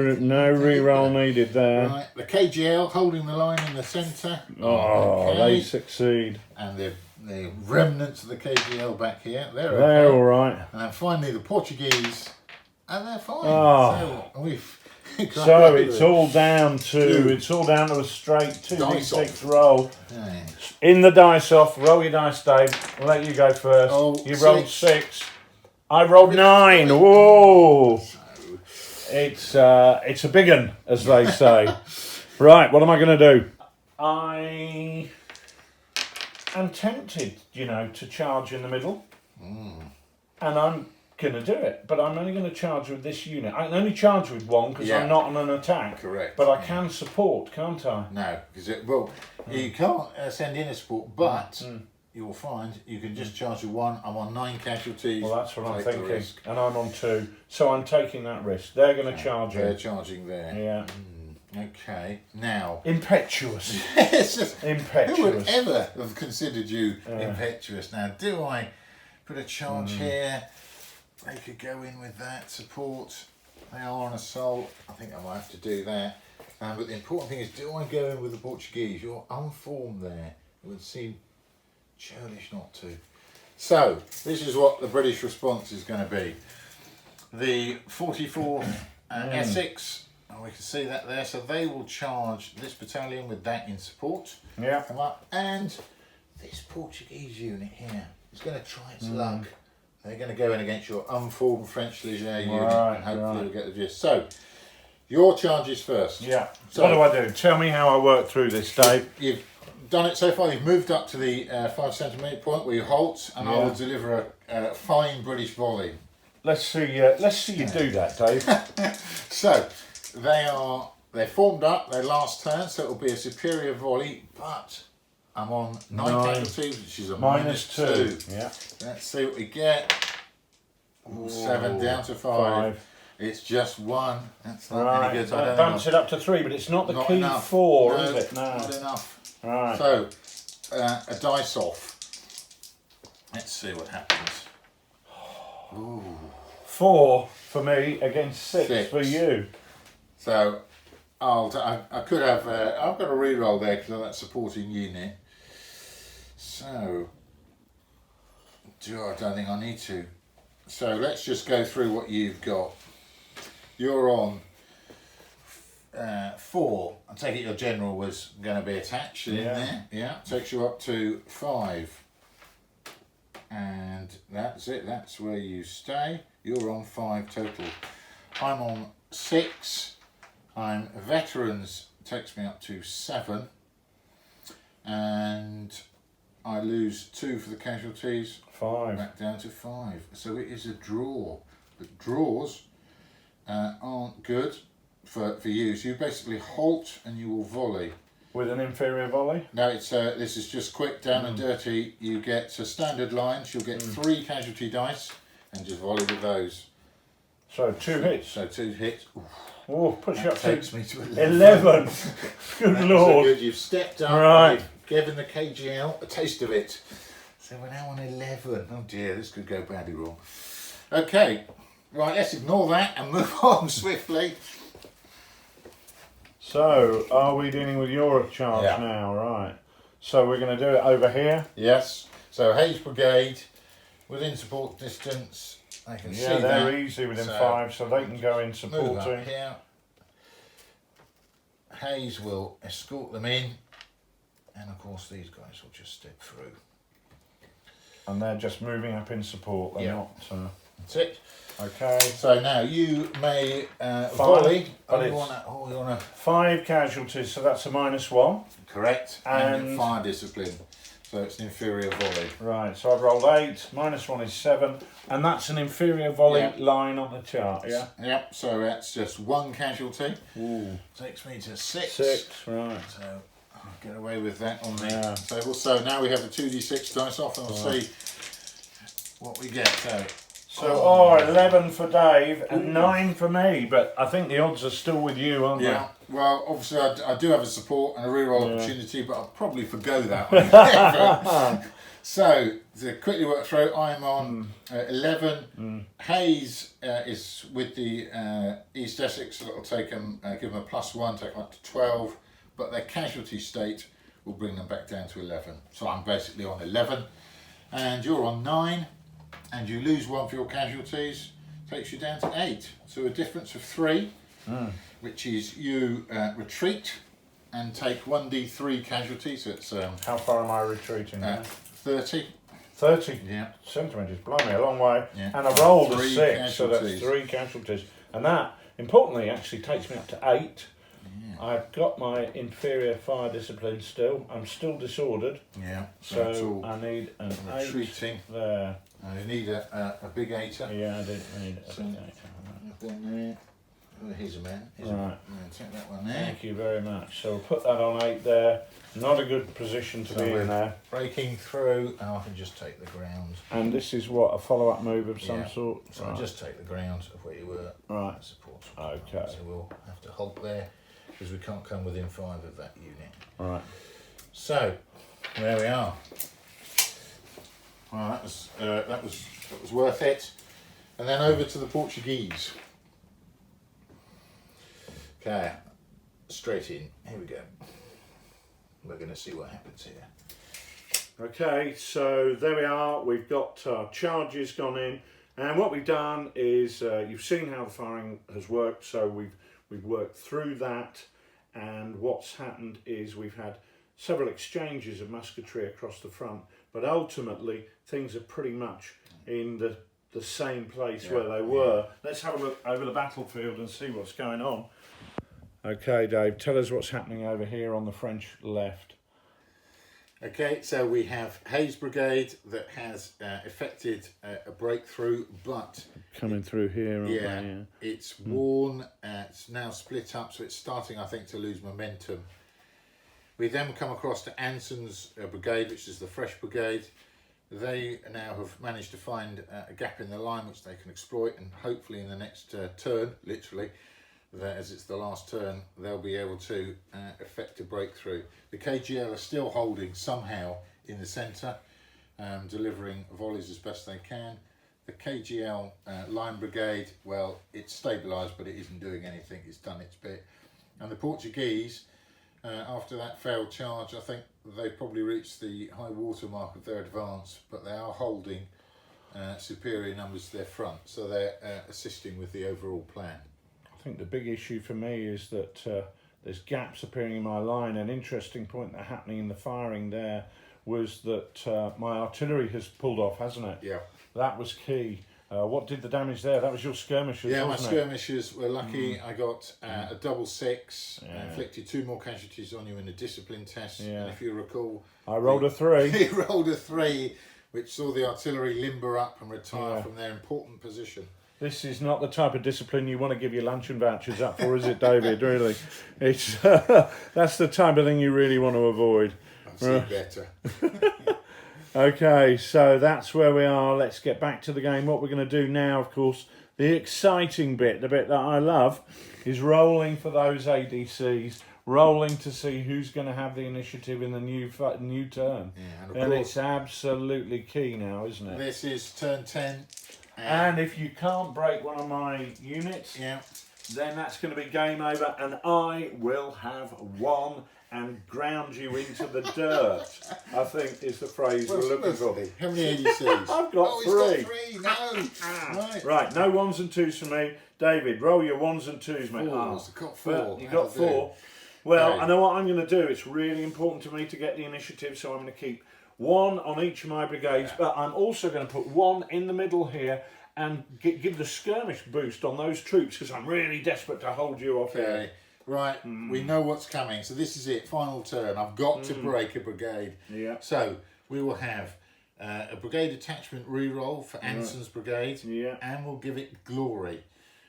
re-roll needed there. Right, the KGL holding the line in the centre. Oh, Okay. they succeed. And the remnants of the KGL back here. They're They're okay. all right. And then finally the Portuguese, and they're fine. Oh. So we've So it's all down to a straight 2d6 roll. Okay. In the dice off, roll your dice, Dave. I'll let you go first. Oh, You rolled 6. 6. I rolled 9. Whoa! It's a big un, as they say. Right, what am I going to do? I am tempted, to charge in the middle, and I'm going to do it. But I'm only going to charge with this unit. I can only charge with 1 because I'm not on an attack. Correct. But I can support, can't I? No, because you can't send in a support, but you'll find you can just charge with 1. I'm on 9 casualties. Well, that's what I'm Take the thinking. risk. And I'm on 2. So I'm taking that risk. They're going to charge They're in. charging there. Yeah. Okay, now. Impetuous. It's just, Impetuous. who would ever have considered you impetuous? Now, do I put a charge here. They could go in with that support. They are on assault. I think I might have to do that. But the important thing is, do I go in with the Portuguese? You're unformed there. It would seem churlish not to. So, this is what the British response is going to be. The 44th Essex, and we can see that there, so they will charge this battalion with that in support. Yeah. Come up, and this Portuguese unit here is going to try its luck. They're going to go in against your unformed French Leger unit, and hopefully we'll get the gist. So, your charges first. Yeah. So, what do I do? Tell me how I work through this, Dave. You've done it so far. You've moved up to the 5 centimetre point where you halt, and I will deliver a fine British volley. Let's see you do that, Dave. So, they're formed up. Their last turn, so it will be a superior volley, but I'm on 9 casualties, which is a -2. Yeah. Let's see what we get. 7 down to 5. It's just 1. That's not any good. That bumps it up to 3, but it's not the key enough. 4, No, is it? No. Not enough. Right. So, a dice off. Let's see what happens. Ooh. 4 for me against 6 for you. So, I could have. I've got a reroll there because of that supporting unit. So, I don't think I need to. So let's just go through what you've got. You're on 4. I take it your general was going to be attached in there. Yeah, takes you up to 5. And that's it, that's where you stay. You're on 5 total. I'm on 6. I'm veterans, takes me up to 7. And I lose 2 for the casualties. 5. Back down to 5. So it is a draw. But draws aren't good for you. So you basically halt and you will volley. With an inferior volley? No, it's this is just quick, down and dirty. You get standard lines. You'll get 3 casualty dice and just volley with those. So 2 hits. So 2 hits. Oof. Oh, push you up Takes to me to 11. Good Lord. Good. You've stepped up. Right. You've given the KGL a taste of it. So we're now on 11. Oh dear, this could go badly wrong. Okay, right, let's ignore that and move on swiftly. So, are we dealing with your charge now? Right. So we're going to do it over here? Yes. So Hayes Brigade, within support distance. I can see that. Yeah, they're easy within 5, so they can go in Move supporting. up here. Hayes will escort them in. And of course these guys will just step through. And they're just moving up in support, they're not... That's it. Okay. So now you may volley. But you want 5 casualties, so that's a -1. Correct. And fire discipline. So it's an inferior volley. Right, so I've rolled 8, -1 is 7, and that's an inferior volley line on the chart, yeah? Yep, so that's just 1 casualty. Ooh. Takes me to 6. 6, right. So I'll get away with that on the table. So now we have the 2d6 dice off and we'll see what we get. So 11 for Dave and 9 for me, but I think the odds are still with you, aren't they? Yeah, well, obviously I do have a support and a reroll opportunity, but I'll probably forgo that one. So, to quickly work through, I'm on 11. Hayes is with the East Essex, so it'll take them, give them a +1, take them up to 12, but their casualty state will bring them back down to 11. So I'm basically on 11, and you're on 9. And you lose 1 for your casualties, takes you down to 8. So a difference of 3, which is you retreat and take 1d3 casualties. So it's how far am I retreating? 30. 30 centimetres, blimey, a long way. Yeah. And I rolled a 6, so that's 3 casualties. And that, importantly, actually takes me up to 8. Yeah. I've got my inferior fire discipline still. I'm still disordered. Yeah. So I need an retreating 8 there. I need a big 8er. Yeah, I did need a big 8er. Here's a man. Right. Take that one there. Thank you very much. So we'll put that on 8 there. Not a good position to be in there. Breaking through, and I can just take the ground. And this is what, a follow-up move of some sort? So I'll just take the ground of where you were. Right. Support. Okay. So we'll have to halt there because we can't come within 5 of that unit. Right. So, there we are. Well, that was worth it. And then over to the Portuguese. Okay, straight in. Here we go. We're going to see what happens here. Okay, so there we are. We've got our charges gone in, and what we've done is you've seen how the firing has worked. So we've worked through that, and what's happened is we've had several exchanges of musketry across the front, but ultimately things are pretty much in the same place where they were. Let's have a look over the battlefield and see what's going on. Okay, Dave, tell us what's happening over here on the French left. Okay, so we have Hayes Brigade that has effected a breakthrough, but coming through here, aren't yeah, it's worn. It's now split up, so it's starting, I think, to lose momentum. We then come across to Anson's brigade, which is the Fresh Brigade. They now have managed to find a gap in the line which they can exploit, and hopefully in the next turn, literally, as it's the last turn, they'll be able to effect a breakthrough. The KGL are still holding somehow in the centre, delivering volleys as best they can. The KGL line brigade, well, it's stabilised, but it isn't doing anything. It's done its bit. And the Portuguese, after that failed charge, I think they probably reached the high water mark of their advance, but they are holding superior numbers to their front, so they're assisting with the overall plan. I think the big issue for me is that there's gaps appearing in my line. An interesting point that happening in the firing there was that my artillery has pulled off, hasn't it? Yeah. That was key. What did the damage there? That was your skirmishers, yeah, wasn't my it? skirmishers were lucky. I got a double 6, inflicted 2 more casualties on you in a discipline test. Yeah. And if you recall, I rolled a 3. He rolled a 3, which saw the artillery limber up and retire from their important position. This is not the type of discipline you want to give your luncheon vouchers up for, is it, David? Really, it's that's the type of thing you really want to avoid. I've seen better. Okay, so that's where we are. Let's get back to the game. What we're going to do now, of course, the exciting bit, the bit that I love, is rolling for those ADCs, rolling to see who's going to have the initiative in the new turn. Yeah, and it's absolutely key now, isn't it? This is turn 10. And if you can't break one of my units, then that's going to be game over, and I will have won and ground you into the dirt, I think is the phrase we're looking for. How many ADCs? I've got 3. He's got 3, no. Right, no 1s and 2s for me. David, roll your 1s and 2s, mate. I've got 4. You got 4. Well, I know what I'm going to do. It's really important to me to get the initiative, so I'm going to keep 1 on each of my brigades, but I'm also going to put 1 in the middle here and give the skirmish boost on those troops, because I'm really desperate to hold you off here. Right, we know what's coming, so this is it, final turn. I've got to break a brigade. Yeah. So we will have a brigade attachment reroll for Anson's brigade, and we'll give it glory,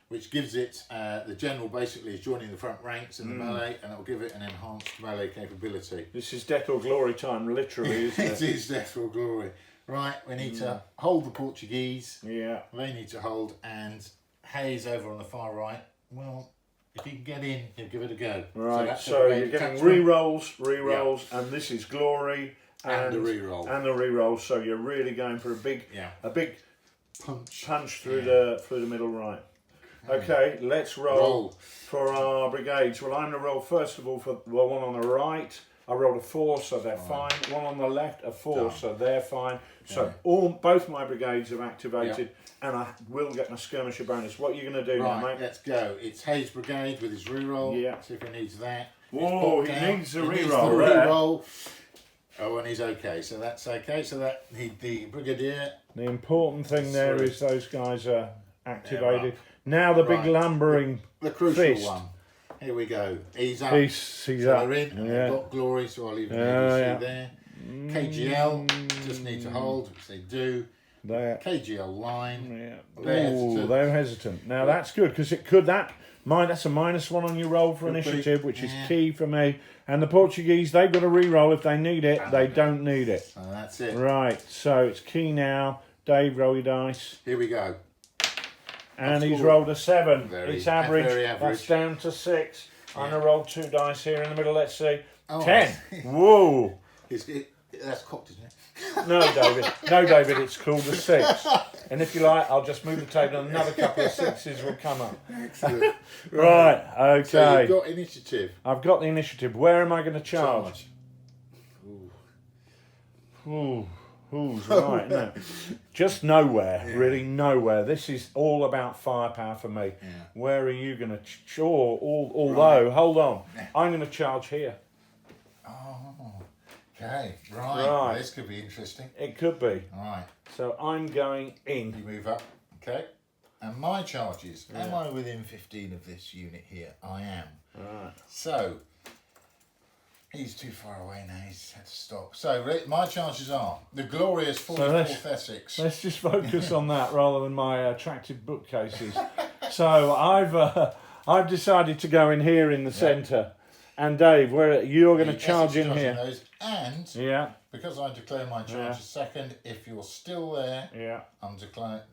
which gives it, the general basically is joining the front ranks in the melee, and it will give it an enhanced melee capability. This is death or glory time, literally, isn't it? It is death or glory. Right, we need to hold the Portuguese. Yeah. They need to hold, and Hayes over on the far right. Well, if you can get in, you'll give it a go. Right, so you're getting re-rolls, and this is glory and the re-roll. And the re-roll, so you're really going for a big punch through the middle right. Okay, let's roll for our brigades. Well, I'm going to roll first of all for the one on the right. I rolled a 4, so they're fine. One on the left, a 4, so they're fine. So both my brigades have activated, and I will get my skirmisher bonus. What are you going to do now, mate? Let's go. It's Hayes' brigade with his reroll. Yeah. See if he needs that. Whoa, he needs a reroll. Oh, and he's okay. So that's okay. So that the brigadier. The important thing there is those guys are activated. Now the big lumbering the crucial fist. one. Here we go. He's up. He's up. They're in. And they've got glory, so I'll leave an ADC there. KGL just need to hold, which they do. KGL line. They're hesitant. Now that's good, because it could that's a -1 on your roll for initiative, which is key for me. And the Portuguese, they've got to re-roll if they need it. They don't need it. So that's it. Right, so it's key now. Dave, roll your dice. Here we go. And he's rolled a 7. It's average. Very average. That's down to 6. I'm going to roll 2 dice here in the middle. Let's see. 10. Whoa. That's cocked, isn't it? No, David. No, David. It's called a 6. And if you like, I'll just move the table and another couple of 6s will come up. Excellent. Right. Okay. So you've got initiative. I've got the initiative. Where am I going to charge? Ooh. Ooh, right. No. Just nowhere. Yeah. Really nowhere. This is all about firepower for me. Yeah. Where are you going to... although, hold on. I'm going to charge here. Oh, okay. Right. This could be interesting. It could be. All right. So I'm going in. You move up. Okay. And my charges. Am I within 15 of this unit here? I am. Right. So... He's too far away now, he's had to stop. So, my charges are the glorious 44th Essex. Let's just focus on that rather than my attractive bookcases. So, I've decided to go in here in the centre. And Dave, you're going to charge in here. Those. And, because I declare my charge second, if you're still there, I'm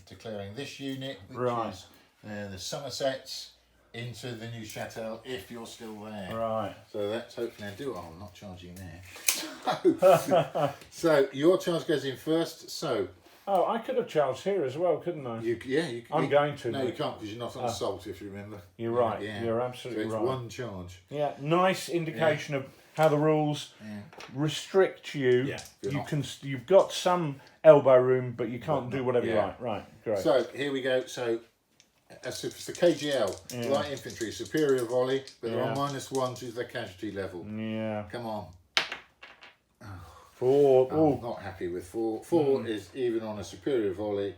declaring this unit, which is the Somersets, into the new chateau if you're still there. Right. So that's hopefully I'm not charging there. So your charge goes in first. So. Oh, I could have charged here as well, couldn't I? I'm going to. No, you can't because you're not on assault, if you remember. You're right. Yeah. You're absolutely so right. It's one charge. Yeah. Nice indication of how the rules restrict you. Yeah. You've got some elbow room, but you can't do whatever you like. Right. Great. So here we go. So. It's the KGL, light infantry, superior volley, but they're on -1 to the casualty level. Yeah. Come on. 4. I'm not happy with 4. 4 is even on a superior volley.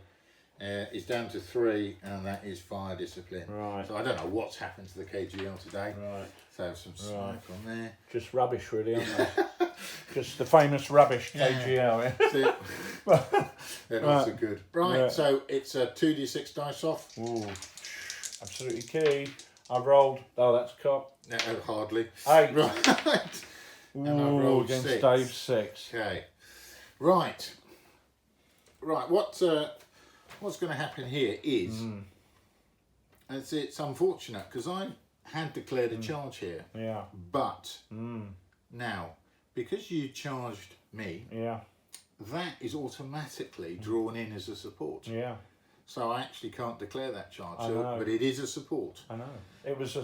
It's down to 3, and that is fire discipline. Right. So I don't know what's happened to the KGL today. Right. So some smoke on there. Just rubbish, really, aren't they? Just the famous rubbish KGL. They're not so good. Right. So it's a 2d6 dice off. Ooh. Absolutely key. I've rolled. Oh, that's cock. No, hardly. 8. Right. And I've rolled against 6. Dave 6. Okay. Right. What's going to happen here is, it's unfortunate because I had declared a charge here. Yeah. But now, because you charged me, that is automatically drawn in as a support. Yeah. So I actually can't declare that charge. But it is a support. I know. It was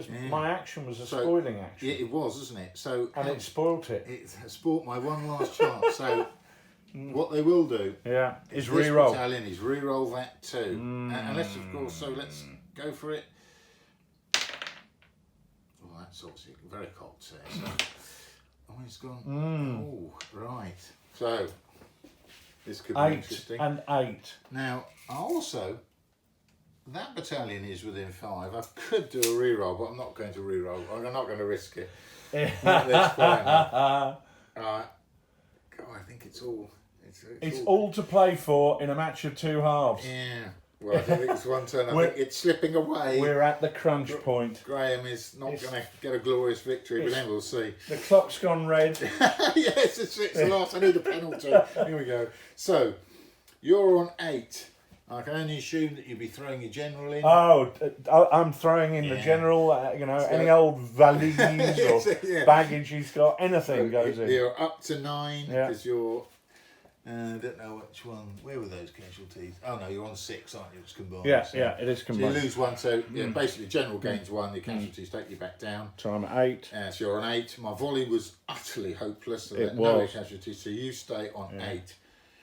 my action was a spoiling action. Yeah, it was, isn't it? So it spoilt it. It spoilt my one last chance. So what they will do is re-roll. Battalion is re-roll that too. And let's let's go for it. Oh, that's obviously very cocked there. So, he's gone. Oh, right. So this could be 8 interesting. and 8. Now, that battalion is within 5. I could do a re-roll, but I'm not going to re-roll. I'm not going to risk it. Not this far. God, I think it's all... It's all to play for in a match of 2 halves. Yeah. Well, I don't think it's one turn. I think it's slipping away. We're at the crunch point. Graham is not going to get a glorious victory, but then we'll see. The clock's gone red. Yes, it's the last. I need a penalty. Here we go. So, you're on 8. I can only assume that you'll be throwing your general in. Oh, I'm throwing in the general, any old valise or baggage he's got, anything goes in. You're up to 9 because you're... I don't know which one. Where were those casualties? Oh no, you're on 6, aren't you? It's combined. Yeah, it is combined. So you lose 1, so basically general gains 1, the casualties take you back down. So I'm at 8. So you're on 8. My volley was utterly hopeless, so it no was. casualties, so you stay on 8.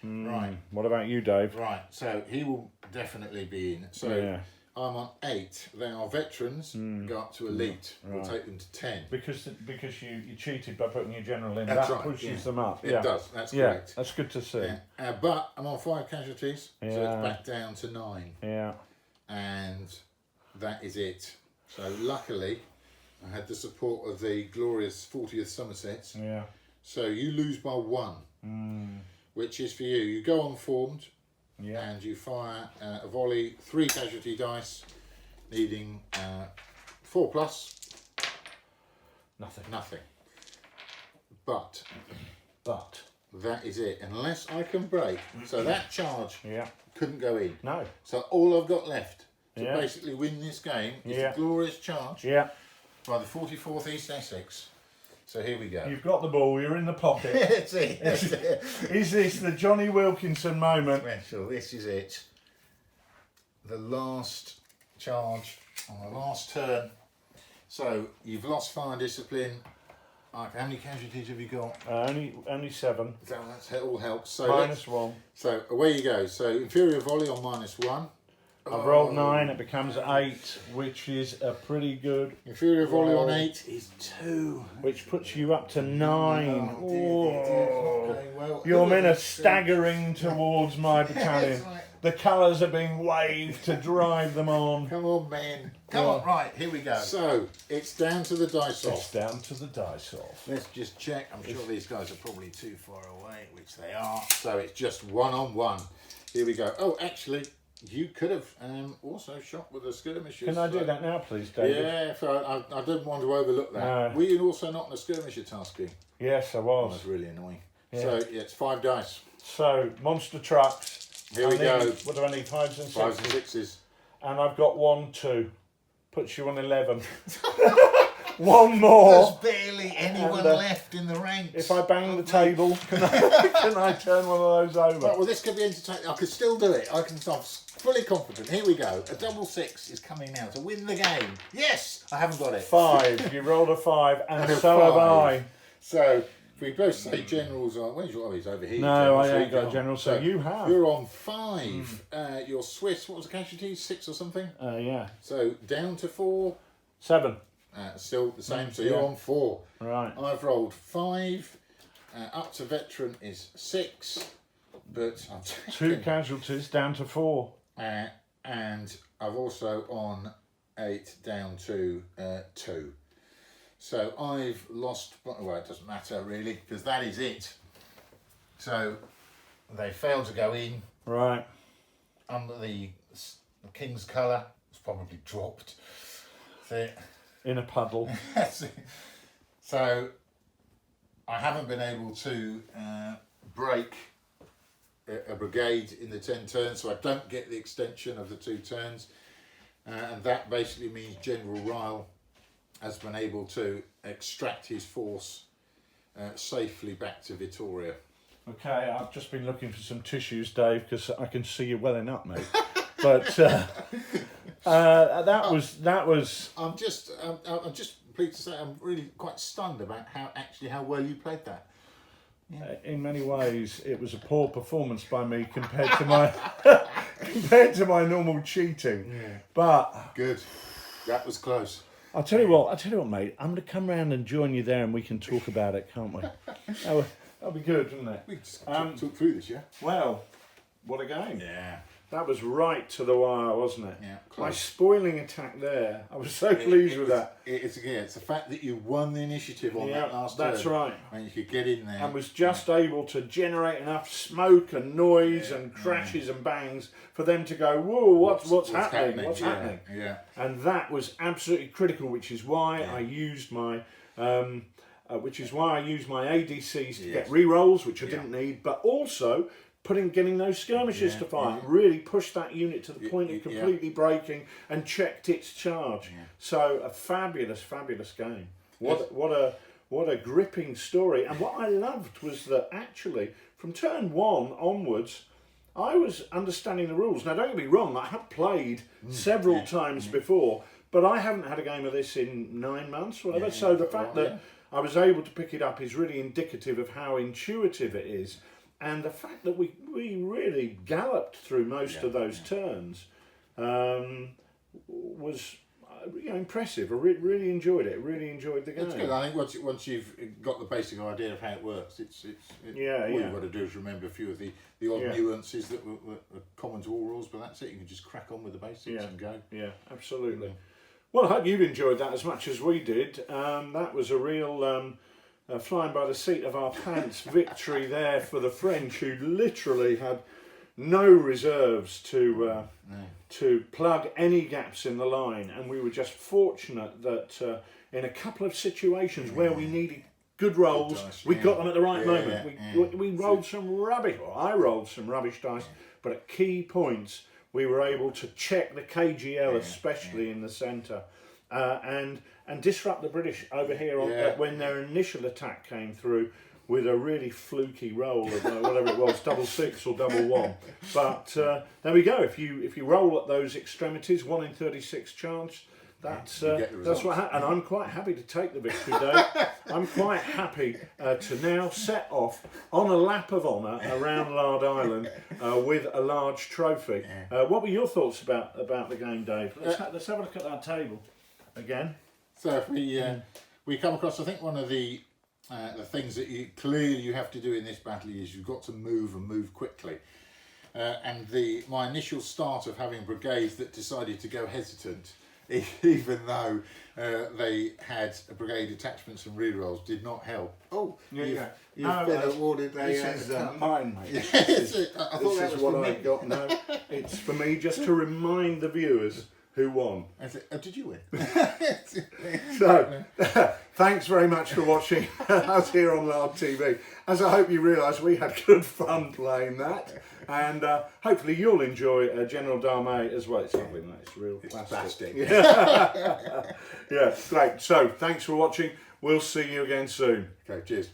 Right. What about you, Dave? Right, so he will definitely be in. So I'm on 8. They are veterans, go up to elite. We'll take them to 10. Because you cheated by putting your general in. That's that pushes them up. It does, that's correct. That's good to see. But I'm on 5 casualties, so it's back down to 9. Yeah. And that is it. So luckily, I had the support of the glorious 40th Somersets. Yeah. So you lose by 1, which is for you. You go unformed. Yeah. And you fire a volley, 3 casualty dice, needing 4 plus. Nothing. But that is it. Unless I can break. So that charge couldn't go in. No. So all I've got left to basically win this game is a glorious charge by the 44th East Essex So here we go. You've got the ball, you're in the pocket. That's it. Is this the Johnny Wilkinson moment? Special. This is it. The last charge on the last turn. So you've lost fire discipline. How many casualties have you got? Only 7. That all helps. So -1. So away you go. So inferior volley on -1. I've rolled 9, it becomes 8, which is a pretty good. Inferior volley on 8 is 2. Which puts you up to 9. Well. Your men are staggering towards my battalion. The colours are being waved to drive them on. Come on, men. Come on, right, here we go. So, it's down to the dice off. It's down to the dice off. Let's just check. I'm sure these guys are probably too far away, which they are. So, it's just 1-on-1. Here we go. Oh, actually, you could have also shot with a skirmisher. Can I do that now, please, David? Yeah, so I didn't want to overlook that. No. Were you also not in a skirmisher tasking? Yes, I was. That's really annoying. Yeah. So, yeah, it's 5 dice. So, monster trucks. Here we go. What do I need? 5s and 6s? 5s and 6s. And I've got 1, 2. Puts you on 11. One more. There's barely anyone And, left in the ranks. If I bang the table, can I turn one of those over? Right, well, this could be entertaining. I could still do it. I'm fully confident. Here we go. A double 6 is coming now to win the game. Yes! I haven't got it. 5. You rolled a 5, and And a so have 5. I. So, if we both say generals are... Where's your... Oh, he's over here. No, general, I so ain't you got can't. general, so you have. You're on 5. You're Swiss. What was the casualty? 6 or something? Yeah. So, down to 4. 7. Still the same. So, you're on 4. Right. I've rolled 5. Up to veteran is 6. But I'm taking... 2 casualties down to 4. And I've also on 8 down to 2. So I've lost, well, it doesn't matter really, because that is it. So they failed to go in. Right. Under the king's colour. It's probably dropped. In a puddle. So I haven't been able to break a brigade in the 10 turns, so I don't get the extension of the 2 turns. And that basically means General Ryle has been able to extract his force safely back to Vittoria. Okay, I've just been looking for some tissues, Dave, because I can see you welling up, mate. But that was. I'm just pleased to say I'm really quite stunned about how well you played that. In many ways, it was a poor performance by me compared to my normal cheating. Yeah. But good, that was close. I'll tell you what, mate. I'm going to come round and join you there, and we can talk about it, can't we? That'll be good, wouldn't it? We can just talk through this, yeah. Well, what a game! Yeah, that was right to the wire, wasn't it? Yeah. My spoiling attack there. I was so pleased with that. It's the fact that you won the initiative on that last turn. That's right. And you could get in there. And was just able to generate enough smoke and noise and crashes and bangs for them to go, whoa, what's happening? What's happening? Yeah. And that was absolutely critical, which is why I used my ADCs to get re-rolls, which I didn't need, but also getting those skirmishers to fire, really pushed that unit to the point of completely breaking and checked its charge. Yeah. So a fabulous game. What a gripping story. And what I loved was that actually from turn 1 onwards, I was understanding the rules. Now don't get me wrong, I have played several times before, but I haven't had a game of this in 9 months, whatever. Yeah, so the fact that I was able to pick it up is really indicative of how intuitive it is. And the fact that we really galloped through most of those turns was impressive. I really enjoyed it. Really enjoyed the game. It's good. I think once you've got the basic idea of how it works, all you've got to do is remember a few of the odd nuances that were common to all rules, but that's it. You can just crack on with the basics and go. Yeah, absolutely. Well, I hope you've enjoyed that as much as we did. That was a real... flying by the seat of our pants victory there for the French, who literally had no reserves to plug any gaps in the line, and we were just fortunate that in a couple of situations where we needed good rolls, we got them at the right moment. We rolled some rubbish, or I rolled some rubbish dice, but at key points we were able to check the KGL, especially in the centre, and and disrupt the British over here when their initial attack came through with a really fluky roll of whatever it was, double 6 or double 1. But there we go. If you roll at those extremities, 1 in 36 chance, that's what happened. And I'm quite happy to take the victory, Dave. I'm quite happy to now set off on a lap of honour around Lard Island with a large trophy. What were your thoughts about the game, Dave? Let's have a look at that table again. So if we come across, I think one of the things that you have to do in this battle is you've got to move and move quickly. And my initial start of having brigades that decided to go hesitant, even though they had brigade attachments and rerolls, did not help. Oh, you've been awarded a... This is mine, mate. This is what I got. No, it's for me just to remind the viewers who won. Did you win? So, thanks very much for watching us here on Lard TV. As I hope you realise, we had good fun playing that, and hopefully you'll enjoy General Darmé as well. It's lovely, mate. It's real plastic. Yeah, great. So, thanks for watching. We'll see you again soon. Okay, cheers.